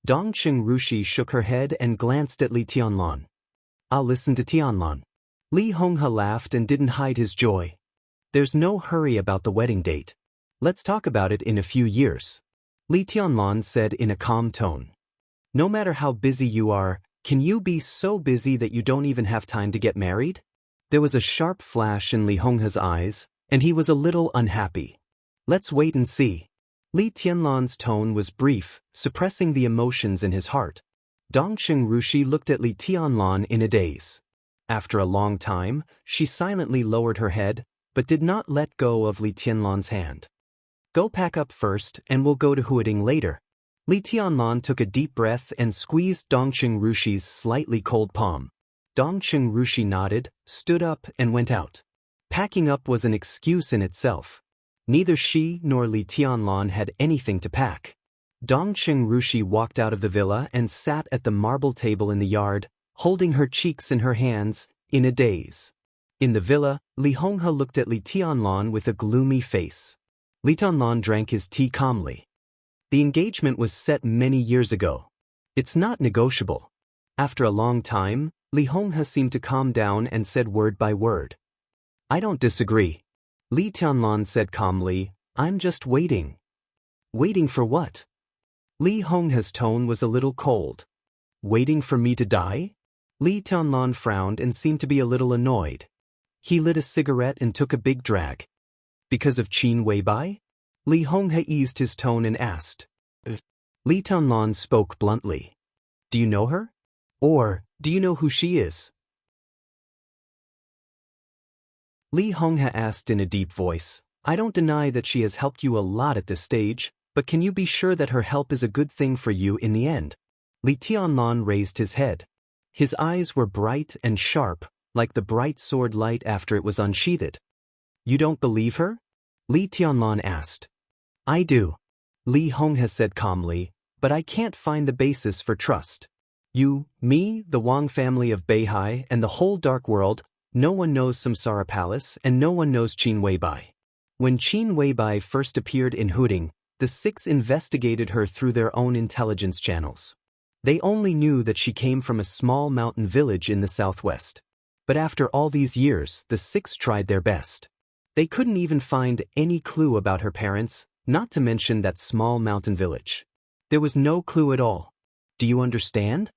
Dongqing Rushi shook her head and glanced at Li Tianlan. "I'll listen to Tianlan." Li Honghe laughed and didn't hide his joy. "There's no hurry about the wedding date. Let's talk about it in a few years," Li Tianlan said in a calm tone. "No matter how busy you are, can you be so busy that you don't even have time to get married?" There was a sharp flash in Li Honghe's eyes, and he was a little unhappy. "Let's wait and see." Li Tianlan's tone was brief, suppressing the emotions in his heart. Dongqing Rushi looked at Li Tianlan in a daze. After a long time, she silently lowered her head, but did not let go of Li Tianlan's hand. "Go pack up first and we'll go to Huading later." Li Tianlan took a deep breath and squeezed Dongqing Rushi's slightly cold palm. Dongqing Rushi nodded, stood up and went out. Packing up was an excuse in itself. Neither she nor Li Tianlan had anything to pack. Dongqing Rushi walked out of the villa and sat at the marble table in the yard, holding her cheeks in her hands, in a daze. In the villa, Li Honghe looked at Li Tianlan with a gloomy face. Li Tianlan drank his tea calmly. The engagement was set many years ago. It's not negotiable. After a long time, Li Honghe seemed to calm down and said word by word. "I don't disagree." Li Tianlan said calmly, "I'm just waiting." "Waiting for what?" Li Honghe's tone was a little cold. "Waiting for me to die?" Li Tianlan frowned and seemed to be a little annoyed. He lit a cigarette and took a big drag. "Because of Qin Weibai?" Li Honghe eased his tone and asked. Li Tianlan spoke bluntly. "Do you know her? Or, do you know who she is?" Li Honghe asked in a deep voice. "I don't deny that she has helped you a lot at this stage, but can you be sure that her help is a good thing for you in the end?" Li Tianlan raised his head. His eyes were bright and sharp, like the bright sword light after it was unsheathed. "You don't believe her?" Li Tianlan asked. "I do," Li Honghe said calmly, "but I can't find the basis for trust. You, me, the Wang family of Beihai, and the whole dark world, no one knows Samsara Palace and no one knows Qin Weibai. When Qin Weibai first appeared in Huding, the six investigated her through their own intelligence channels. They only knew that she came from a small mountain village in the southwest. But after all these years, the six tried their best. They couldn't even find any clue about her parents, not to mention that small mountain village. There was no clue at all. Do you understand?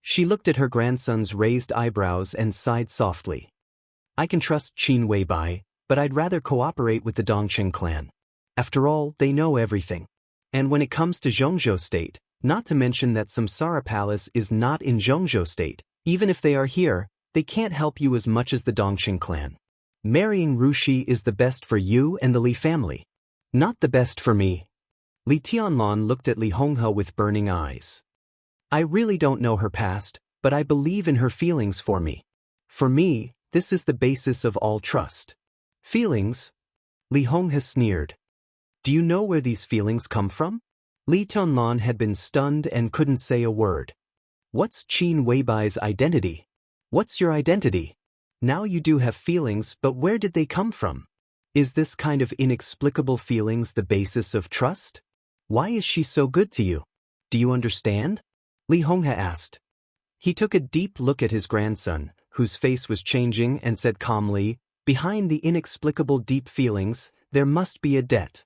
She looked at her grandson's raised eyebrows and sighed softly. "I can trust Qin Weibai, but I'd rather cooperate with the Dongqing clan. After all, they know everything. And when it comes to Zhongzhou State, not to mention that Samsara Palace is not in Zhongzhou State, even if they are here, they can't help you as much as the Dongqing clan. Marrying Rushi is the best for you and the Li family. Not the best for me." Li Tianlan looked at Li Honghe with burning eyes. "I really don't know her past, but I believe in her feelings for me. For me, this is the basis of all trust." "Feelings?" Li Honghe sneered. "Do you know where these feelings come from?" Li Tianlan had been stunned and couldn't say a word. "What's Qin Weibai's identity?" "What's your identity? Now you do have feelings, but where did they come from? Is this kind of inexplicable feelings the basis of trust? Why is she so good to you? Do you understand?" Li Honghe asked. He took a deep look at his grandson, whose face was changing, and said calmly, "Behind the inexplicable deep feelings, there must be a debt.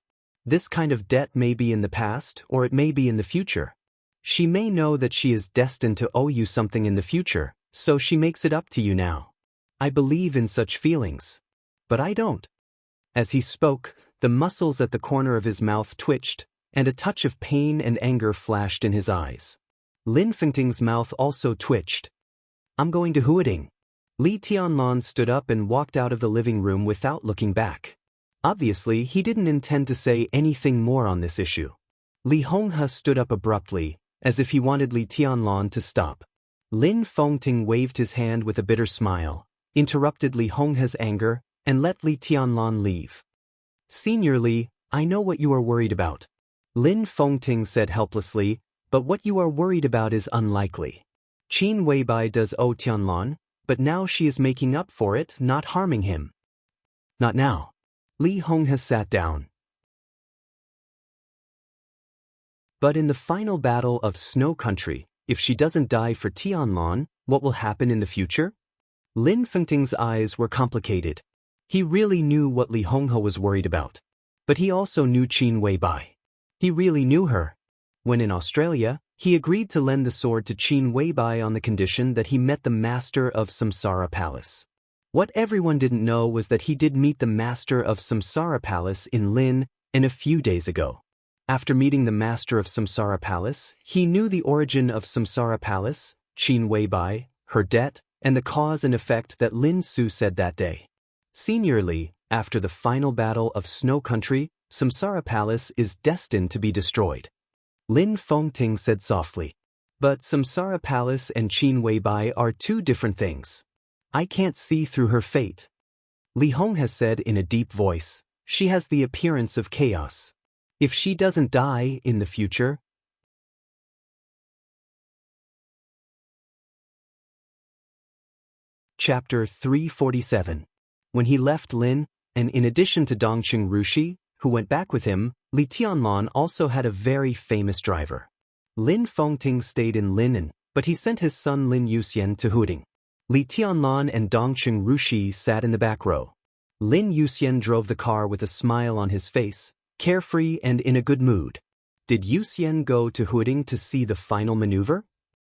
This kind of debt may be in the past, or it may be in the future. She may know that she is destined to owe you something in the future, so she makes it up to you now. I believe in such feelings. But I don't. As he spoke, the muscles at the corner of his mouth twitched, and a touch of pain and anger flashed in his eyes. Lin Fengting's mouth also twitched. I'm going to Huading. Li Tianlan stood up and walked out of the living room without looking back. Obviously, he didn't intend to say anything more on this issue. Li Honghe stood up abruptly, as if he wanted Li Tianlan to stop. Lin Fengting waved his hand with a bitter smile, interrupted Li Honghe's anger, and let Li Tianlan leave. Senior Li, I know what you are worried about. Lin Fengting said helplessly, but what you are worried about is unlikely. Qin Weibai does owe Tianlan, but now she is making up for it, not harming him. Not now. Li Honghe sat down. But in the final battle of Snow Country, if she doesn't die for Tianlan, what will happen in the future? Lin Fengting's eyes were complicated. He really knew what Li Honghe was worried about. But he also knew Qin Weibai. He really knew her. When in Australia, he agreed to lend the sword to Qin Weibai on the condition that he met the master of Samsara Palace. What everyone didn't know was that he did meet the master of Samsara Palace in Lin, and a few days ago. After meeting the master of Samsara Palace, he knew the origin of Samsara Palace, Qin Weibai, her debt, and the cause and effect that Lin Su said that day. Senior Li, after the final battle of Snow Country, Samsara Palace is destined to be destroyed. Lin Fengting said softly. But Samsara Palace and Qin Weibai are two different things. I can't see through her fate. Li Honghe said in a deep voice, she has the appearance of chaos. If she doesn't die in the future. Chapter 347. When he left Lin, and in addition to Dongqing Rushi, who went back with him, Li Tianlan also had a very famous driver. Lin Fengting stayed in Linen, but he sent his son Lin Yuxian to Huading. Li Tianlan and Dongqing Rushi sat in the back row. Lin Yuxian drove the car with a smile on his face, carefree and in a good mood. Did Yuxian go to Huading to see the final maneuver?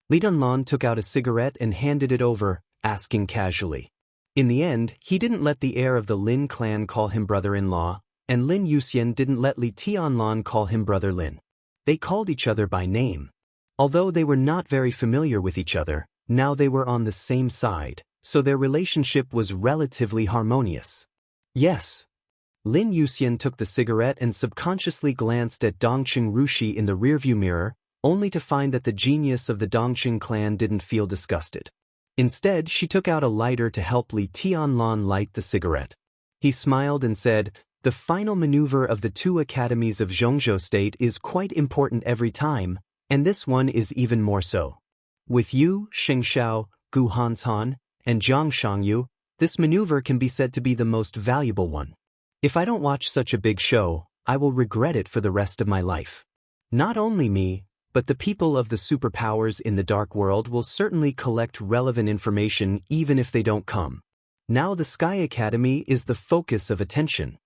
Li Tianlan took out a cigarette and handed it over, asking casually. In the end, he didn't let the heir of the Lin clan call him brother-in-law, and Lin Yuxian didn't let Li Tianlan call him brother Lin. They called each other by name. Although they were not very familiar with each other, now they were on the same side, so their relationship was relatively harmonious. Yes. Lin Yuxian took the cigarette and subconsciously glanced at Dongqing Rushi in the rearview mirror, only to find that the genius of the Dongqing clan didn't feel disgusted. Instead, she took out a lighter to help Li Tianlan light the cigarette. He smiled and said, the final maneuver of the two academies of Zhongzhou State is quite important every time, and this one is even more so. With you, Xingxiao, Gu Hanshan, and Zhang Shangyu, this maneuver can be said to be the most valuable one. If I don't watch such a big show, I will regret it for the rest of my life. Not only me, but the people of the superpowers in the dark world will certainly collect relevant information even if they don't come. Now the Sky Academy is the focus of attention.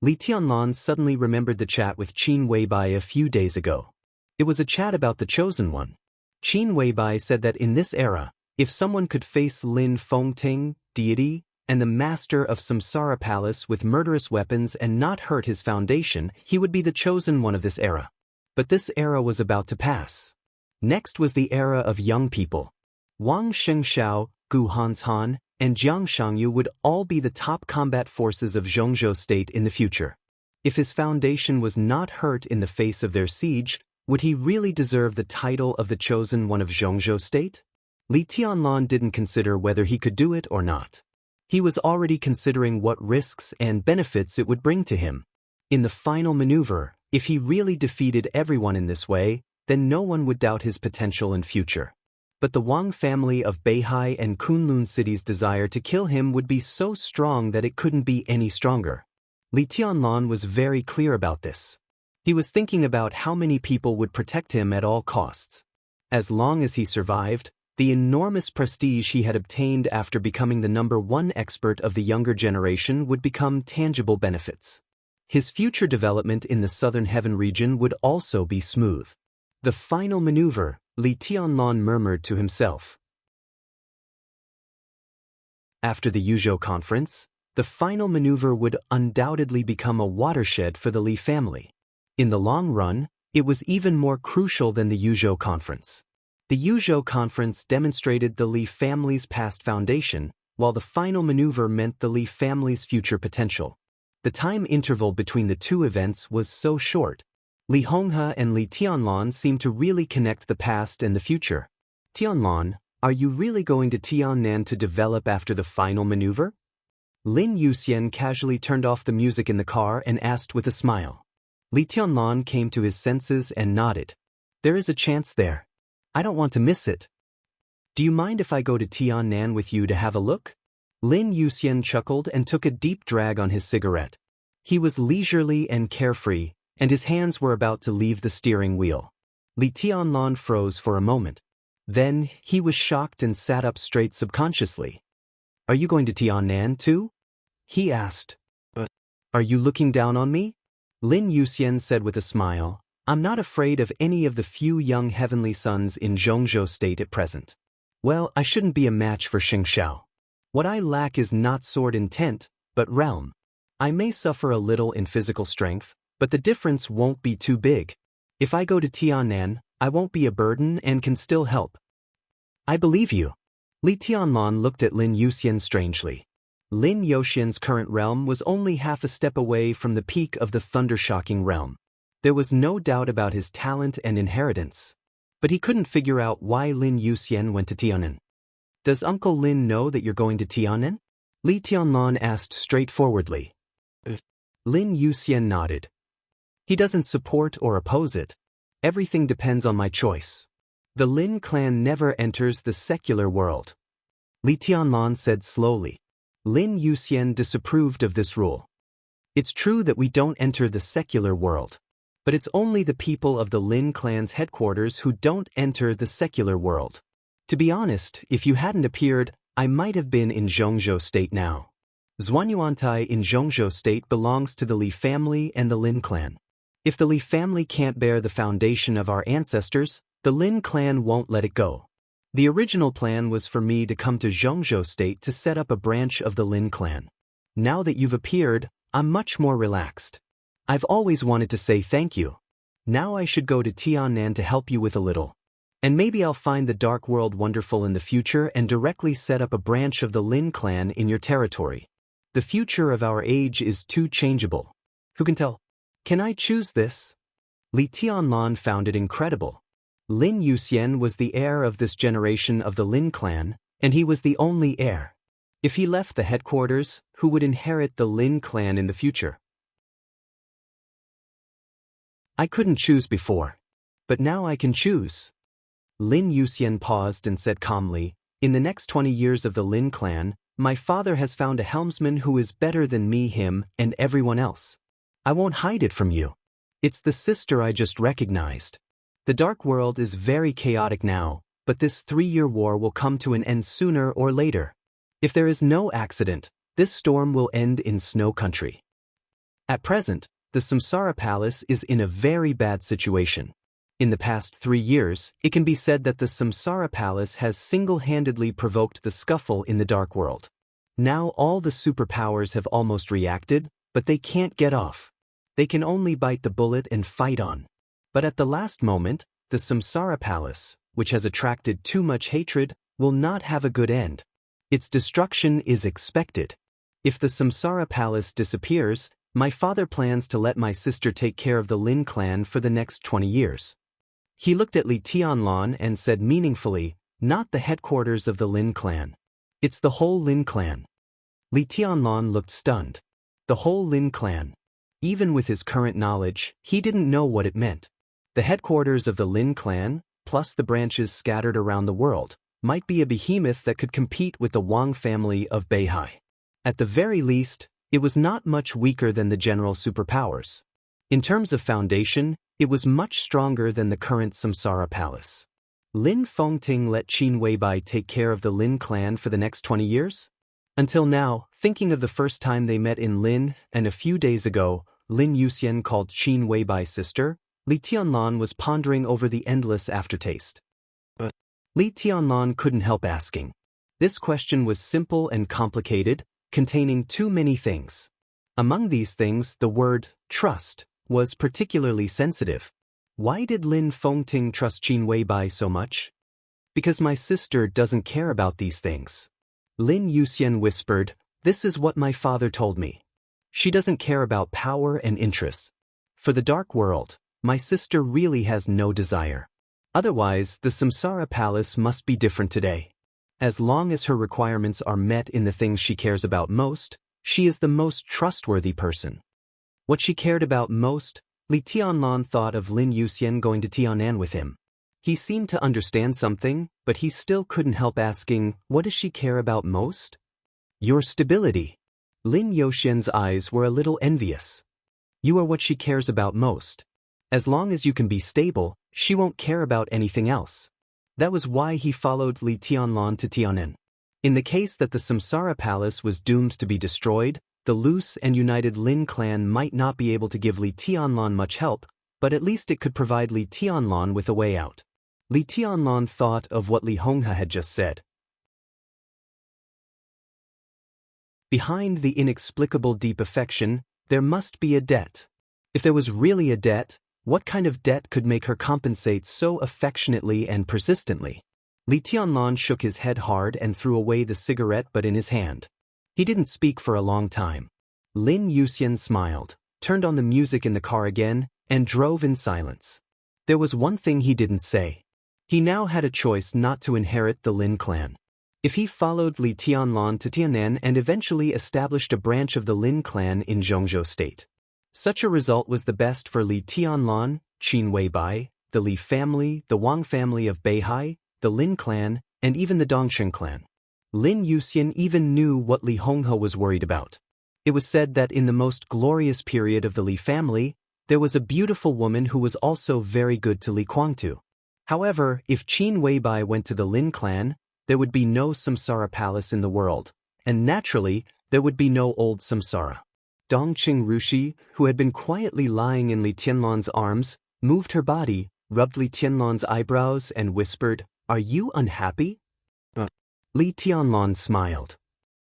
Li Tianlan suddenly remembered the chat with Qin Weibai a few days ago. It was a chat about the Chosen One. Qin Weibai said that in this era, if someone could face Lin Fengting, deity, and the master of Samsara Palace with murderous weapons and not hurt his foundation, he would be the chosen one of this era. But this era was about to pass. Next was the era of young people. Wang Xingxiao, Gu Hanshan, and Jiang Shangyu would all be the top combat forces of Zhongzhou State in the future. If his foundation was not hurt in the face of their siege, would he really deserve the title of the chosen one of Zhongzhou State? Li Tianlan didn't consider whether he could do it or not. He was already considering what risks and benefits it would bring to him. In the final maneuver, if he really defeated everyone in this way, then no one would doubt his potential and future. But the Wang family of Beihai and Kunlun cities' desire to kill him would be so strong that it couldn't be any stronger. Li Tianlan was very clear about this. He was thinking about how many people would protect him at all costs. As long as he survived, the enormous prestige he had obtained after becoming the #1 expert of the younger generation would become tangible benefits. His future development in the Southern Heaven region would also be smooth. The final maneuver, Li Tianlan murmured to himself. After the Yuzhou conference, the final maneuver would undoubtedly become a watershed for the Li family. In the long run, it was even more crucial than the Yuzhou conference. The Yuzhou conference demonstrated the Li family's past foundation, while the final maneuver meant the Li family's future potential. The time interval between the two events was so short. Li Honghe and Li Tianlan seemed to really connect the past and the future. Tianlan, are you really going to Tiannan to develop after the final maneuver? Lin Yuxian casually turned off the music in the car and asked with a smile. Li Tianlan came to his senses and nodded. There is a chance there. I don't want to miss it. Do you mind if I go to Tiannan with you to have a look? Lin Yuxian chuckled and took a deep drag on his cigarette. He was leisurely and carefree, and his hands were about to leave the steering wheel. Li Tianlan froze for a moment. Then, he was shocked and sat up straight subconsciously. Are you going to Tiannan too? He asked. Are you looking down on me? Lin Yuxian said with a smile, I'm not afraid of any of the few young heavenly sons in Zhongzhou state at present. Well, I shouldn't be a match for Xingxiao. What I lack is not sword intent, but realm. I may suffer a little in physical strength, but the difference won't be too big. If I go to Tiannan, I won't be a burden and can still help. I believe you. Li Tianlan looked at Lin Yuxian strangely. Lin Yuxian's current realm was only half a step away from the peak of the thunder-shocking realm. There was no doubt about his talent and inheritance. But he couldn't figure out why Lin Yuxian went to Tiannan. Does Uncle Lin know that you're going to Tiannan? Li Tianlan asked straightforwardly. Lin Yuxian nodded. He doesn't support or oppose it. Everything depends on my choice. The Lin clan never enters the secular world. Li Tianlan said slowly. Lin Yuxian disapproved of this rule. It's true that we don't enter the secular world. But it's only the people of the Lin clan's headquarters who don't enter the secular world. To be honest, if you hadn't appeared, I might have been in Zhongzhou state now. Zhuanyuantai in Zhongzhou state belongs to the Li family and the Lin clan. If the Li family can't bear the foundation of our ancestors, the Lin clan won't let it go. The original plan was for me to come to Zhongzhou state to set up a branch of the Lin clan. Now that you've appeared, I'm much more relaxed. I've always wanted to say thank you. Now I should go to Tiannan to help you with a little. And maybe I'll find the dark world wonderful in the future and directly set up a branch of the Lin clan in your territory. The future of our age is too changeable. Who can tell? Can I choose this? Li Tianlan found it incredible. Lin Yuxian was the heir of this generation of the Lin clan, and he was the only heir. If he left the headquarters, who would inherit the Lin clan in the future? I couldn't choose before. But now I can choose. Lin Yuxian paused and said calmly, in the next 20 years of the Lin clan, my father has found a helmsman who is better than me, him, and everyone else. I won't hide it from you. It's the sister I just recognized. The dark world is very chaotic now, but this 3-year war will come to an end sooner or later. If there is no accident, this storm will end in snow country. At present, the Samsara Palace is in a very bad situation. In the past 3 years, it can be said that the Samsara Palace has single-handedly provoked the scuffle in the dark world. Now all the superpowers have almost reacted, but they can't get off. They can only bite the bullet and fight on. But at the last moment, the Samsara Palace, which has attracted too much hatred, will not have a good end. Its destruction is expected. If the Samsara Palace disappears, my father plans to let my sister take care of the Lin clan for the next 20 years. He looked at Li Tianlan and said meaningfully, not the headquarters of the Lin clan. It's the whole Lin clan. Li Tianlan looked stunned. The whole Lin clan. Even with his current knowledge, he didn't know what it meant. The headquarters of the Lin clan, plus the branches scattered around the world, might be a behemoth that could compete with the Wang family of Beihai. At the very least, it was not much weaker than the general superpowers. In terms of foundation, it was much stronger than the current Samsara Palace. Lin Fengting let Qin Weibai take care of the Lin clan for the next 20 years? Until now, thinking of the first time they met in Lin, and a few days ago, Lin Yuxian called Qin Weibai's sister, Li Tianlan was pondering over the endless aftertaste. But Li Tianlan couldn't help asking. This question was simple and complicated, containing too many things. Among these things, the word trust was particularly sensitive. Why did Lin Fengting trust Qin Weibai so much? Because my sister doesn't care about these things. Lin Yuxian whispered, "This is what my father told me. She doesn't care about power and interests. For the dark world, my sister really has no desire. Otherwise, the Samsara Palace must be different today. As long as her requirements are met in the things she cares about most, she is the most trustworthy person." What she cared about most, Li Tianlan thought of Lin Yuxian going to Tianan with him. He seemed to understand something, but he still couldn't help asking, what does she care about most? Your stability. Lin Yuxian's eyes were a little envious. You are what she cares about most. As long as you can be stable, she won't care about anything else. That was why he followed Li Tianlan to Tianan. In the case that the Samsara Palace was doomed to be destroyed, the loose and united Lin clan might not be able to give Li Tianlan much help, but at least it could provide Li Tianlan with a way out. Li Tianlan thought of what Li Honghe had just said. Behind the inexplicable deep affection, there must be a debt. If there was really a debt, what kind of debt could make her compensate so affectionately and persistently? Li Tianlan shook his head hard and threw away the cigarette butt in his hand. He didn't speak for a long time. Lin Yuxian smiled, turned on the music in the car again, and drove in silence. There was one thing he didn't say. He now had a choice not to inherit the Lin clan. If he followed Li Tianlan to Tianan and eventually established a branch of the Lin clan in Zhongzhou State, such a result was the best for Li Tianlan, Qin Weibai, the Li family, the Wang family of Beihai, the Lin clan, and even the Dongxing clan. Lin Yuxian even knew what Li Honghe was worried about. It was said that in the most glorious period of the Li family, there was a beautiful woman who was also very good to Li Guangtu. However, if Qin Weibai went to the Lin clan, there would be no Samsara Palace in the world, and naturally, there would be no old Samsara. Dongqing Rushi, who had been quietly lying in Li Tianlan's arms, moved her body, rubbed Li Tianlan's eyebrows and whispered, "Are you unhappy?" Li Tianlan smiled.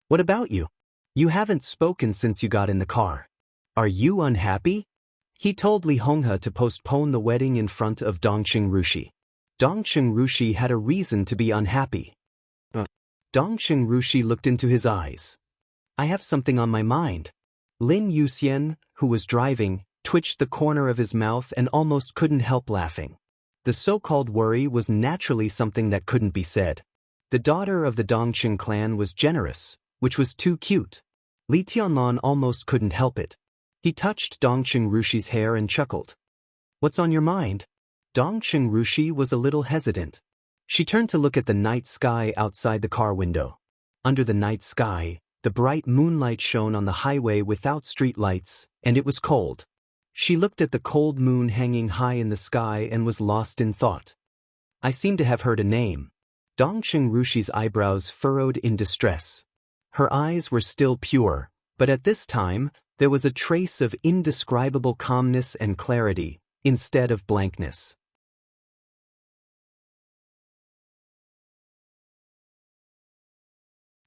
"What about you? You haven't spoken since you got in the car. Are you unhappy?" He told Li Honghe to postpone the wedding in front of Dongqing Rushi. Dongqing Rushi had a reason to be unhappy. Dongqing Rushi looked into his eyes. "I have something on my mind." Lin Yuxian, who was driving, twitched the corner of his mouth and almost couldn't help laughing. The so-called worry was naturally something that couldn't be said. The daughter of the Dongqing clan was generous, which was too cute. Li Tianlan almost couldn't help it. He touched Dongqing Rushi's hair and chuckled. "What's on your mind?" Dongqing Rushi was a little hesitant. She turned to look at the night sky outside the car window. Under the night sky, the bright moonlight shone on the highway without street lights, and it was cold. She looked at the cold moon hanging high in the sky and was lost in thought. "I seem to have heard a name." Dongqing Rushi's eyebrows furrowed in distress. Her eyes were still pure, but at this time, there was a trace of indescribable calmness and clarity, instead of blankness.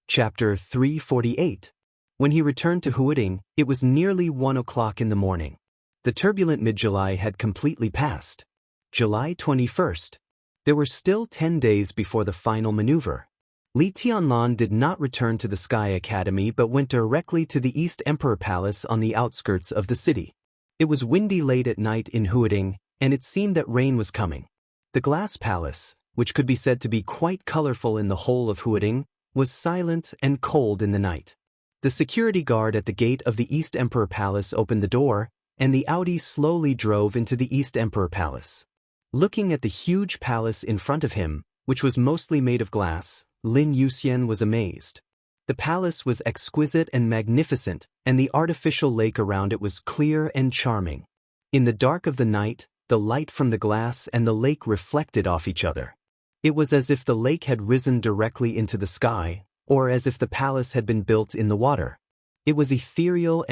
Chapter 348. When he returned to Huading, it was nearly 1 o'clock in the morning. The turbulent mid-July had completely passed. July 21st. There were still 10 days before the final maneuver. Li Tianlan did not return to the Sky Academy but went directly to the East Emperor Palace on the outskirts of the city. It was windy late at night in Huading, and it seemed that rain was coming. The Glass Palace, which could be said to be quite colorful in the whole of Huading, was silent and cold in the night. The security guard at the gate of the East Emperor Palace opened the door, and the Audi slowly drove into the East Emperor Palace. Looking at the huge palace in front of him, which was mostly made of glass, Lin Yuxian was amazed. The palace was exquisite and magnificent, and the artificial lake around it was clear and charming. In the dark of the night, the light from the glass and the lake reflected off each other. It was as if the lake had risen directly into the sky, or as if the palace had been built in the water. It was ethereal,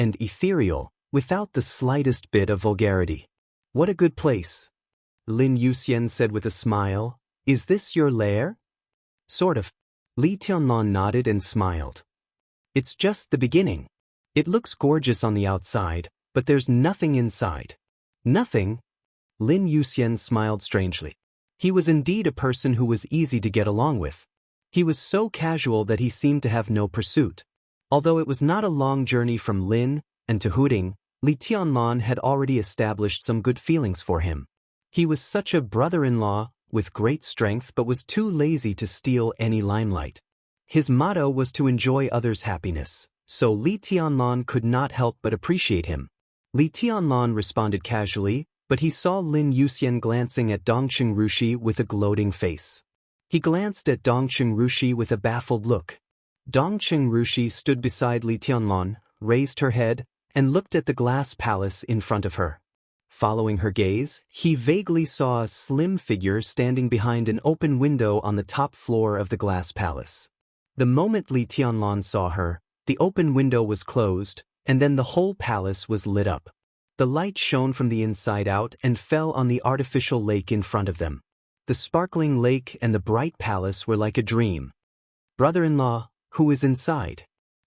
without the slightest bit of vulgarity. What a good place. Lin Yuxian said with a smile. Is this your lair? Sort of. Li Tianlan nodded and smiled. It's just the beginning. It looks gorgeous on the outside, but there's nothing inside. Nothing? Lin Yuxian smiled strangely. He was indeed a person who was easy to get along with. He was so casual that he seemed to have no pursuit. Although it was not a long journey from Lin and to Huding, Li Tianlan had already established some good feelings for him. He was such a brother-in-law, with great strength, but was too lazy to steal any limelight. His motto was to enjoy others' happiness, so Li Tianlan could not help but appreciate him. Li Tianlan responded casually, but he saw Lin Yuxian glancing at Dongqing Rushi with a gloating face. He glanced at Dongqing Rushi with a baffled look. Dongqing Rushi stood beside Li Tianlan, raised her head, and looked at the glass palace in front of her. Following her gaze, he vaguely saw a slim figure standing behind an open window on the top floor of the glass palace. The moment Li Tianlan saw her, the open window was closed, and then the whole palace was lit up. The light shone from the inside out and fell on the artificial lake in front of them. The sparkling lake and the bright palace were like a dream. Brother-in-law, who is inside?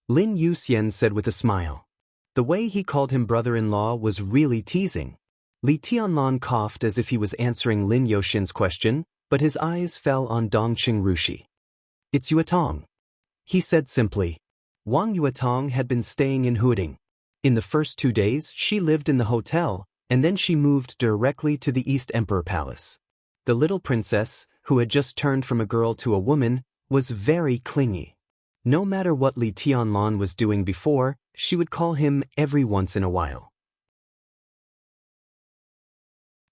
Lin Yuxian said with a smile. The way he called him brother-in-law was really teasing. Li Tianlan coughed as if he was answering Lin Yuxian's question, but his eyes fell on Dongqing Rushi. It's Yuetong. He said simply. Wang Yuetong had been staying in Huding. In the first 2 days, she lived in the hotel, and then she moved directly to the East Emperor Palace. The little princess, who had just turned from a girl to a woman, was very clingy. No matter what Li Tianlan was doing before, she would call him every once in a while.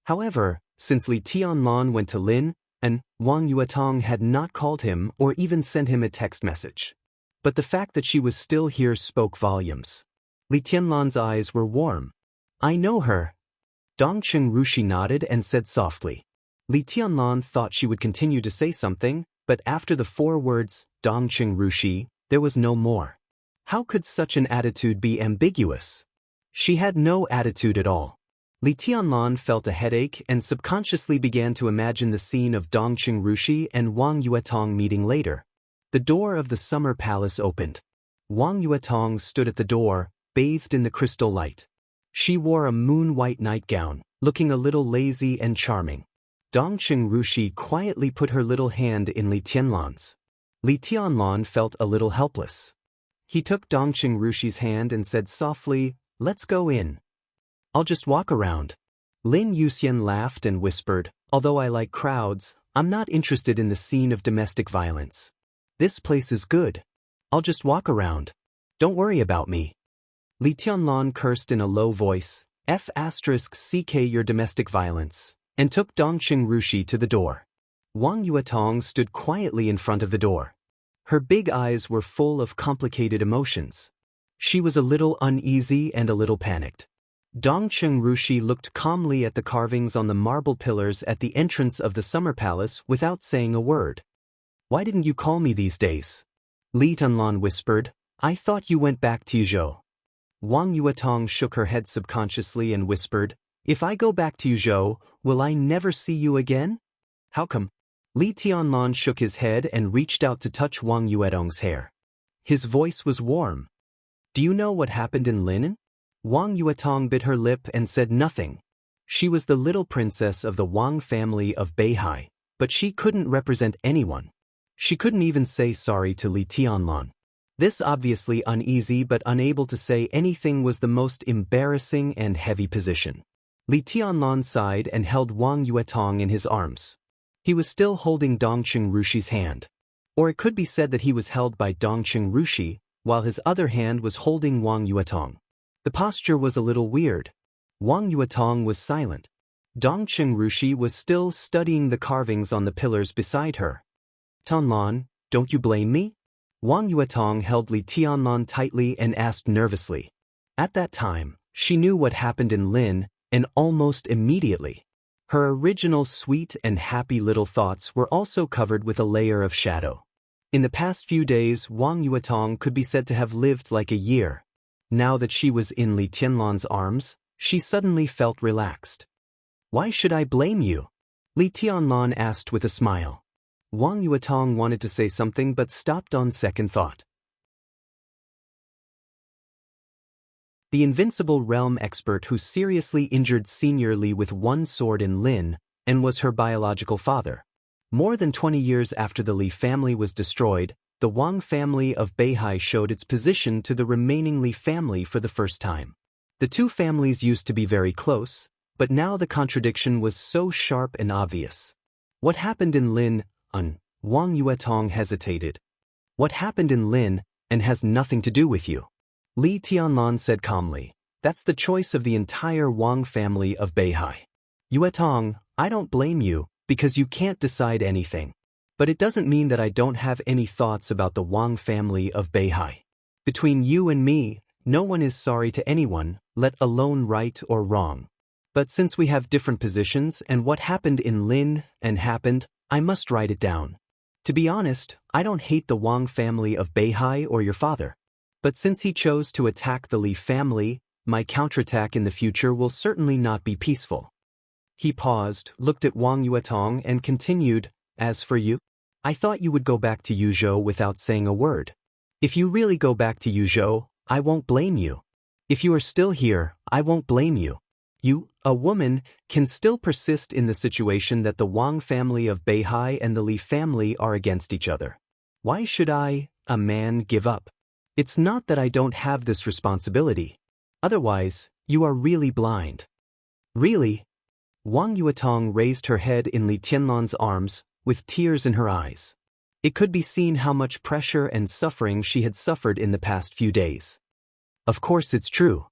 However, since Li Tianlan went to Lin, and Wang Yuetong had not called him or even sent him a text message. But the fact that she was still here spoke volumes. Li Tianlan's eyes were warm. I know her. Dongqing Rushi nodded and said softly. Li Tianlan thought she would continue to say something, but after the 4 words, Dongqing Rushi, there was no more. How could such an attitude be ambiguous? She had no attitude at all. Li Tianlan felt a headache and subconsciously began to imagine the scene of Dongqing Rushi and Wang Yuetong meeting later. The door of the summer palace opened. Wang Yuetong stood at the door, bathed in the crystal light. She wore a moon-white nightgown, looking a little lazy and charming. Dongqing Rushi quietly put her little hand in Li Tianlan's. Li Tianlan felt a little helpless. He took Dongqing Rushi's hand and said softly, "Let's go in. I'll just walk around." Lin Yuxian laughed and whispered, "Although I like crowds, I'm not interested in the scene of domestic violence. This place is good. I'll just walk around. Don't worry about me." Li Tianlan cursed in a low voice, "F***ck your domestic violence," and took Dongqing Rushi to the door. Wang Yuetong stood quietly in front of the door. Her big eyes were full of complicated emotions. She was a little uneasy and a little panicked. Dongqing Rushi looked calmly at the carvings on the marble pillars at the entrance of the summer palace without saying a word. "Why didn't you call me these days?" Li Tianlan whispered, "I thought you went back to Yuzhou." Wang Yuetong shook her head subconsciously and whispered, "If I go back to Yuzhou, will I never see you again?" "How come?" Li Tianlan shook his head and reached out to touch Wang Yuetong's hair. His voice was warm. "Do you know what happened in Lin?" Wang Yuetong bit her lip and said nothing. She was the little princess of the Wang family of Beihai, but she couldn't represent anyone. She couldn't even say sorry to Li Tianlan. This obviously uneasy but unable to say anything was the most embarrassing and heavy position. Li Tianlan sighed and held Wang Yuetong in his arms. He was still holding Dongqing Rushi's hand. Or it could be said that he was held by Dongqing Rushi, while his other hand was holding Wang Yuetong. The posture was a little weird. Wang Yuetong was silent. Dongqing Rushi was still studying the carvings on the pillars beside her. "Tianlan, don't you blame me?" Wang Yuetong held Li Tianlan tightly and asked nervously. At that time, she knew what happened in Lin, and almost immediately. Her original sweet and happy little thoughts were also covered with a layer of shadow. In the past few days, Wang Yuetong could be said to have lived like a year. Now that she was in Li Tianlan's arms, she suddenly felt relaxed. "Why should I blame you?" Li Tianlan asked with a smile. Wang Yuetong wanted to say something but stopped on second thought. The invincible realm expert who seriously injured Senior Li with one sword in Lin, and was her biological father. More than 20 years after the Li family was destroyed, the Wang family of Beihai showed its position to the remaining Li family for the first time. The two families used to be very close, but now the contradiction was so sharp and obvious. What happened in Lin, Wang Yuetong hesitated. What happened in Lin, and has nothing to do with you. Li Tianlan said calmly. That's the choice of the entire Wang family of Beihai. Yuetong, I don't blame you, because you can't decide anything. But it doesn't mean that I don't have any thoughts about the Wang family of Beihai. Between you and me, no one is sorry to anyone, let alone right or wrong. But since we have different positions and what happened in Lin and happened, I must write it down. To be honest, I don't hate the Wang family of Beihai or your father. But since he chose to attack the Li family, my counterattack in the future will certainly not be peaceful. He paused, looked at Wang Yuetong and continued, as for you, I thought you would go back to Yuzhou without saying a word. If you really go back to Yuzhou, I won't blame you. If you are still here, I won't blame you. You, a woman, can still persist in the situation that the Wang family of Beihai and the Li family are against each other. Why should I, a man, give up? It's not that I don't have this responsibility. Otherwise, you are really blind. Really? Wang Yuetong raised her head in Li Tianlan's arms, with tears in her eyes. It could be seen how much pressure and suffering she had suffered in the past few days. Of course it's true.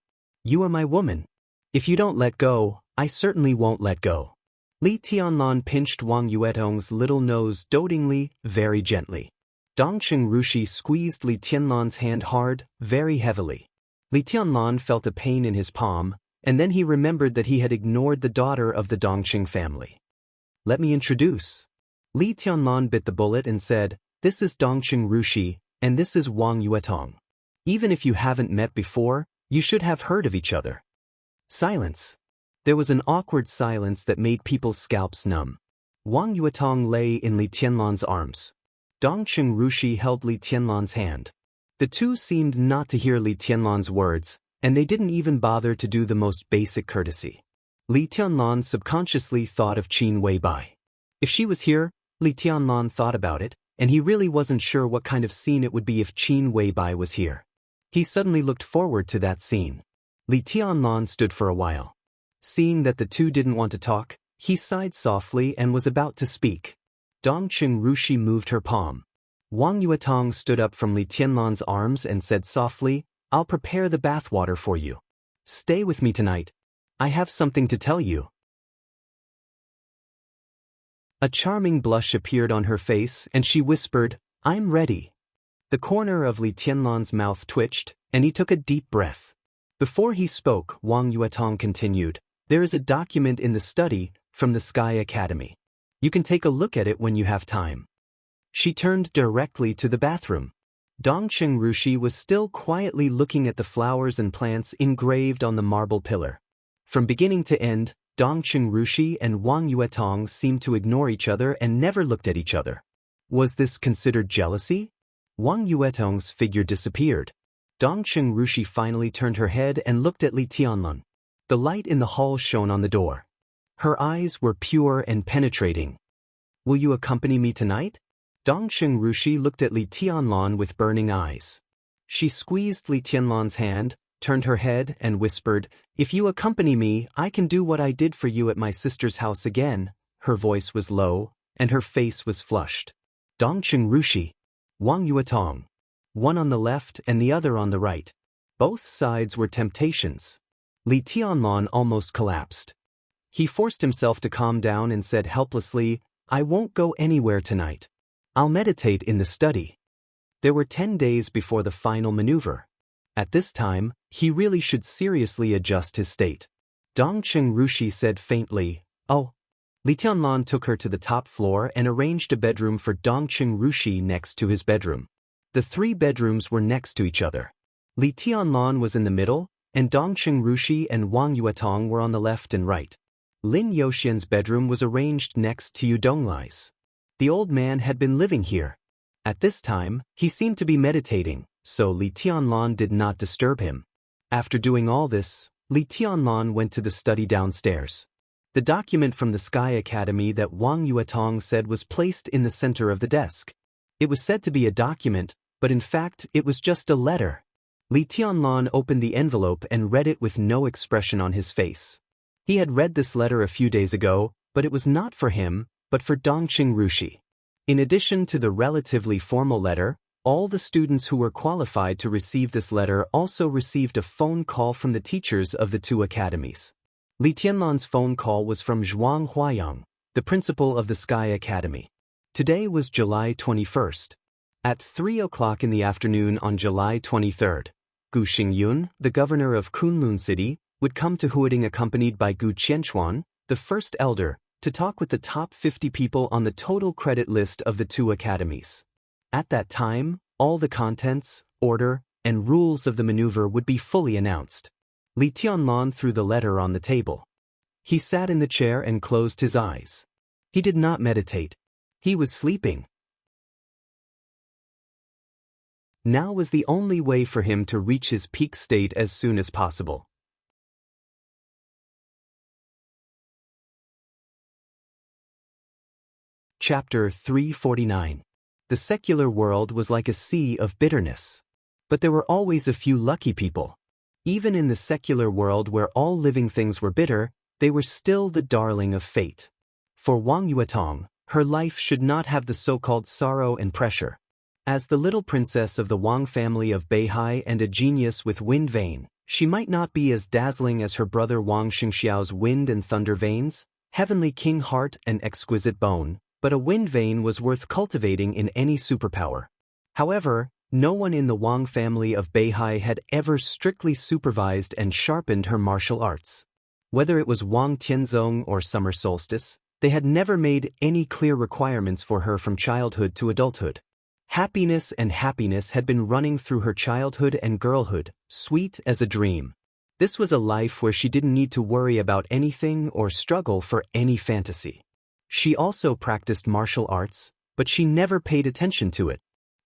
You are my woman. If you don't let go, I certainly won't let go. Li Tianlan pinched Wang Yuetong's little nose dotingly, very gently. Dongqing Rushi squeezed Li Tianlan's hand hard, very heavily. Li Tianlan felt a pain in his palm, and then he remembered that he had ignored the daughter of the Dongqing family. Let me introduce. Li Tianlan bit the bullet and said, this is Dongqing Rushi, and this is Wang Yuetong. Even if you haven't met before, you should have heard of each other. Silence. There was an awkward silence that made people's scalps numb. Wang Yuetong lay in Li Tianlan's arms. Dongqing Rushi held Li Tianlan's hand. The two seemed not to hear Li Tianlan's words, and they didn't even bother to do the most basic courtesy. Li Tianlan subconsciously thought of Qin Weibai. If she was here, Li Tianlan thought about it, and he really wasn't sure what kind of scene it would be if Qin Weibai was here. He suddenly looked forward to that scene. Li Tianlan stood for a while. Seeing that the two didn't want to talk, he sighed softly and was about to speak. Dongqing Rushi moved her palm. Wang Yuetong stood up from Li Tianlan's arms and said softly, I'll prepare the bathwater for you. Stay with me tonight. I have something to tell you. A charming blush appeared on her face and she whispered, I'm ready. The corner of Li Tianlan's mouth twitched, and he took a deep breath. Before he spoke, Wang Yuetong continued, there is a document in the study from the Sky Academy. You can take a look at it when you have time. She turned directly to the bathroom. Dongqing Rushi was still quietly looking at the flowers and plants engraved on the marble pillar. From beginning to end, Dongqing Rushi and Wang Yuetong seemed to ignore each other and never looked at each other. Was this considered jealousy? Wang Yuetong's figure disappeared. Dongqing Rushi finally turned her head and looked at Li Tianlan. The light in the hall shone on the door. Her eyes were pure and penetrating. Will you accompany me tonight? Dongqing Rushi looked at Li Tianlan with burning eyes. She squeezed Li Tianlan's hand, turned her head and whispered, if you accompany me, I can do what I did for you at my sister's house again. Her voice was low, and her face was flushed. Dongqing Rushi. Wang Yuetong. One on the left and the other on the right. Both sides were temptations. Li Tianlan almost collapsed. He forced himself to calm down and said helplessly, I won't go anywhere tonight. I'll meditate in the study. There were 10 days before the final maneuver. At this time, he really should seriously adjust his state. Dongqing Rushi said faintly, oh. Li Tianlan took her to the top floor and arranged a bedroom for Dongqing Rushi next to his bedroom. The 3 bedrooms were next to each other. Li Tianlan was in the middle, and Dongqing Rushi and Wang Yuetong were on the left and right. Lin Youxian's bedroom was arranged next to Yu Donglai's. The old man had been living here. At this time, he seemed to be meditating, so Li Tianlan did not disturb him. After doing all this, Li Tianlan went to the study downstairs. The document from the Sky Academy that Wang Yuetong said was placed in the center of the desk. It was said to be a document, but in fact it was just a letter. Li Tianlan opened the envelope and read it with no expression on his face. He had read this letter a few days ago, but it was not for him, but for Dongqing Rushi. In addition to the relatively formal letter, all the students who were qualified to receive this letter also received a phone call from the teachers of the two academies. Li Tianlan's phone call was from Zhuang Huayang, the principal of the Sky Academy. Today was July 21st. At 3 o'clock in the afternoon on July 23rd, Gu Xingyun, the governor of Kunlun City, would come to Huading accompanied by Gu Qianchuan, the first elder, to talk with the top 50 people on the total credit list of the two academies. At that time, all the contents, order, and rules of the maneuver would be fully announced. Li Tianlan threw the letter on the table. He sat in the chair and closed his eyes. He did not meditate. He was sleeping. Now was the only way for him to reach his peak state as soon as possible. Chapter 349. The secular world was like a sea of bitterness. But there were always a few lucky people. Even in the secular world where all living things were bitter, they were still the darling of fate. For Wang Yuetong, her life should not have the so-called sorrow and pressure. As the little princess of the Wang family of Beihai and a genius with wind vein, she might not be as dazzling as her brother Wang Xingxiao's wind and thunder veins, heavenly king heart and exquisite bone, but a wind vein was worth cultivating in any superpower. However, no one in the Wang family of Beihai had ever strictly supervised and sharpened her martial arts. Whether it was Wang Tianzong or Summer Solstice, they had never made any clear requirements for her from childhood to adulthood. Happiness had been running through her childhood and girlhood, sweet as a dream. This was a life where she didn't need to worry about anything or struggle for any fantasy. She also practiced martial arts, but she never paid attention to it.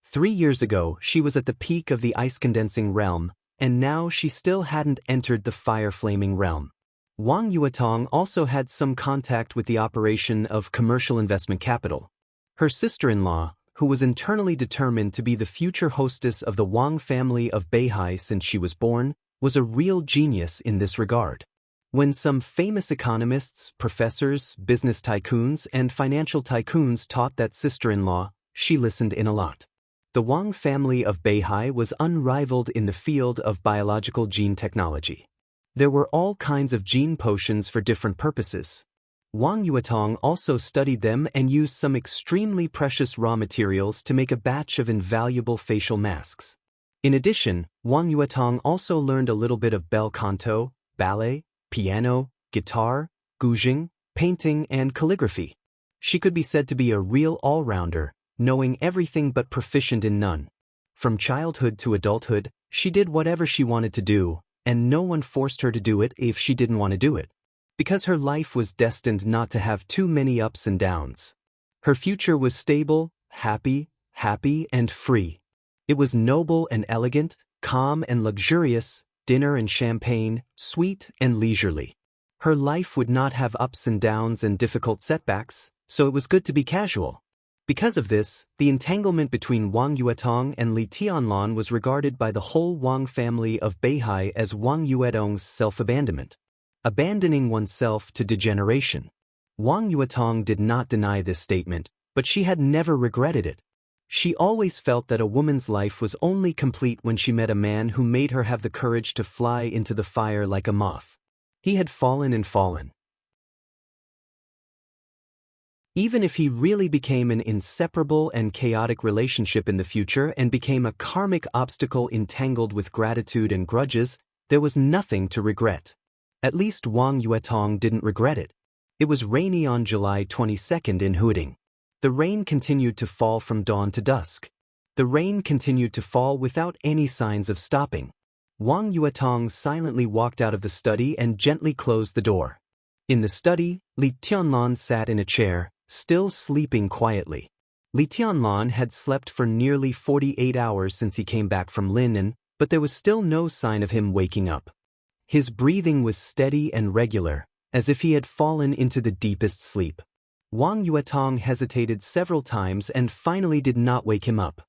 3 years ago, she was at the peak of the ice-condensing realm, and now she still hadn't entered the fire-flaming realm. Wang Yuetong also had some contact with the operation of commercial investment capital. Her sister-in-law, who was internally determined to be the future hostess of the Wang family of Beihai since she was born, was a real genius in this regard. When some famous economists, professors, business tycoons, and financial tycoons taught that sister-in-law, she listened in a lot. The Wang family of Beihai was unrivaled in the field of biological gene technology. There were all kinds of gene potions for different purposes. Wang Yuetong also studied them and used some extremely precious raw materials to make a batch of invaluable facial masks. In addition, Wang Yuetong also learned a little bit of bel canto, ballet, piano, guitar, guzheng, painting, and calligraphy. She could be said to be a real all-rounder, knowing everything but proficient in none. From childhood to adulthood, she did whatever she wanted to do, and no one forced her to do it if she didn't want to do it. Because her life was destined not to have too many ups and downs. Her future was stable, happy, and free. It was noble and elegant, calm and luxurious, dinner and champagne, sweet and leisurely. Her life would not have ups and downs and difficult setbacks, so it was good to be casual. Because of this, the entanglement between Wang Yuetong and Li Tianlan was regarded by the whole Wang family of Beihai as Wang Yuetong's self-abandonment. Abandoning oneself to degeneration. Wang Yuetong did not deny this statement, but she had never regretted it. She always felt that a woman's life was only complete when she met a man who made her have the courage to fly into the fire like a moth. He had fallen and fallen. Even if he really became an inseparable and chaotic relationship in the future and became a karmic obstacle entangled with gratitude and grudges, there was nothing to regret. At least Wang Yuetong didn't regret it. It was rainy on July 22nd in Huading. The rain continued to fall from dawn to dusk. The rain continued to fall without any signs of stopping. Wang Yuetong silently walked out of the study and gently closed the door. In the study, Li Tianlan sat in a chair, still sleeping quietly. Li Tianlan had slept for nearly 48 hours since he came back from Linnan, but there was still no sign of him waking up. His breathing was steady and regular, as if he had fallen into the deepest sleep. Wang Yuetong hesitated several times and finally did not wake him up.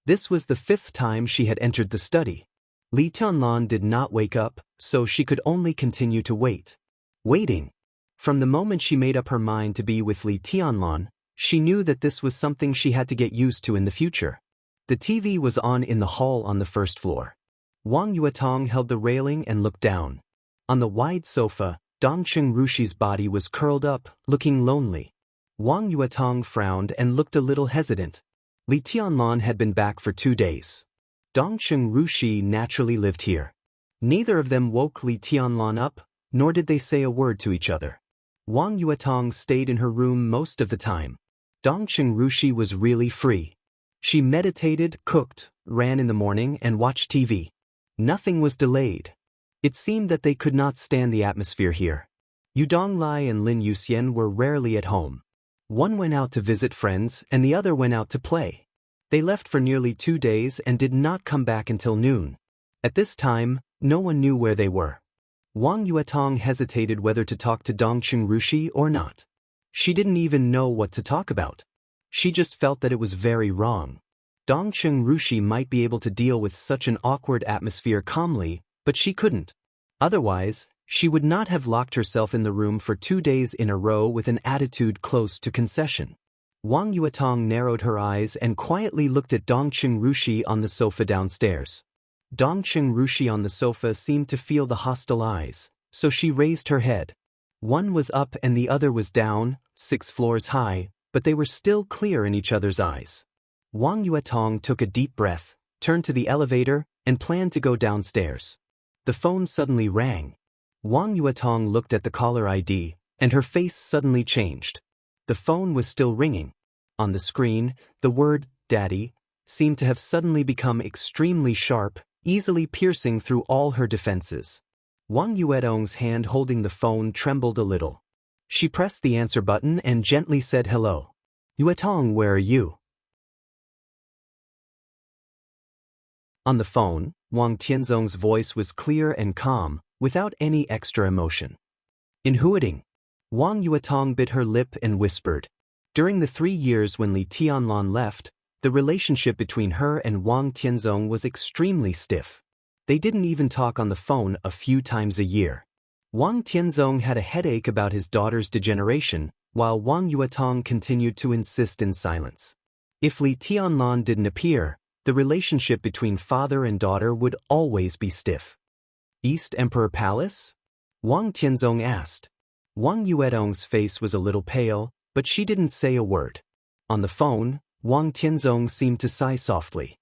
This was the 5th time she had entered the study. Li Tianlan did not wake up, so she could only continue to wait. Waiting. From the moment she made up her mind to be with Li Tianlan, she knew that this was something she had to get used to in the future. The TV was on in the hall on the 1st floor. Wang Yuetong held the railing and looked down. On the wide sofa, Dongqing Rushi's body was curled up, looking lonely. Wang Yuetong frowned and looked a little hesitant. Li Tianlan had been back for 2 days. Dongqing Rushi naturally lived here. Neither of them woke Li Tianlan up, nor did they say a word to each other. Wang Yuetong stayed in her room most of the time. Dongqing Rushi was really free. She meditated, cooked, ran in the morning, and watched TV. Nothing was delayed. It seemed that they could not stand the atmosphere here. Yu Donglai and Lin Yuxian were rarely at home. One went out to visit friends and the other went out to play. They left for nearly 2 days and did not come back until noon. At this time, no one knew where they were. Wang Yuetong hesitated whether to talk to Dongqing Rushi or not. She didn't even know what to talk about. She just felt that it was very wrong. Dongqing Rushi might be able to deal with such an awkward atmosphere calmly, but she couldn't. Otherwise, she would not have locked herself in the room for 2 days in a row with an attitude close to concession. Wang Yuetong narrowed her eyes and quietly looked at Dongqing Rushi on the sofa downstairs. Dongqing Rushi on the sofa seemed to feel the hostile eyes, so she raised her head. One was up and the other was down, 6 floors high, but they were still clear in each other's eyes. Wang Yuetong took a deep breath, turned to the elevator, and planned to go downstairs. The phone suddenly rang. Wang Yuetong looked at the caller ID, and her face suddenly changed. The phone was still ringing. On the screen, the word, "Daddy," seemed to have suddenly become extremely sharp, easily piercing through all her defenses. Wang Yuetong's hand holding the phone trembled a little. She pressed the answer button and gently said hello. "Yuetong, where are you?" On the phone, Wang Tianzong's voice was clear and calm, without any extra emotion. In Huading, Wang Yuetong bit her lip and whispered. During the 3 years when Li Tianlan left, the relationship between her and Wang Tianzong was extremely stiff. They didn't even talk on the phone a few times a year. Wang Tianzong had a headache about his daughter's degeneration, while Wang Yuetong continued to insist in silence. If Li Tianlan didn't appear, the relationship between father and daughter would always be stiff. East Emperor Palace? Wang Tianzong asked. Wang Yuetong's face was a little pale, but she didn't say a word. On the phone, Wang Tianzong seemed to sigh softly.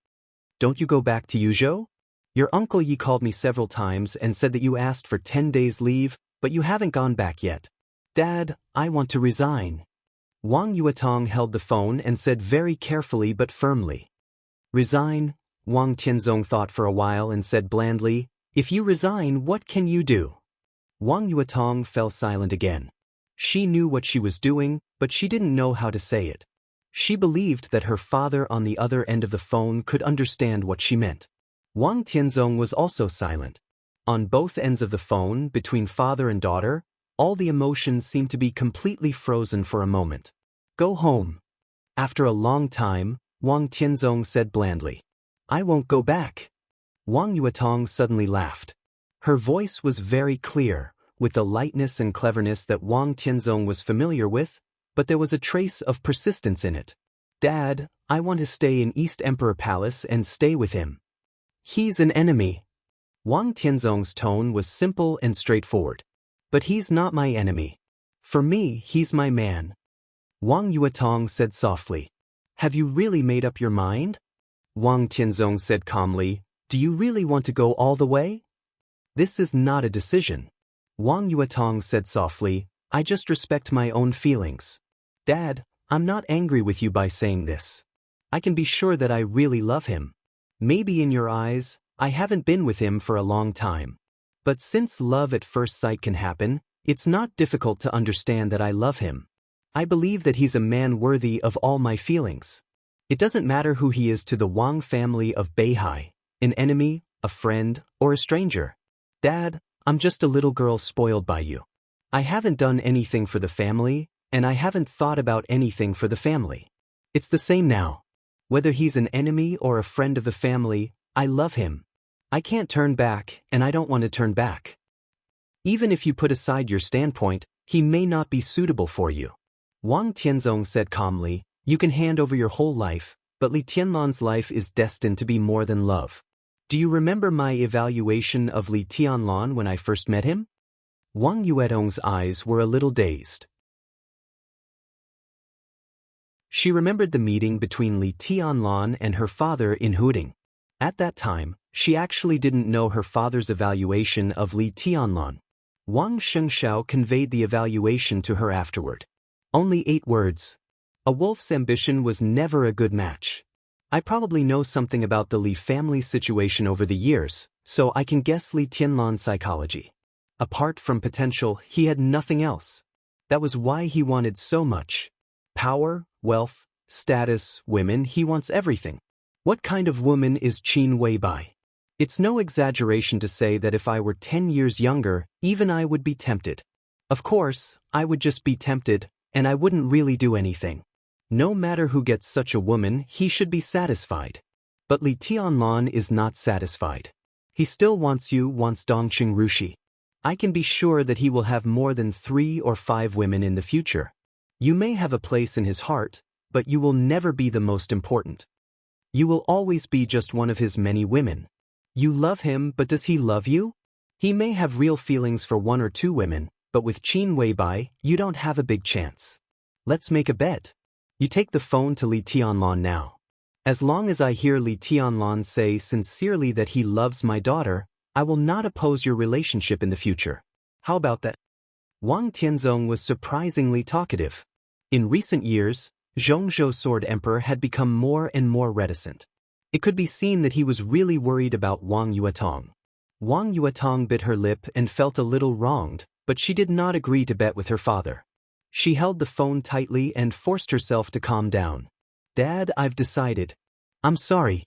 "Don't you go back to Yuzhou? Your uncle Yi called me several times and said that you asked for 10 days leave, but you haven't gone back yet. Dad, I want to resign." Wang Yuetong held the phone and said very carefully but firmly. "Resign?" Wang Tianzong thought for a while and said blandly, "If you resign, what can you do?" Wang Yuetong fell silent again. She knew what she was doing, but she didn't know how to say it. She believed that her father on the other end of the phone could understand what she meant. Wang Tianzong was also silent. On both ends of the phone, between father and daughter, all the emotions seemed to be completely frozen for a moment. "Go home." After a long time, Wang Tianzong said blandly, "I won't go back." Wang Yuetong suddenly laughed. Her voice was very clear, with the lightness and cleverness that Wang Tianzong was familiar with, but there was a trace of persistence in it. "Dad, I want to stay in East Emperor Palace and stay with him." "He's an enemy." Wang Tianzong's tone was simple and straightforward. "But he's not my enemy. For me, he's my man." Wang Yuetong said softly, "Have you really made up your mind?" Wang Tianzong said calmly, "Do you really want to go all the way?" "This is not a decision." Wang Yuetong said softly, "I just respect my own feelings. Dad, I'm not angry with you by saying this. I can be sure that I really love him. Maybe in your eyes, I haven't been with him for a long time. But since love at first sight can happen, it's not difficult to understand that I love him. I believe that he's a man worthy of all my feelings. It doesn't matter who he is to the Wang family of Beihai, an enemy, a friend, or a stranger. Dad, I'm just a little girl spoiled by you. I haven't done anything for the family, and I haven't thought about anything for the family. It's the same now. Whether he's an enemy or a friend of the family, I love him. I can't turn back, and I don't want to turn back. Even if you put aside your standpoint, he may not be suitable for you. Wang Tianzong said calmly, you can hand over your whole life, but Li Tianlan's life is destined to be more than love. Do you remember my evaluation of Li Tianlan when I first met him? Wang Yuetong's eyes were a little dazed. She remembered the meeting between Li Tianlan and her father in Huding. At that time, she actually didn't know her father's evaluation of Li Tianlan. Wang Shengshao conveyed the evaluation to her afterward. Only 8 words. A wolf's ambition was never a good match. I probably know something about the Li family situation over the years, so I can guess Li Tianlan's psychology. Apart from potential, he had nothing else. That was why he wanted so much. Power, wealth, status, women, he wants everything. What kind of woman is Qin Weibai? It's no exaggeration to say that if I were 10 years younger, even I would be tempted. Of course, I would just be tempted, and I wouldn't really do anything. No matter who gets such a woman, he should be satisfied. But Li Tianlan is not satisfied. He still wants you, wants Dongqing Rushi. I can be sure that he will have more than 3 or 5 women in the future. You may have a place in his heart, but you will never be the most important. You will always be just one of his many women. You love him, but does he love you? He may have real feelings for 1 or 2 women, but with Qin Weibai, you don't have a big chance. Let's make a bet. You take the phone to Li Tianlan now. As long as I hear Li Tianlan say sincerely that he loves my daughter, I will not oppose your relationship in the future. How about that? Wang Tianzong was surprisingly talkative. In recent years, Zhongzhou Sword Emperor had become more and more reticent. It could be seen that he was really worried about Wang Yuetong. Wang Yuetong bit her lip and felt a little wronged, but she did not agree to bet with her father. She held the phone tightly and forced herself to calm down. Dad, I've decided. I'm sorry.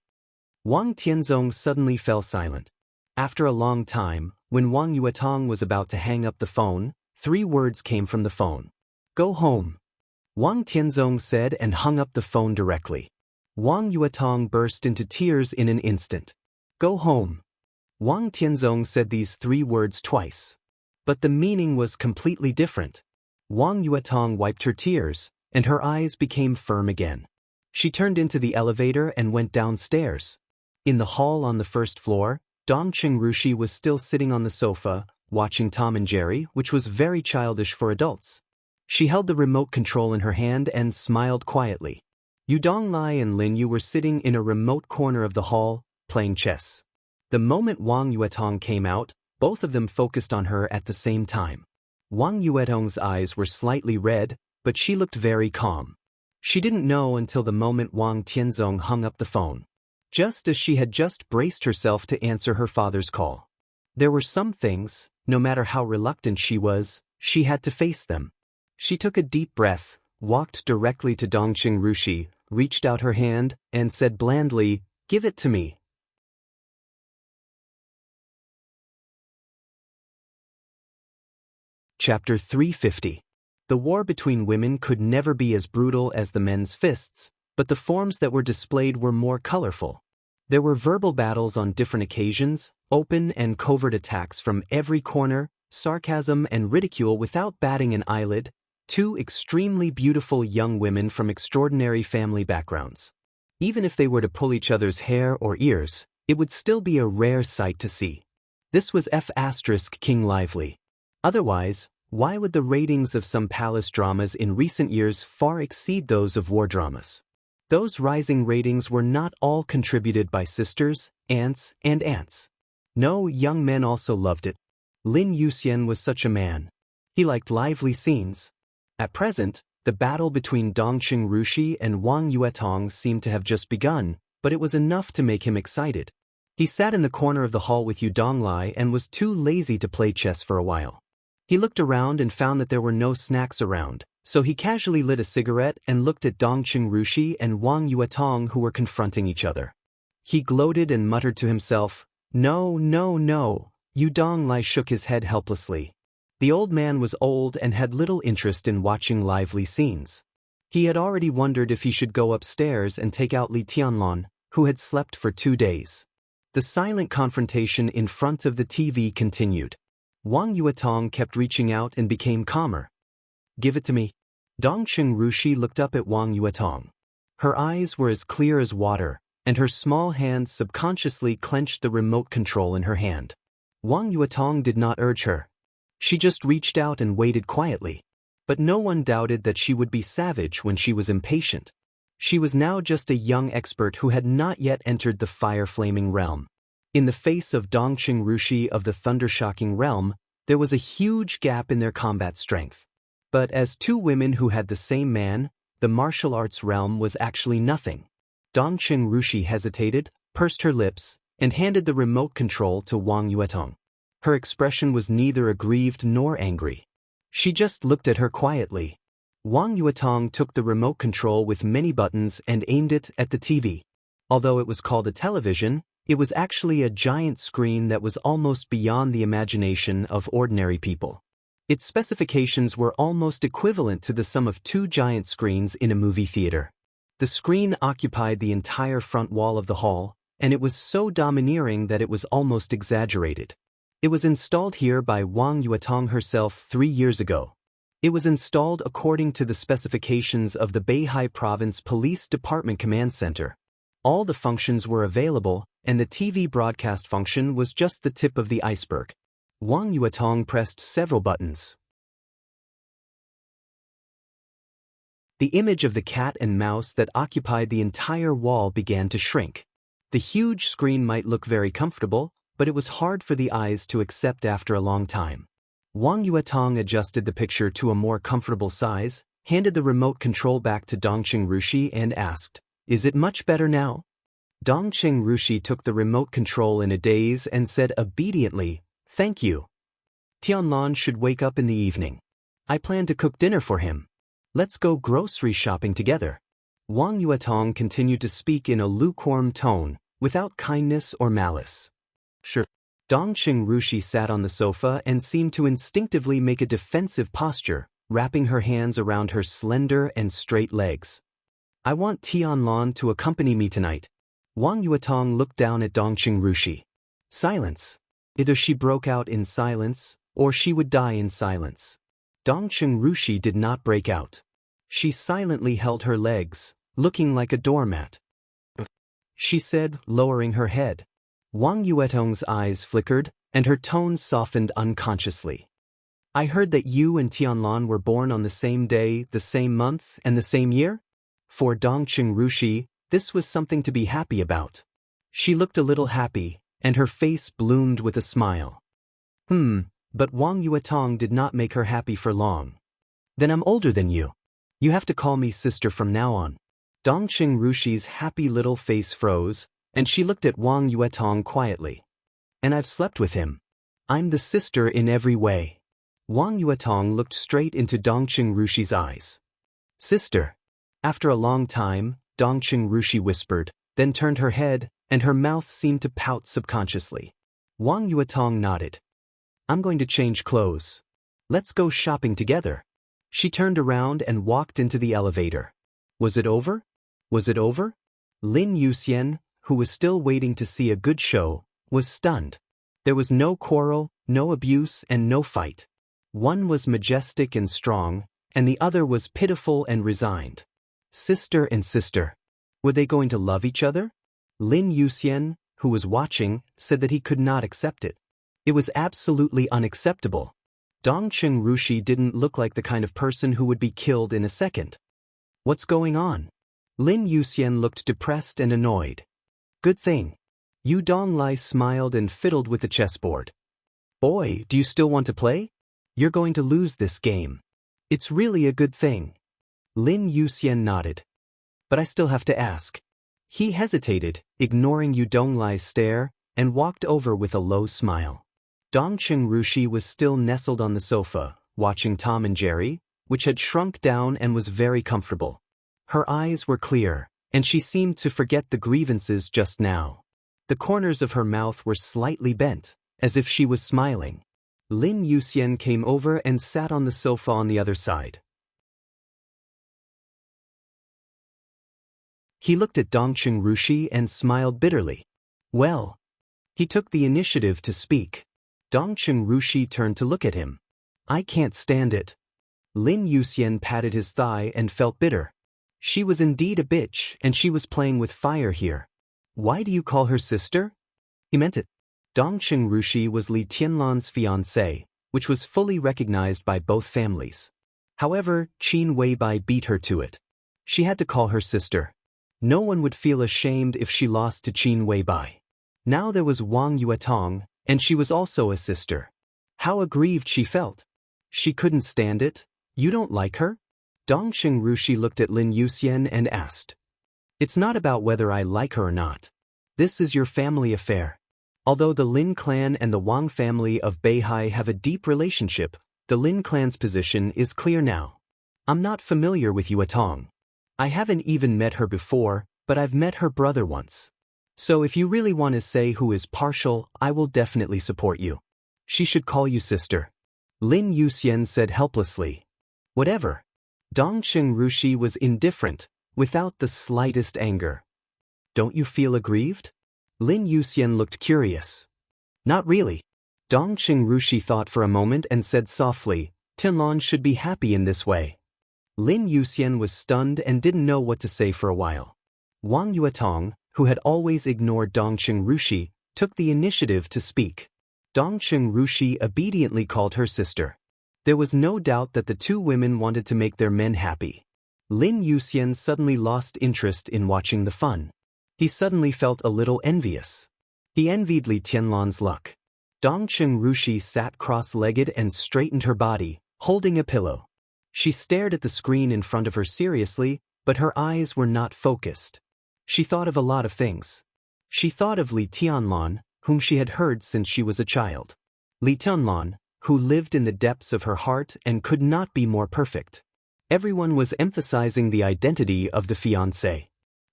Wang Tianzong suddenly fell silent. After a long time, when Wang Yuetong was about to hang up the phone, 3 words came from the phone. Go home. Wang Tianzong said and hung up the phone directly. Wang Yuetong burst into tears in an instant. Go home. Wang Tianzong said these 3 words twice. But the meaning was completely different. Wang Yuetong wiped her tears, and her eyes became firm again. She turned into the elevator and went downstairs. In the hall on the 1st floor, Dongqing Rushi was still sitting on the sofa, watching Tom and Jerry, which was very childish for adults. She held the remote control in her hand and smiled quietly. Yu Donglai and Lin Yu were sitting in a remote corner of the hall, playing chess. The moment Wang Yuetong came out, both of them focused on her at the same time. Wang Yuetong's eyes were slightly red, but she looked very calm. She didn't know until the moment Wang Tianzong hung up the phone. Just as she had just braced herself to answer her father's call. There were some things, no matter how reluctant she was, she had to face them. She took a deep breath, walked directly to Dongqing Rushi, reached out her hand, and said blandly, "Give it to me." Chapter 350. The war between women could never be as brutal as the men's fists, but the forms that were displayed were more colorful. There were verbal battles on different occasions, open and covert attacks from every corner, sarcasm and ridicule without batting an eyelid, 2 extremely beautiful young women from extraordinary family backgrounds. Even if they were to pull each other's hair or ears, it would still be a rare sight to see. This was King Lively. Otherwise, why would the ratings of some palace dramas in recent years far exceed those of war dramas? Those rising ratings were not all contributed by sisters, aunts, and aunts. No, young men also loved it. Lin Yuxian was such a man. He liked lively scenes. At present, the battle between Dongqing Rushi and Wang Yuetong seemed to have just begun, but it was enough to make him excited. He sat in the corner of the hall with Yu Donglai and was too lazy to play chess for a while. He looked around and found that there were no snacks around, so he casually lit a cigarette and looked at Dongqing Rushi and Wang Yuetong, who were confronting each other. He gloated and muttered to himself, "No, no, no." Yu Donglai shook his head helplessly. The old man was old and had little interest in watching lively scenes. He had already wondered if he should go upstairs and take out Li Tianlon, who had slept for 2 days. The silent confrontation in front of the TV continued. Wang Yuetong kept reaching out and became calmer. "Give it to me." Dongqing Rushi looked up at Wang Yuetong. Her eyes were as clear as water, and her small hand subconsciously clenched the remote control in her hand. Wang Yuetong did not urge her. She just reached out and waited quietly. But no one doubted that she would be savage when she was impatient. She was now just a young expert who had not yet entered the fire-flaming realm. In the face of Dongqing Rushi of the thunder-shocking realm, there was a huge gap in their combat strength. But as two women who had the same man, the martial arts realm was actually nothing. Dongqing Rushi hesitated, pursed her lips, and handed the remote control to Wang Yuetong. Her expression was neither aggrieved nor angry. She just looked at her quietly. Wang Yuetong took the remote control with many buttons and aimed it at the TV. Although it was called a television, it was actually a giant screen that was almost beyond the imagination of ordinary people. Its specifications were almost equivalent to the sum of 2 giant screens in a movie theater. The screen occupied the entire front wall of the hall, and it was so domineering that it was almost exaggerated. It was installed here by Wang Yuetong herself 3 years ago. It was installed according to the specifications of the Beihai Province Police Department Command Center. All the functions were available, and the TV broadcast function was just the tip of the iceberg. Wang Yuetong pressed several buttons. The image of the cat and mouse that occupied the entire wall began to shrink. The huge screen might look very comfortable, but it was hard for the eyes to accept after a long time. Wang Yuetong adjusted the picture to a more comfortable size, handed the remote control back to Dongqing Rushi and asked, "Is it much better now?" Dongqing Rushi took the remote control in a daze and said obediently, "Thank you. Tianlon should wake up in the evening. I plan to cook dinner for him. Let's go grocery shopping together." Wang Yuetong continued to speak in a lukewarm tone, without kindness or malice. "Sure." Dongqing Rushi sat on the sofa and seemed to instinctively make a defensive posture, wrapping her hands around her slender and straight legs. "I want Tianlon to accompany me tonight." Wang Yuetong looked down at Dongqing Rushi. Silence. Either she broke out in silence, or she would die in silence. Dongqing Rushi did not break out. She silently held her legs, looking like a doormat. She said, lowering her head. Wang Yuetong's eyes flickered, and her tone softened unconsciously. "I heard that you and Tianlon were born on the same day, the same month, and the same year?" For Dongqing Rushi, this was something to be happy about. She looked a little happy, and her face bloomed with a smile. But Wang Yuetong did not make her happy for long. "Then I'm older than you. You have to call me sister from now on." Dongqing Rushi's happy little face froze, and she looked at Wang Yuetong quietly. "And I've slept with him. I'm the sister in every way." Wang Yuetong looked straight into Dongqing Rushi's eyes. "Sister." After a long time, Dongqing Rushi whispered, then turned her head, and her mouth seemed to pout subconsciously. Wang Yuetong nodded. "I'm going to change clothes. Let's go shopping together." She turned around and walked into the elevator. Was it over? Was it over? Lin Yuxian, who was still waiting to see a good show, was stunned. There was no quarrel, no abuse, and no fight. One was majestic and strong, and the other was pitiful and resigned. Sister and sister. Were they going to love each other? Lin Yuxian, who was watching, said that he could not accept it. It was absolutely unacceptable. Dongqing Rushi didn't look like the kind of person who would be killed in a second. What's going on? Lin Yuxian looked depressed and annoyed. Good thing. Yu Donglai smiled and fiddled with the chessboard. Boy, do you still want to play? You're going to lose this game. It's really a good thing. Lin Yuxian nodded. But I still have to ask. He hesitated, ignoring Yu Donglai's stare, and walked over with a low smile. Dong Chengrushi was still nestled on the sofa, watching Tom and Jerry, which had shrunk down and was very comfortable. Her eyes were clear, and she seemed to forget the grievances just now. The corners of her mouth were slightly bent, as if she was smiling. Lin Yuxian came over and sat on the sofa on the other side. He looked at Dong Chengrushi and smiled bitterly. Well. He took the initiative to speak. Dong Chengrushi turned to look at him. I can't stand it. Lin Yuxian patted his thigh and felt bitter. She was indeed a bitch, and she was playing with fire here. Why do you call her sister? He meant it. Dong Chengrushi was Li Tianlan's fiancée, which was fully recognized by both families. However, Qin Weibai beat her to it. She had to call her sister. No one would feel ashamed if she lost to Qin Weibai. Now there was Wang Yuetong, and she was also a sister. How aggrieved she felt. She couldn't stand it. You don't like her? Dong Chengrushi looked at Lin Yuxian and asked. It's not about whether I like her or not. This is your family affair. Although the Lin clan and the Wang family of Beihai have a deep relationship, the Lin clan's position is clear now. I'm not familiar with Yuetong. I haven't even met her before, but I've met her brother once. So if you really want to say who is partial, I will definitely support you. She should call you sister. Lin Yuxian said helplessly. Whatever. Dong Chengrushi was indifferent, without the slightest anger. Don't you feel aggrieved? Lin Yuxian looked curious. Not really. Dong Chengrushi thought for a moment and said softly, Tianlan should be happy in this way. Lin Yuxian was stunned and didn't know what to say for a while. Wang Yuetong, who had always ignored Dong Chengrushi, took the initiative to speak. Dong Chengrushi obediently called her sister. There was no doubt that the two women wanted to make their men happy. Lin Yuxian suddenly lost interest in watching the fun. He suddenly felt a little envious. He envied Li Tianlan's luck. Dong Chengrushi sat cross-legged and straightened her body, holding a pillow. She stared at the screen in front of her seriously, but her eyes were not focused. She thought of a lot of things. She thought of Li Tianlan, whom she had heard since she was a child. Li Tianlan, who lived in the depths of her heart and could not be more perfect. Everyone was emphasizing the identity of the fiancé.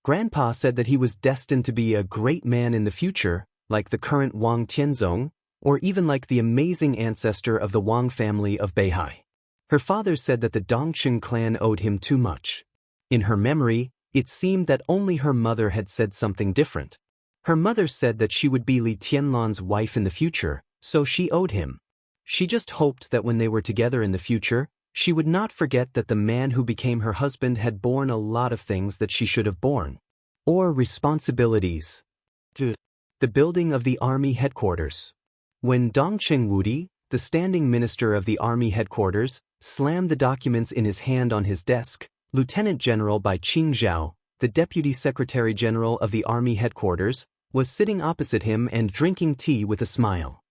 Grandpa said that he was destined to be a great man in the future, like the current Wang Tianzong, or even like the amazing ancestor of the Wang family of Beihai. Her father said that the Dongqing clan owed him too much. In her memory, it seemed that only her mother had said something different. Her mother said that she would be Li Tianlan's wife in the future, so she owed him. She just hoped that when they were together in the future, she would not forget that the man who became her husband had borne a lot of things that she should have borne. Or responsibilities. The building of the army headquarters. When Dongqing Wudi, the standing minister of the army headquarters, slammed the documents in his hand on his desk, Lieutenant General Bai Qingzhao, the Deputy Secretary General of the Army Headquarters, was sitting opposite him and drinking tea with a smile.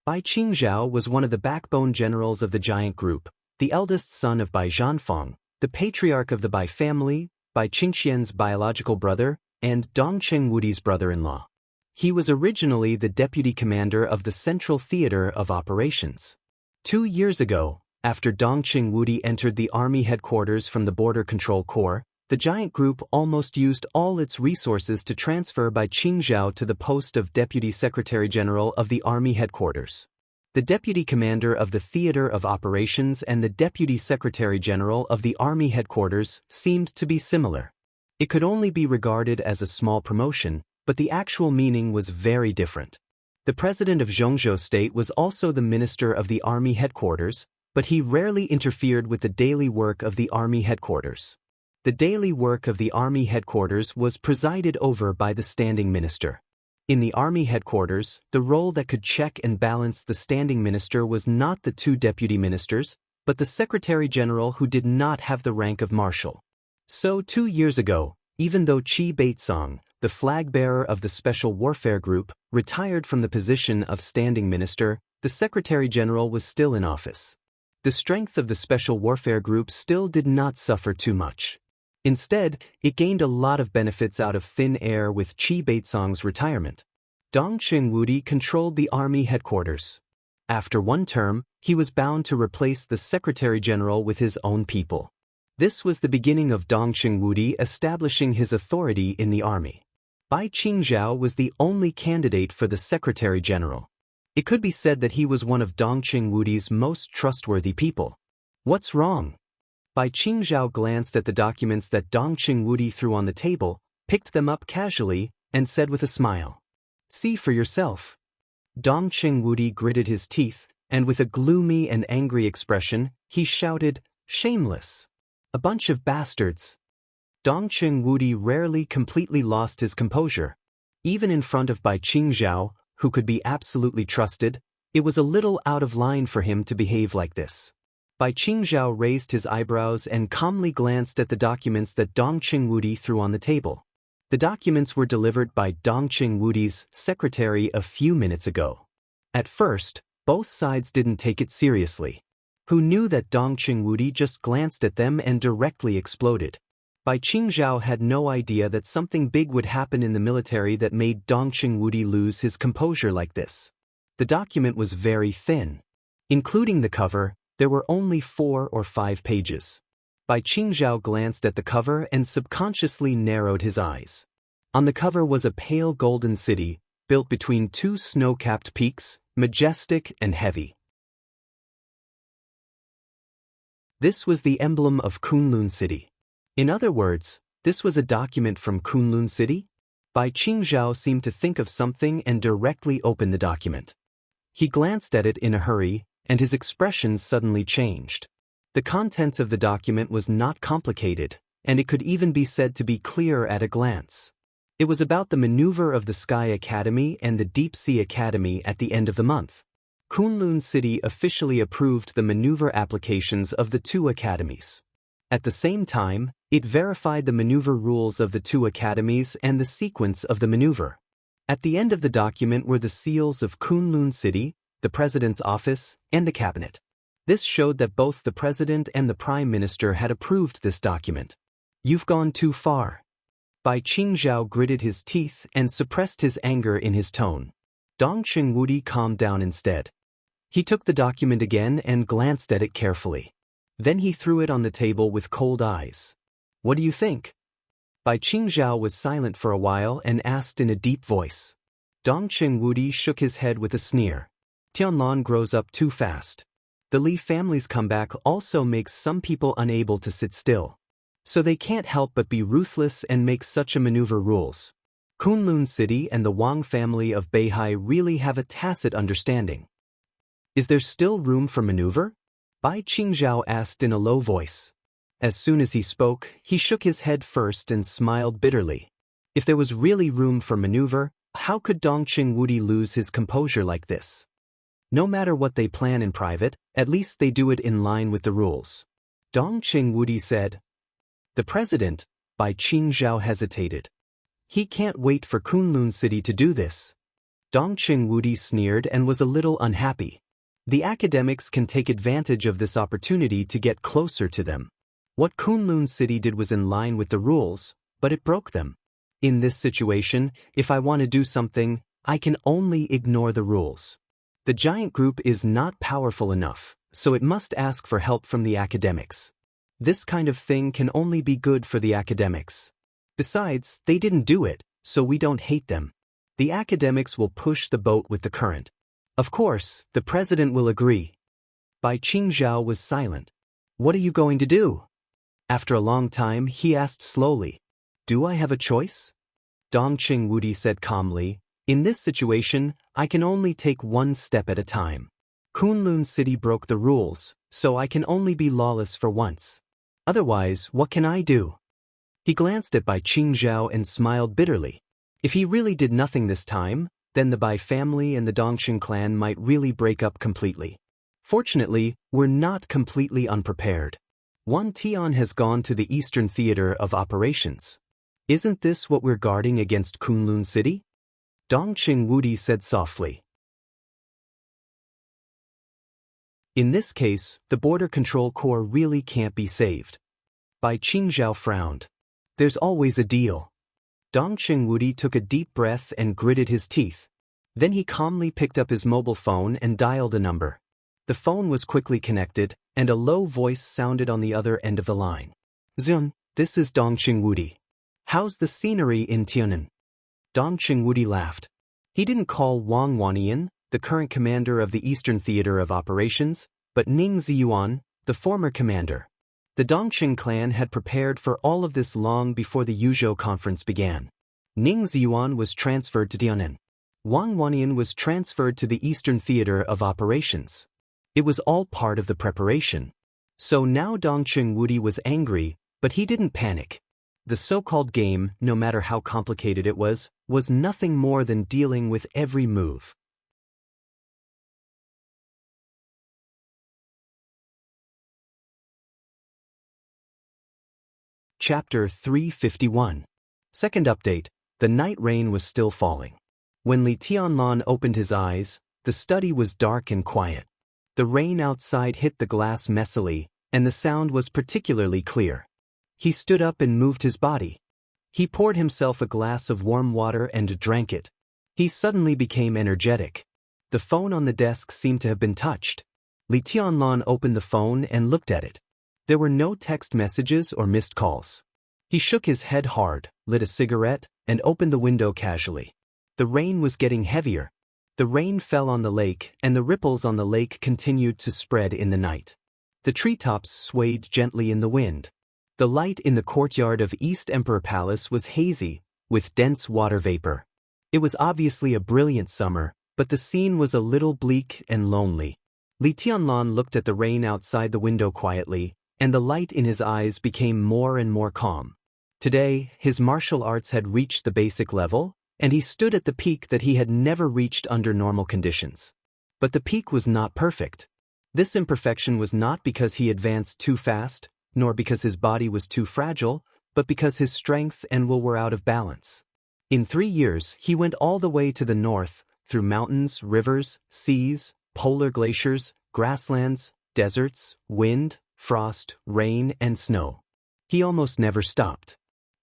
Bai Qingzhao was one of the backbone generals of the giant group, the eldest son of Bai Zhanfang, the patriarch of the Bai family, Bai Qingxian's biological brother, and Dongqing Wudi's brother-in-law. He was originally the deputy commander of the Central Theater of Operations. 2 years ago, after Dongqing Wudi entered the army headquarters from the Border Control Corps, the giant group almost used all its resources to transfer Bai Qingzhao to the post of Deputy Secretary General of the Army Headquarters. The Deputy Commander of the Theater of Operations and the Deputy Secretary General of the Army Headquarters seemed to be similar. It could only be regarded as a small promotion, but the actual meaning was very different. The President of Zhongzhou State was also the Minister of the Army Headquarters, but he rarely interfered with the daily work of the Army Headquarters. The daily work of the Army Headquarters was presided over by the Standing Minister. In the Army Headquarters, the role that could check and balance the Standing Minister was not the 2 deputy ministers, but the Secretary General who did not have the rank of Marshal. So 2 years ago, even though Qi Beitsong, the flag-bearer of the Special Warfare Group, retired from the position of Standing Minister, the Secretary General was still in office. The strength of the Special Warfare Group still did not suffer too much. Instead, it gained a lot of benefits out of thin air with Qi Baizong's retirement. Dong Qingwudi controlled the army headquarters. After one term, he was bound to replace the Secretary General with his own people. This was the beginning of Dong Qingwudi establishing his authority in the army. Bai Qingzhao was the only candidate for the Secretary General. It could be said that he was one of Dong Qingwudi's most trustworthy people. What's wrong? Bai Qingzhao glanced at the documents that Dong Qingwudi threw on the table, picked them up casually, and said with a smile, "See for yourself." Dong Qingwudi gritted his teeth, and with a gloomy and angry expression, he shouted, "Shameless! A bunch of bastards!" Dong Qingwudi rarely completely lost his composure. Even in front of Bai Qingzhao, who could be absolutely trusted, it was a little out of line for him to behave like this. Bai Qingzhao raised his eyebrows and calmly glanced at the documents that Dong Qingwudi threw on the table. The documents were delivered by Dong Qingwudi's secretary a few minutes ago. At first, both sides didn't take it seriously. Who knew that Dong Qingwudi just glanced at them and directly exploded? Bai Qingzhao had no idea that something big would happen in the military that made Dong Qingwudi lose his composure like this. The document was very thin. Including the cover, there were only 4 or 5 pages. Bai Qingzhao glanced at the cover and subconsciously narrowed his eyes. On the cover was a pale golden city, built between 2 snow-capped peaks, majestic and heavy. This was the emblem of Kunlun City. In other words, this was a document from Kunlun City? Bai Qingzhao seemed to think of something and directly opened the document. He glanced at it in a hurry, and his expression suddenly changed. The contents of the document was not complicated, and it could even be said to be clear at a glance. It was about the maneuver of the Sky Academy and the Deep Sea Academy at the end of the month. Kunlun City officially approved the maneuver applications of the 2 academies. At the same time, it verified the maneuver rules of the 2 academies and the sequence of the maneuver. At the end of the document were the seals of Kunlun City, the President's office, and the cabinet. This showed that both the President and the Prime Minister had approved this document. "You've gone too far." Bai Qingzhao gritted his teeth and suppressed his anger in his tone. Dong Qingwudi calmed down instead. He took the document again and glanced at it carefully. Then he threw it on the table with cold eyes. "What do you think?" Bai Qingzhao was silent for a while and asked in a deep voice. Dong Qingwudi shook his head with a sneer. "Tianlan grows up too fast. The Li family's comeback also makes some people unable to sit still. So they can't help but be ruthless and make such a maneuver rules. Kunlun City and the Wang family of Beihai really have a tacit understanding." "Is there still room for maneuver?" Bai Qingzhao asked in a low voice. As soon as he spoke, he shook his head first and smiled bitterly. If there was really room for maneuver, how could Dong Qingwudi lose his composure like this? No matter what they plan in private, at least they do it in line with the rules. Dong Qingwudi said. "The president," Bai Qingzhao hesitated. "He can't wait for Kunlun City to do this." Dong Qingwudi sneered and was a little unhappy. The academics can take advantage of this opportunity to get closer to them. What Kunlun City did was in line with the rules, but it broke them. In this situation, if I want to do something, I can only ignore the rules. The giant group is not powerful enough, so it must ask for help from the academics. This kind of thing can only be good for the academics. Besides, they didn't do it, so we don't hate them. The academics will push the boat with the current. Of course, the president will agree. Bai Qingzhao was silent. "What are you going to do?" After a long time, he asked slowly. "Do I have a choice?" Dong Qingwudi said calmly, "In this situation, I can only take one step at a time. Kunlun City broke the rules, so I can only be lawless for once. Otherwise, what can I do?" He glanced at Bai Qingzhao and smiled bitterly. If he really did nothing this time, then the Bai family and the Dongxing clan might really break up completely. Fortunately, we're not completely unprepared. Wan Tian has gone to the Eastern Theater of Operations. Isn't this what we're guarding against Kunlun City? Dong Qingwudi said softly. In this case, the Border Control Corps really can't be saved. Bai Qingzhao frowned. There's always a deal. Dong Xingwudi took a deep breath and gritted his teeth. Then he calmly picked up his mobile phone and dialed a number. The phone was quickly connected, and a low voice sounded on the other end of the line. Zun, this is Dong Xingwudi. How's the scenery in Tiananmen? Dong Xingwudi laughed. He didn't call Wang Wanian, the current commander of the Eastern Theater of Operations, but Ning Ziyuan, the former commander. The Dongqing clan had prepared for all of this long before the Yuzhou conference began. Ning Ziyuan was transferred to Tiananmen. Wang Wanian was transferred to the Eastern Theater of Operations. It was all part of the preparation. So now Dong Xingwudi was angry, but he didn't panic. The so-called game, no matter how complicated it was nothing more than dealing with every move. Chapter 351. Second update, the night rain was still falling. When Li Tianlan opened his eyes, the study was dark and quiet. The rain outside hit the glass messily, and the sound was particularly clear. He stood up and moved his body. He poured himself a glass of warm water and drank it. He suddenly became energetic. The phone on the desk seemed to have been touched. Li Tianlan opened the phone and looked at it. There were no text messages or missed calls. He shook his head hard, lit a cigarette, and opened the window casually. The rain was getting heavier. The rain fell on the lake, and the ripples on the lake continued to spread in the night. The treetops swayed gently in the wind. The light in the courtyard of East Emperor Palace was hazy, with dense water vapor. It was obviously a brilliant summer, but the scene was a little bleak and lonely. Li Tianlan looked at the rain outside the window quietly, and the light in his eyes became more and more calm. Today, his martial arts had reached the basic level, and he stood at the peak that he had never reached under normal conditions. But the peak was not perfect. This imperfection was not because he advanced too fast, nor because his body was too fragile, but because his strength and will were out of balance. In 3 years, he went all the way to the north, through mountains, rivers, seas, polar glaciers, grasslands, deserts, wind, frost, rain, and snow. He almost never stopped.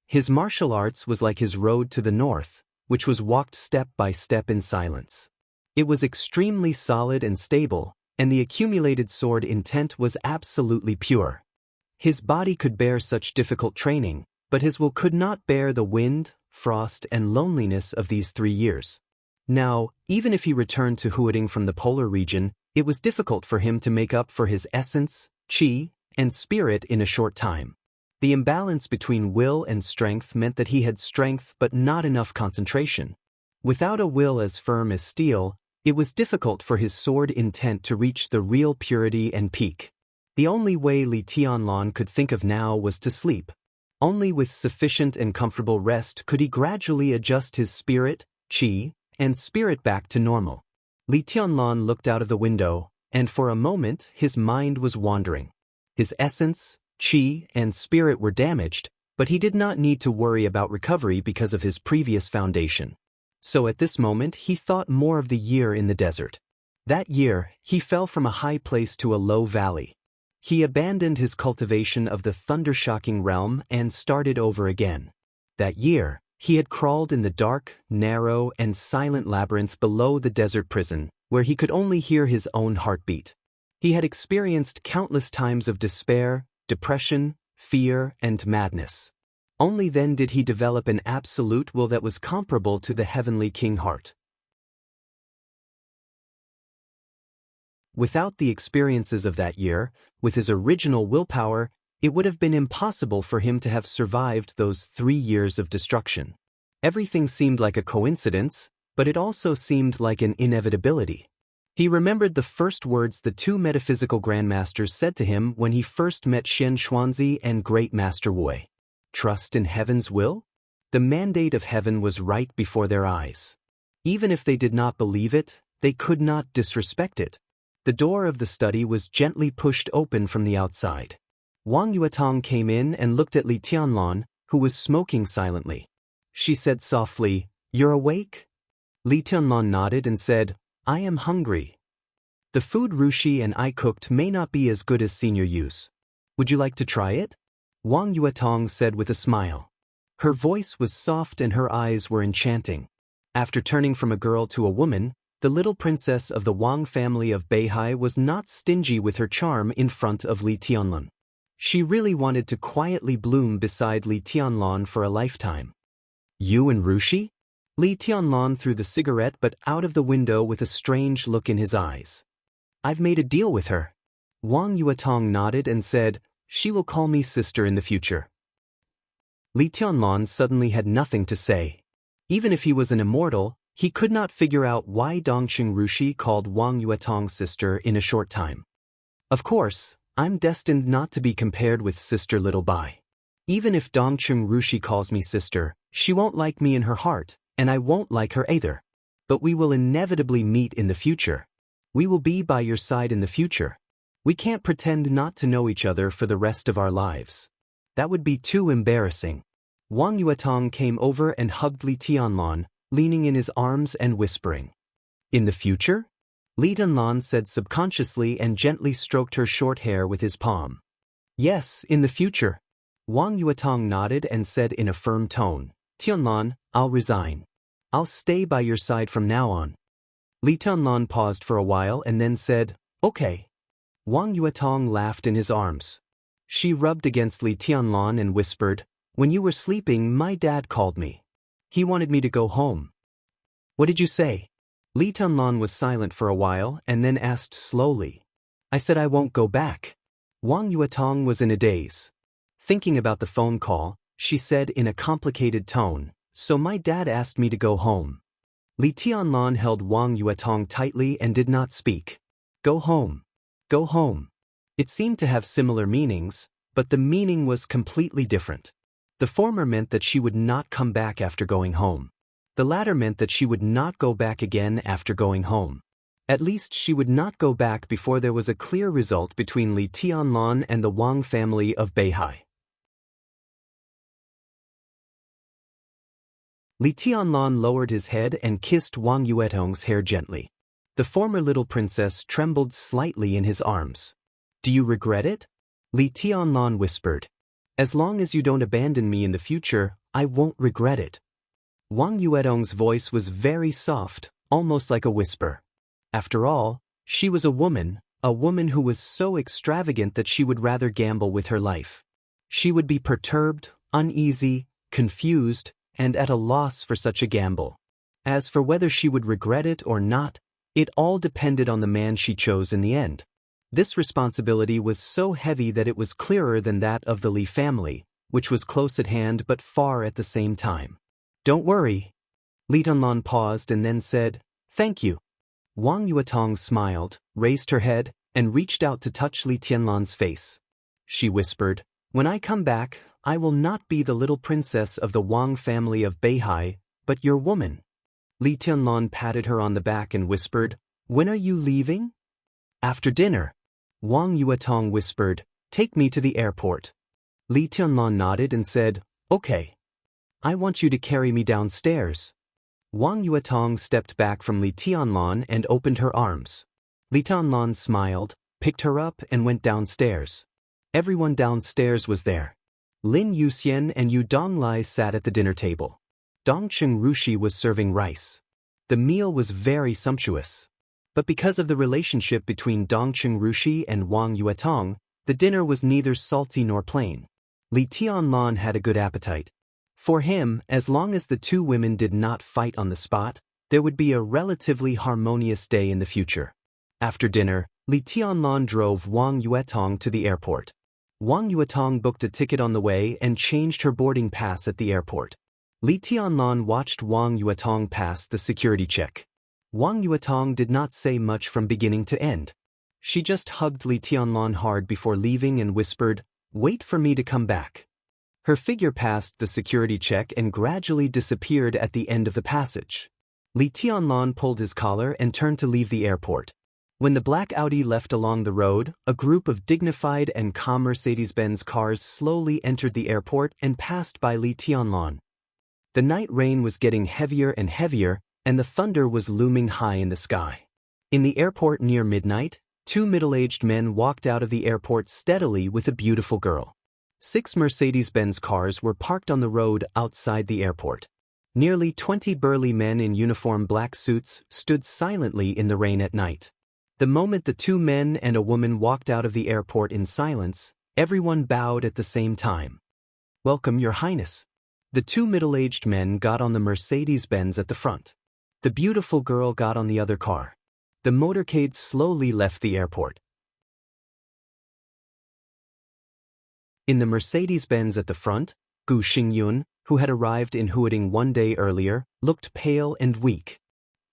His martial arts was like his road to the north, which was walked step by step in silence. It was extremely solid and stable, and the accumulated sword intent was absolutely pure. His body could bear such difficult training, but his will could not bear the wind, frost, and loneliness of these 3 years. Now, even if he returned to Huading from the polar region, it was difficult for him to make up for his essence, qi, and spirit in a short time. The imbalance between will and strength meant that he had strength but not enough concentration. Without a will as firm as steel, it was difficult for his sword intent to reach the real purity and peak. The only way Li Tianlan could think of now was to sleep. Only with sufficient and comfortable rest could he gradually adjust his spirit, qi, and spirit back to normal. Li Tianlan looked out of the window, and for a moment his mind was wandering. His essence, qi, and spirit were damaged, but he did not need to worry about recovery because of his previous foundation. So at this moment he thought more of the year in the desert. That year, he fell from a high place to a low valley. He abandoned his cultivation of the thunder-shocking realm and started over again. That year, he had crawled in the dark, narrow, and silent labyrinth below the desert prison, where he could only hear his own heartbeat. He had experienced countless times of despair, depression, fear, and madness. Only then did he develop an absolute will that was comparable to the heavenly king heart. Without the experiences of that year, with his original willpower, it would have been impossible for him to have survived those 3 years of destruction. Everything seemed like a coincidence, but it also seemed like an inevitability. He remembered the first words the 2 metaphysical grandmasters said to him when he first met Shen Xuanzi and Great Master Wei. Trust in heaven's will? The mandate of heaven was right before their eyes. Even if they did not believe it, they could not disrespect it. The door of the study was gently pushed open from the outside. Wang Yuetong came in and looked at Li Tianlan, who was smoking silently. She said softly, "You're awake?" Li Tianlan nodded and said, "I am hungry. The food Rushi and I cooked may not be as good as Senior Yu's. Would you like to try it?" Wang Yuetong said with a smile. Her voice was soft and her eyes were enchanting. After turning from a girl to a woman, the little princess of the Wang family of Beihai was not stingy with her charm in front of Li Tianlan. She really wanted to quietly bloom beside Li Tianlan for a lifetime. You and Rushi? Li Tianlan threw the cigarette butt out of the window with a strange look in his eyes. I've made a deal with her. Wang Yuetong nodded and said, she will call me sister in the future. Li Tianlan suddenly had nothing to say. Even if he was an immortal, he could not figure out why Dongqing Rushi called Wang Yuetong sister in a short time. Of course, I'm destined not to be compared with Sister Little Bai. Even if Dongqing Rushi calls me sister, she won't like me in her heart, and I won't like her either. But we will inevitably meet in the future. We will be by your side in the future. We can't pretend not to know each other for the rest of our lives. That would be too embarrassing. Wang Yuetong came over and hugged Li Tianlan, leaning in his arms and whispering. In the future? Li Tianlan said subconsciously and gently stroked her short hair with his palm. Yes, in the future. Wang Yuetong nodded and said in a firm tone, Tianlan, I'll resign. I'll stay by your side from now on. Li Tianlan paused for a while and then said, okay. Wang Yuetong laughed in his arms. She rubbed against Li Tianlan and whispered, when you were sleeping, my dad called me. He wanted me to go home. What did you say? Li Tianlan was silent for a while and then asked slowly. I said I won't go back. Wang Yuetong was in a daze. Thinking about the phone call, she said in a complicated tone, so my dad asked me to go home. Li Tianlan held Wang Yuetong tightly and did not speak. Go home. Go home. It seemed to have similar meanings, but the meaning was completely different. The former meant that she would not come back after going home. The latter meant that she would not go back again after going home. At least she would not go back before there was a clear result between Li Tianlan and the Wang family of Beihai. Li Tianlan lowered his head and kissed Wang Yuetong's hair gently. The former little princess trembled slightly in his arms. Do you regret it? Li Tianlan whispered. As long as you don't abandon me in the future, I won't regret it. Wang Yuetong's voice was very soft, almost like a whisper. After all, she was a woman who was so extravagant that she would rather gamble with her life. She would be perturbed, uneasy, confused, and at a loss for such a gamble. As for whether she would regret it or not, it all depended on the man she chose in the end. This responsibility was so heavy that it was clearer than that of the Li family, which was close at hand but far at the same time. Don't worry. Li Tianlan paused and then said, thank you. Wang Yuetong smiled, raised her head, and reached out to touch Li Tianlan's face. She whispered, when I come back, I will not be the little princess of the Wang family of Beihai, but your woman. Li Tianlan patted her on the back and whispered, when are you leaving? After dinner. Wang Yuetong whispered, take me to the airport. Li Tianlan nodded and said, okay. I want you to carry me downstairs. Wang Yuetong stepped back from Li Tianlan and opened her arms. Li Tianlan smiled, picked her up and went downstairs. Everyone downstairs was there. Lin Yuxian and Yu Donglai sat at the dinner table. Dongqing Rushi was serving rice. The meal was very sumptuous. But because of the relationship between Dongqing Rushi and Wang Yuetong, the dinner was neither salty nor plain. Li Tianlan had a good appetite. For him, as long as the two women did not fight on the spot, there would be a relatively harmonious day in the future. After dinner, Li Tianlan drove Wang Yuetong to the airport. Wang Yuetong booked a ticket on the way and changed her boarding pass at the airport. Li Tianlan watched Wang Yuetong pass the security check. Wang Yuetong did not say much from beginning to end. She just hugged Li Tianlan hard before leaving and whispered, wait for me to come back. Her figure passed the security check and gradually disappeared at the end of the passage. Li Tianlan pulled his collar and turned to leave the airport. When the black Audi left along the road, a group of dignified and calm Mercedes-Benz cars slowly entered the airport and passed by Li Tianlan. The night rain was getting heavier and heavier, and the thunder was looming high in the sky. In the airport near midnight, two middle-aged men walked out of the airport steadily with a beautiful girl. 6 Mercedes-Benz cars were parked on the road outside the airport. Nearly 20 burly men in uniform black suits stood silently in the rain at night. The moment the 2 men and a woman walked out of the airport in silence, everyone bowed at the same time. "Welcome, Your Highness." The 2 middle-aged men got on the Mercedes-Benz at the front. The beautiful girl got on the other car. The motorcade slowly left the airport. In the Mercedes-Benz at the front, Gu Xingyun, who had arrived in Huading 1 day earlier, looked pale and weak.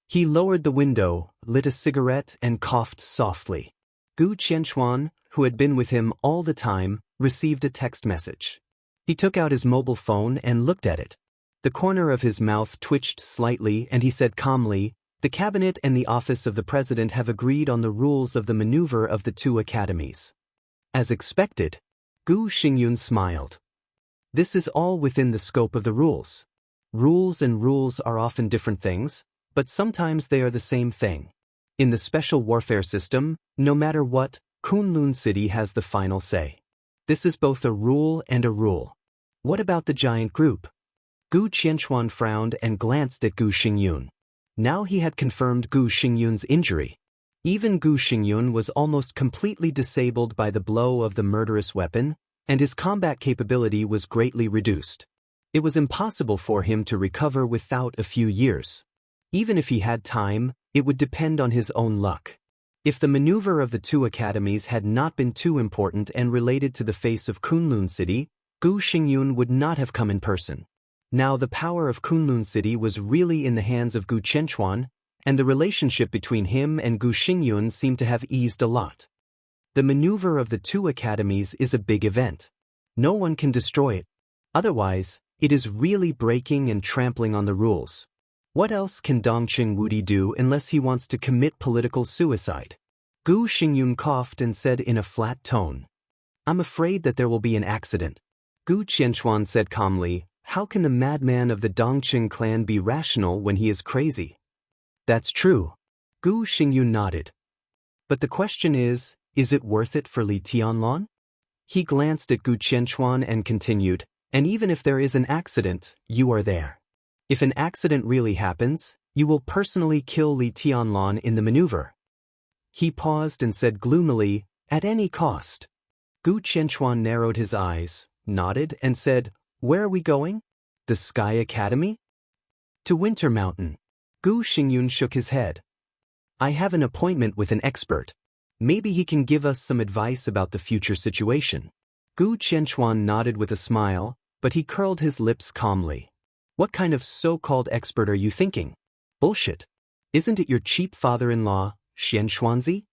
He lowered the window, lit a cigarette, and coughed softly. Gu Qianchuan, who had been with him all the time, received a text message. He took out his mobile phone and looked at it. The corner of his mouth twitched slightly and he said calmly, "The cabinet and the office of the president have agreed on the rules of the maneuver of the 2 academies." As expected, Gu Xingyun smiled. This is all within the scope of the rules. Rules and rules are often different things, but sometimes they are the same thing. In the special warfare system, no matter what, Kunlun City has the final say. This is both a rule and a rule. What about the giant group? Gu Qianchuan frowned and glanced at Gu Xingyun. Now he had confirmed Gu Xingyun's injury. Even Gu Xingyun was almost completely disabled by the blow of the murderous weapon, and his combat capability was greatly reduced. It was impossible for him to recover without a few years. Even if he had time, it would depend on his own luck. If the maneuver of the 2 academies had not been too important and related to the face of Kunlun City, Gu Xingyun would not have come in person. Now the power of Kunlun City was really in the hands of Gu Qianchuan, and the relationship between him and Gu Xingyun seemed to have eased a lot. The maneuver of the 2 academies is a big event. No one can destroy it. Otherwise, it is really breaking and trampling on the rules. What else can Dongqing Wudi do unless he wants to commit political suicide? Gu Xingyun coughed and said in a flat tone, "I'm afraid that there will be an accident." Gu Qianchuan said calmly, "How can the madman of the Dongqing clan be rational when he is crazy?" "That's true." Gu Xingyun nodded. "But the question is it worth it for Li Tianlan?" He glanced at Gu Qianchuan and continued, "And even if there is an accident, you are there. If an accident really happens, you will personally kill Li Tianlan in the maneuver." He paused and said gloomily, "At any cost." Gu Qianchuan narrowed his eyes, nodded, and said, "Where are we going?" "The Sky Academy?" "To Winter Mountain." Gu Xingyun shook his head. "I have an appointment with an expert. Maybe he can give us some advice about the future situation." Gu Qianchuan nodded with a smile, but he curled his lips calmly. "What kind of so-called expert are you thinking? Bullshit. Isn't it your cheap father-in-law, Xian Xuanzi?"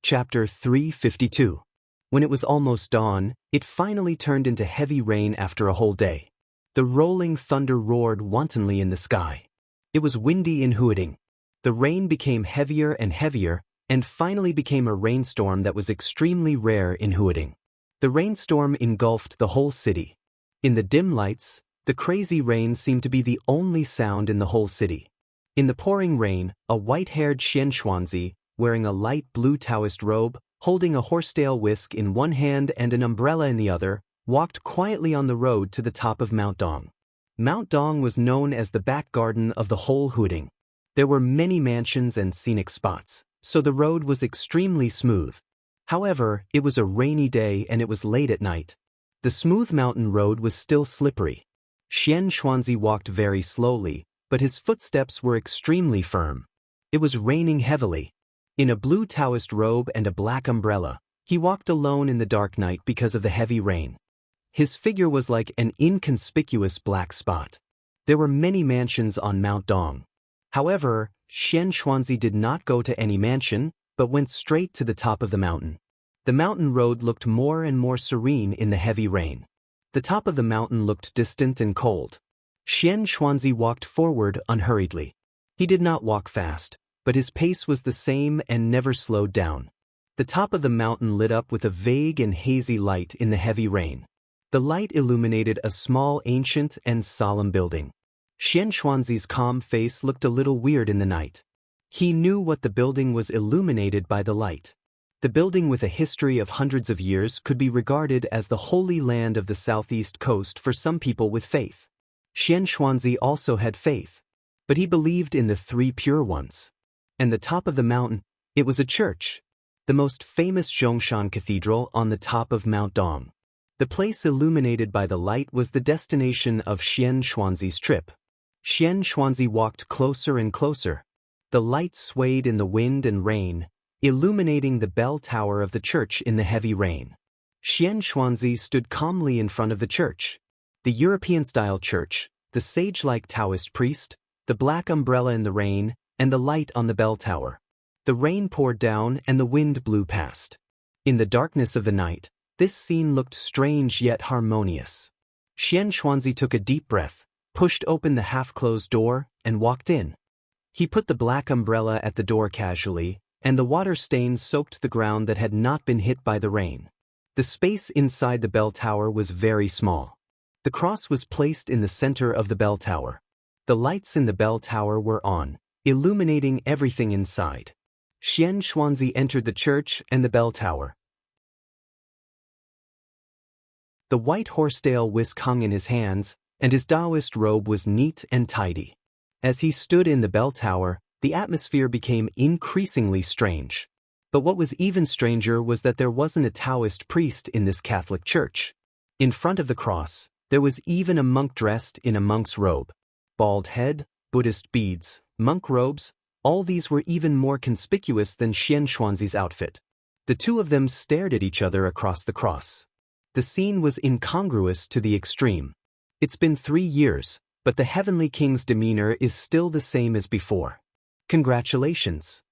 Chapter 352. When it was almost dawn, it finally turned into heavy rain after a whole day. The rolling thunder roared wantonly in the sky. It was windy in Huading. The rain became heavier and heavier, and finally became a rainstorm that was extremely rare in Huading. The rainstorm engulfed the whole city. In the dim lights, the crazy rain seemed to be the only sound in the whole city. In the pouring rain, a white-haired Xian Xuanzi, wearing a light blue Taoist robe, holding a horsetail whisk in one hand and an umbrella in the other, walked quietly on the road to the top of Mount Dong. Mount Dong was known as the back garden of the whole Huading. There were many mansions and scenic spots, so the road was extremely smooth. However, it was a rainy day and it was late at night. The smooth mountain road was still slippery. Xian Xuanzi walked very slowly, but his footsteps were extremely firm. It was raining heavily. In a blue Taoist robe and a black umbrella, he walked alone in the dark night because of the heavy rain. His figure was like an inconspicuous black spot. There were many mansions on Mount Dong. However, Xian Xuanzi did not go to any mansion, but went straight to the top of the mountain. The mountain road looked more and more serene in the heavy rain. The top of the mountain looked distant and cold. Xian Xuanzi walked forward unhurriedly. He did not walk fast, but his pace was the same and never slowed down. The top of the mountain lit up with a vague and hazy light in the heavy rain. The light illuminated a small, ancient, and solemn building. Xian Xuanzi's calm face looked a little weird in the night. He knew what the building was illuminated by the light. The building, with a history of hundreds of years, could be regarded as the holy land of the southeast coast for some people with faith. Xian Xuanzi also had faith, but he believed in the three pure ones. And the top of the mountain, it was a church, the most famous Zhongshan Cathedral on the top of Mount Dong. The place illuminated by the light was the destination of Xian Xuanzi's trip. Xian Xuanzi walked closer and closer. The light swayed in the wind and rain, illuminating the bell tower of the church in the heavy rain. Xian Xuanzi stood calmly in front of the church. The European-style church, the sage-like Taoist priest, the black umbrella in the rain, and the light on the bell tower. The rain poured down and the wind blew past. In the darkness of the night, this scene looked strange yet harmonious. Xian Xuanzi took a deep breath, pushed open the half-closed door, and walked in. He put the black umbrella at the door casually, and the water stains soaked the ground that had not been hit by the rain. The space inside the bell tower was very small. The cross was placed in the center of the bell tower. The lights in the bell tower were on, illuminating everything inside. Xian Xuanzi entered the church and the bell tower. The white horsetail whisk hung in his hands, and his Taoist robe was neat and tidy. As he stood in the bell tower, the atmosphere became increasingly strange. But what was even stranger was that there wasn't a Taoist priest in this Catholic church. In front of the cross, there was even a monk dressed in a monk's robe. Bald head, Buddhist beads, monk robes, all these were even more conspicuous than Xian Xuanzi's outfit. The two of them stared at each other across the cross. The scene was incongruous to the extreme. It's been 3 years, but the Heavenly King's demeanor is still the same as before. Congratulations.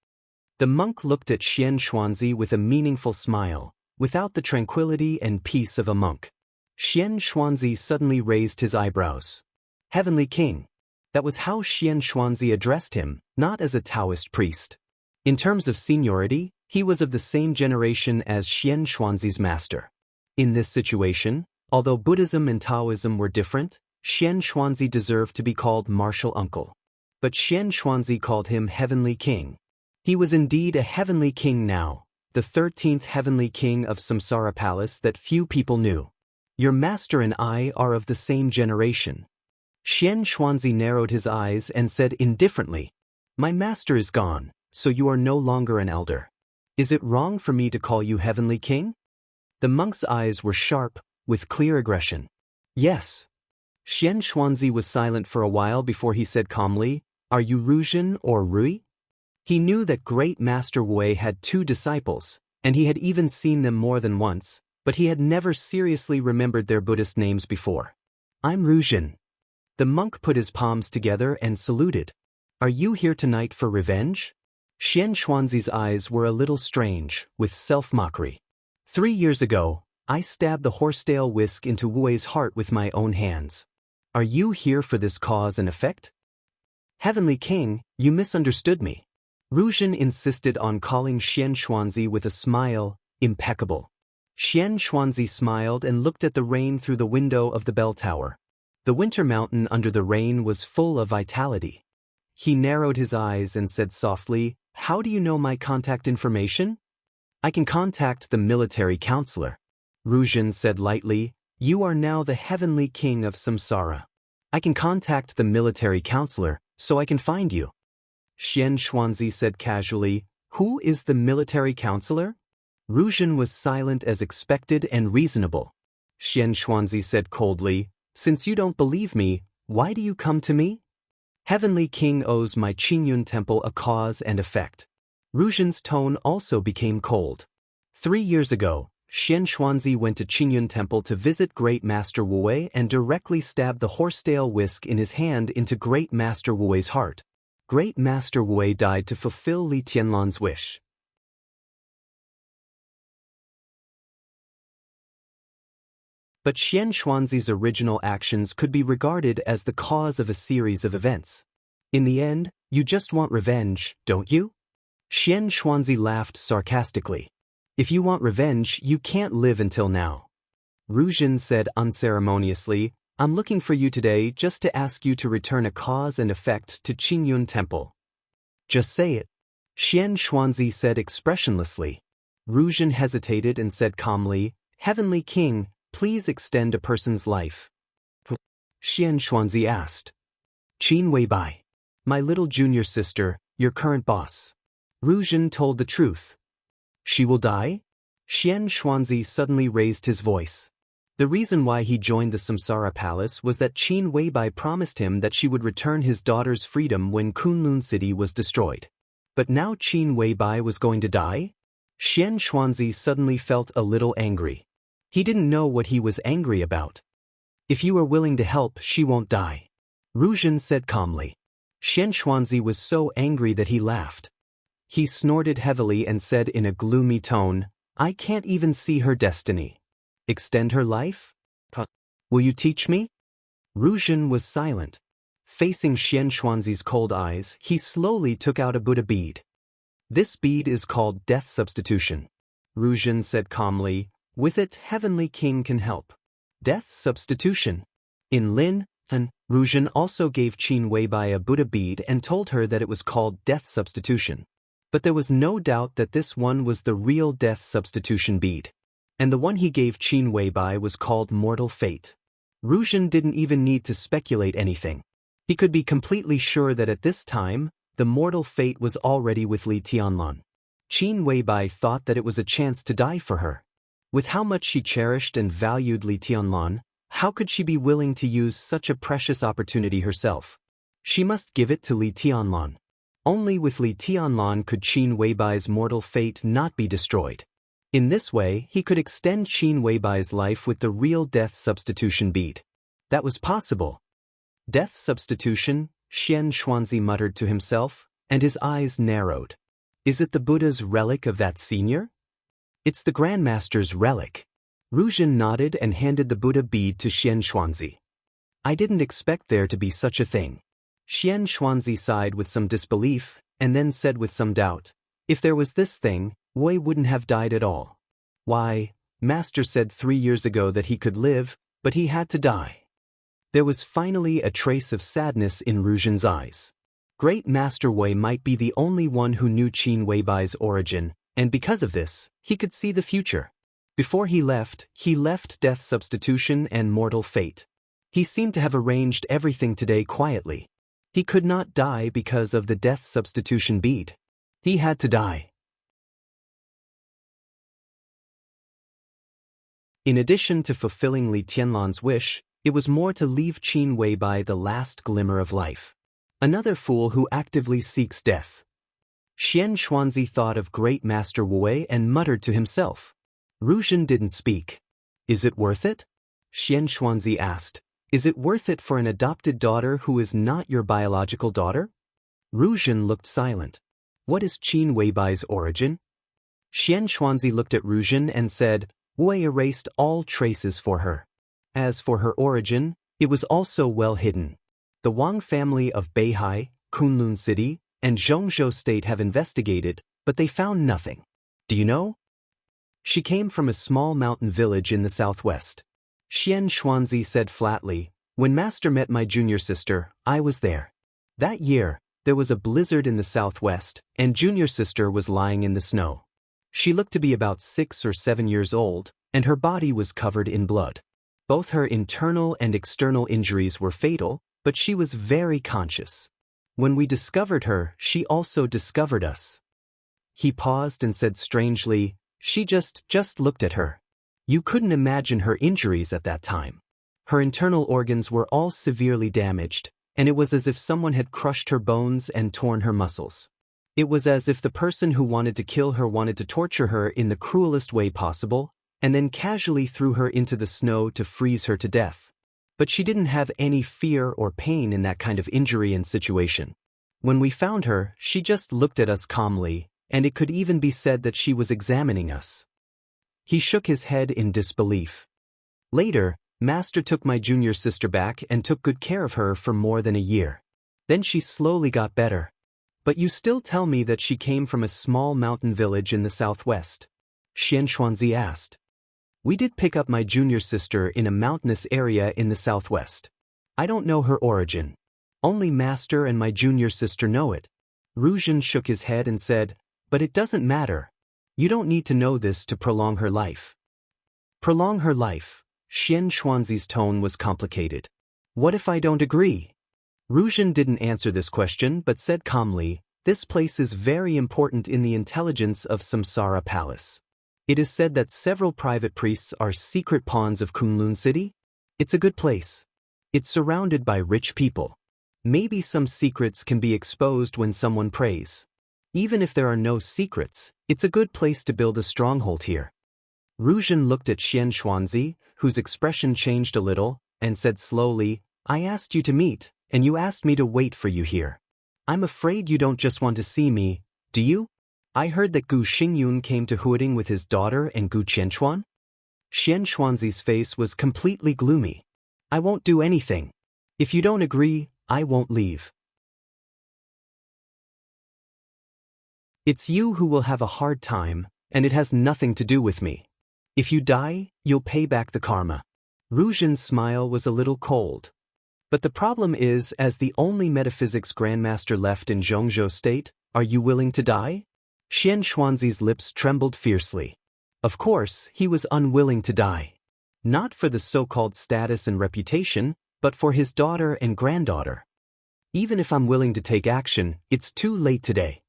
The monk looked at Xian Xuanzi with a meaningful smile, without the tranquility and peace of a monk. Xian Xuanzi suddenly raised his eyebrows. Heavenly King. That was how Xian Xuanzi addressed him, not as a Taoist priest. In terms of seniority, he was of the same generation as Xian Xuanzi's master. In this situation, although Buddhism and Taoism were different, Xian Xuanzi deserved to be called martial uncle. But Xian Xuanzi called him Heavenly King. He was indeed a Heavenly King now, the 13th Heavenly King of Samsara Palace that few people knew. Your master and I are of the same generation. Xian Xuanzi narrowed his eyes and said indifferently, My master is gone, so you are no longer an elder. Is it wrong for me to call you Heavenly King? The monk's eyes were sharp, with clear aggression. Yes. Xian Xuanzi was silent for a while before he said calmly, Are you Ruzhen or Rui? He knew that great Master Wei had 2 disciples, and he had even seen them more than once, but he had never seriously remembered their Buddhist names before. I'm Ruzhen. The monk put his palms together and saluted. Are you here tonight for revenge? Xian Xuanzi's eyes were a little strange, with self-mockery. 3 years ago, I stabbed the horsetail whisk into Wui's heart with my own hands. Are you here for this cause and effect? Heavenly King, you misunderstood me. Ruzhen insisted on calling Xian Xuanzi with a smile, impeccable. Xian Xuanzi smiled and looked at the rain through the window of the bell tower. The winter mountain under the rain was full of vitality. He narrowed his eyes and said softly, How do you know my contact information? I can contact the military counselor. Ruzhen said lightly, You are now the Heavenly King of Samsara. I can contact the military counselor, so I can find you. Xian Xuanzi said casually, Who is the military counselor? Ruzhen was silent as expected and reasonable. Xian Xuanzi said coldly, Since you don't believe me, why do you come to me? Heavenly King owes my Qingyun temple a cause and effect. Ruzhen's tone also became cold. 3 years ago, Xian Xuanzi went to Qingyun temple to visit Great Master Wu and directly stabbed the horsetail whisk in his hand into Great Master Wu's heart. Great Master Wu died to fulfill Li Tianlan's wish. But Xian Xuanzi's original actions could be regarded as the cause of a series of events. In the end, you just want revenge, don't you? Xian Xuanzi laughed sarcastically. If you want revenge, you can't live until now. Ruzhen said unceremoniously, I'm looking for you today just to ask you to return a cause and effect to Qingyun Temple. Just say it. Xian Xuanzi said expressionlessly. Ruzhen hesitated and said calmly, Heavenly King, please extend a person's life. Xian Xuanzi asked. Qin Weibai. My little junior sister, your current boss. Ruzhen told the truth. She will die? Xian Xuanzi suddenly raised his voice. The reason why he joined the Samsara Palace was that Qin Weibai promised him that she would return his daughter's freedom when Kunlun City was destroyed. But now Qin Weibai was going to die? Xian Xuanzi suddenly felt a little angry. He didn't know what he was angry about. If you are willing to help, she won't die. Ruzhen said calmly. Xian Xuanzi was so angry that he laughed. He snorted heavily and said in a gloomy tone, I can't even see her destiny. Extend her life? Will you teach me? Ruzhen was silent. Facing Xian Xuanzi's cold eyes, he slowly took out a Buddha bead. This bead is called death substitution. Ruzhen said calmly, with it, Heavenly King can help. Death substitution. In Lin, Ruzhen also gave Qin Weibai a Buddha bead and told her that it was called death substitution. But there was no doubt that this one was the real death substitution bead. And the one he gave Qin Weibai was called mortal fate. Ruzhen didn't even need to speculate anything. He could be completely sure that at this time, the mortal fate was already with Li Tianlan. Qin Weibai thought that it was a chance to die for her. With how much she cherished and valued Li Tianlan, how could she be willing to use such a precious opportunity herself? She must give it to Li Tianlan. Only with Li Tianlan could Qin Weibai's mortal fate not be destroyed. In this way, he could extend Qin Weibai's life with the real death substitution bead. That was possible. Death substitution, Xian Xuanzi muttered to himself, and his eyes narrowed. Is it the Buddha's relic of that senior? It's the Grandmaster's relic. Ruzhen nodded and handed the Buddha bead to Xian Xuanzi. I didn't expect there to be such a thing. Xian Xuanzi sighed with some disbelief, and then said with some doubt, if there was this thing, Wei wouldn't have died at all. Why, Master said 3 years ago that he could live, but he had to die. There was finally a trace of sadness in Ruzhen's eyes. Great Master Wei might be the only one who knew Qin Weibai's origin, and because of this, he could see the future. Before he left death substitution and mortal fate. He seemed to have arranged everything today quietly. He could not die because of the death substitution bead. He had to die. In addition to fulfilling Li Tianlan's wish, it was more to leave Qin Weibai the last glimmer of life. Another fool who actively seeks death. Xian Xuanzi thought of Great Master Wei and muttered to himself. Ruzhen didn't speak. Is it worth it? Xian Xuanzi asked. Is it worth it for an adopted daughter who is not your biological daughter? Ruzhen looked silent. What is Qin Weibai's origin? Xian Xuanzi looked at Ruzhen and said, Wei erased all traces for her. As for her origin, it was also well hidden. The Wang family of Beihai, Kunlun City, and Zhongzhou State have investigated, but they found nothing. Do you know? She came from a small mountain village in the southwest. Xian Xuanzi said flatly, when Master met my junior sister, I was there. That year, there was a blizzard in the southwest, and junior sister was lying in the snow. She looked to be about 6 or 7 years old, and her body was covered in blood. Both her internal and external injuries were fatal, but she was very conscious. When we discovered her, she also discovered us. He paused and said strangely, she just looked at her. You couldn't imagine her injuries at that time. Her internal organs were all severely damaged, and it was as if someone had crushed her bones and torn her muscles. It was as if the person who wanted to kill her wanted to torture her in the cruelest way possible, and then casually threw her into the snow to freeze her to death. But she didn't have any fear or pain in that kind of injury and situation. When we found her, she just looked at us calmly, and it could even be said that she was examining us. He shook his head in disbelief. Later, Master took my junior sister back and took good care of her for more than a year. Then she slowly got better. But you still tell me that she came from a small mountain village in the southwest? Xian Xuanzi asked. We did pick up my junior sister in a mountainous area in the southwest. I don't know her origin. Only Master and my junior sister know it. Ruzhen shook his head and said, "But it doesn't matter. You don't need to know this to prolong her life." Prolong her life? Xian Xuanzi's tone was complicated. What if I don't agree? Ruzhen didn't answer this question but said calmly, "This place is very important in the intelligence of Samsara Palace. It is said that several private priests are secret pawns of Kunlun City. It's a good place. It's surrounded by rich people. Maybe some secrets can be exposed when someone prays. Even if there are no secrets, it's a good place to build a stronghold here." Ruzhen looked at Xian Xuanzi, whose expression changed a little, and said slowly, "I asked you to meet, and you asked me to wait for you here. I'm afraid you don't just want to see me, do you? I heard that Gu Xingyun came to Huading with his daughter and Gu Qianchuan." Xian Xuanzi's face was completely gloomy. "I won't do anything. If you don't agree, I won't leave. It's you who will have a hard time, and it has nothing to do with me. If you die, you'll pay back the karma." Ruzhen's smile was a little cold. "But the problem is, as the only metaphysics grandmaster left in Zhongzhou State, are you willing to die?" Xian Xuanzi's lips trembled fiercely. Of course, he was unwilling to die. Not for the so-called status and reputation, but for his daughter and granddaughter. "Even if I'm willing to take action, it's too late today.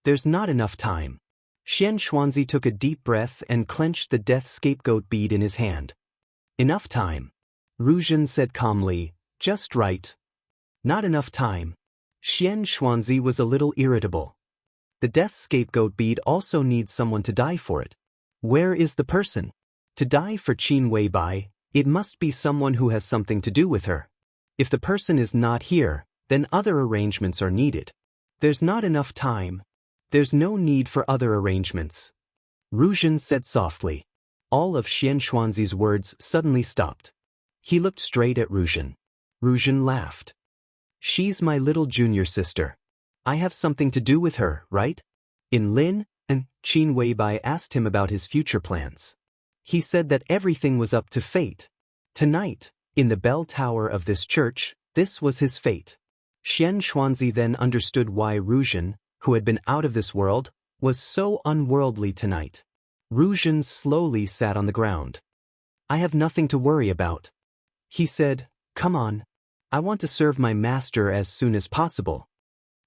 There's not enough time." Xian Xuanzi took a deep breath and clenched the death scapegoat bead in his hand. "Enough time," Ruzhen said calmly, "just right." "Not enough time." Xian Xuanzi was a little irritable. The death scapegoat bead also needs someone to die for it. Where is the person? To die for Qin Weibai, it must be someone who has something to do with her. If the person is not here, then other arrangements are needed. There's not enough time. There's no need for other arrangements. Ruzhen said softly. All of Xian Xuanzi's words suddenly stopped. He looked straight at Ruzhen. Ruzhen laughed. "She's my little junior sister. I have something to do with her, right?" In Lin, and Qin Weibai asked him about his future plans. He said that everything was up to fate. Tonight, in the bell tower of this church, this was his fate. Xian Xuanzi then understood why Ruzhen, who had been out of this world, was so unworldly tonight. Ruzhen slowly sat on the ground. "I have nothing to worry about," he said. "Come on. I want to serve my master as soon as possible."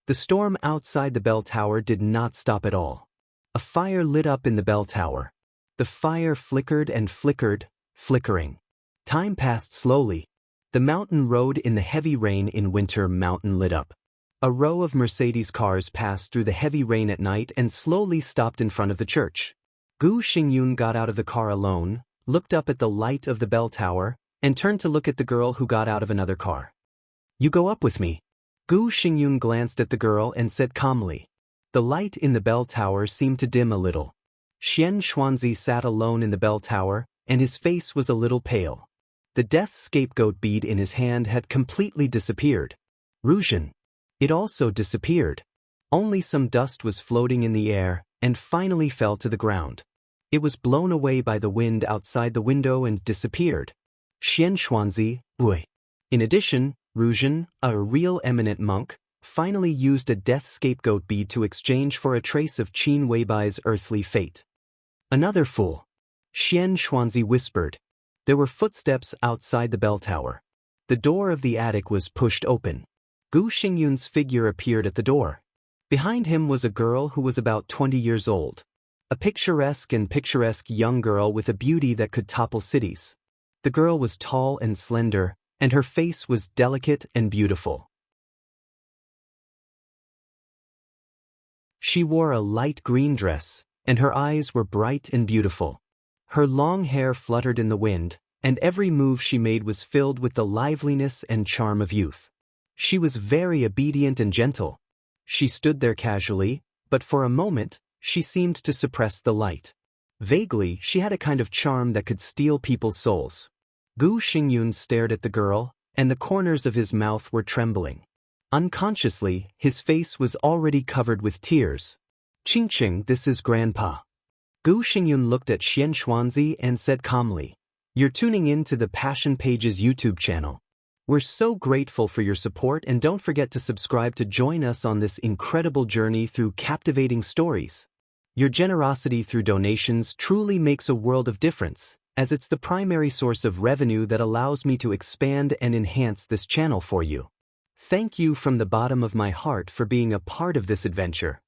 The storm outside the bell tower did not stop at all. A fire lit up in the bell tower. The fire flickered and flickered, flickering. Time passed slowly. The mountain road in the heavy rain in winter mountain lit up. A row of Mercedes cars passed through the heavy rain at night and slowly stopped in front of the church. Gu Xingyun got out of the car alone, looked up at the light of the bell tower, and turned to look at the girl who got out of another car. "You go up with me." Gu Xingyun glanced at the girl and said calmly. The light in the bell tower seemed to dim a little. Xian Xuanzi sat alone in the bell tower, and his face was a little pale. The death scapegoat bead in his hand had completely disappeared. Ruzhen. It also disappeared. Only some dust was floating in the air, and finally fell to the ground. It was blown away by the wind outside the window and disappeared. Xian Xuanzi, Ui. In addition, Ruzhen, a real eminent monk, finally used a death scapegoat bead to exchange for a trace of Qin Weibai's earthly fate. "Another fool," Xian Xuanzi whispered. There were footsteps outside the bell tower. The door of the attic was pushed open. Gu Xingyun's figure appeared at the door. Behind him was a girl who was about 20 years old. A picturesque young girl with a beauty that could topple cities. The girl was tall and slender, and her face was delicate and beautiful. She wore a light green dress, and her eyes were bright and beautiful. Her long hair fluttered in the wind, and every move she made was filled with the liveliness and charm of youth. She was very obedient and gentle. She stood there casually, but for a moment, she seemed to suppress the light. Vaguely, she had a kind of charm that could steal people's souls. Gu Xingyun stared at the girl, and the corners of his mouth were trembling. Unconsciously, his face was already covered with tears. "Qingqing, this is Grandpa." Gu Xingyun looked at Xian Xuanzi and said calmly, "You're tuning in to the Passion Pages YouTube channel. We're so grateful for your support, and don't forget to subscribe to join us on this incredible journey through captivating stories. Your generosity through donations truly makes a world of difference, as it's the primary source of revenue that allows me to expand and enhance this channel for you. Thank you from the bottom of my heart for being a part of this adventure.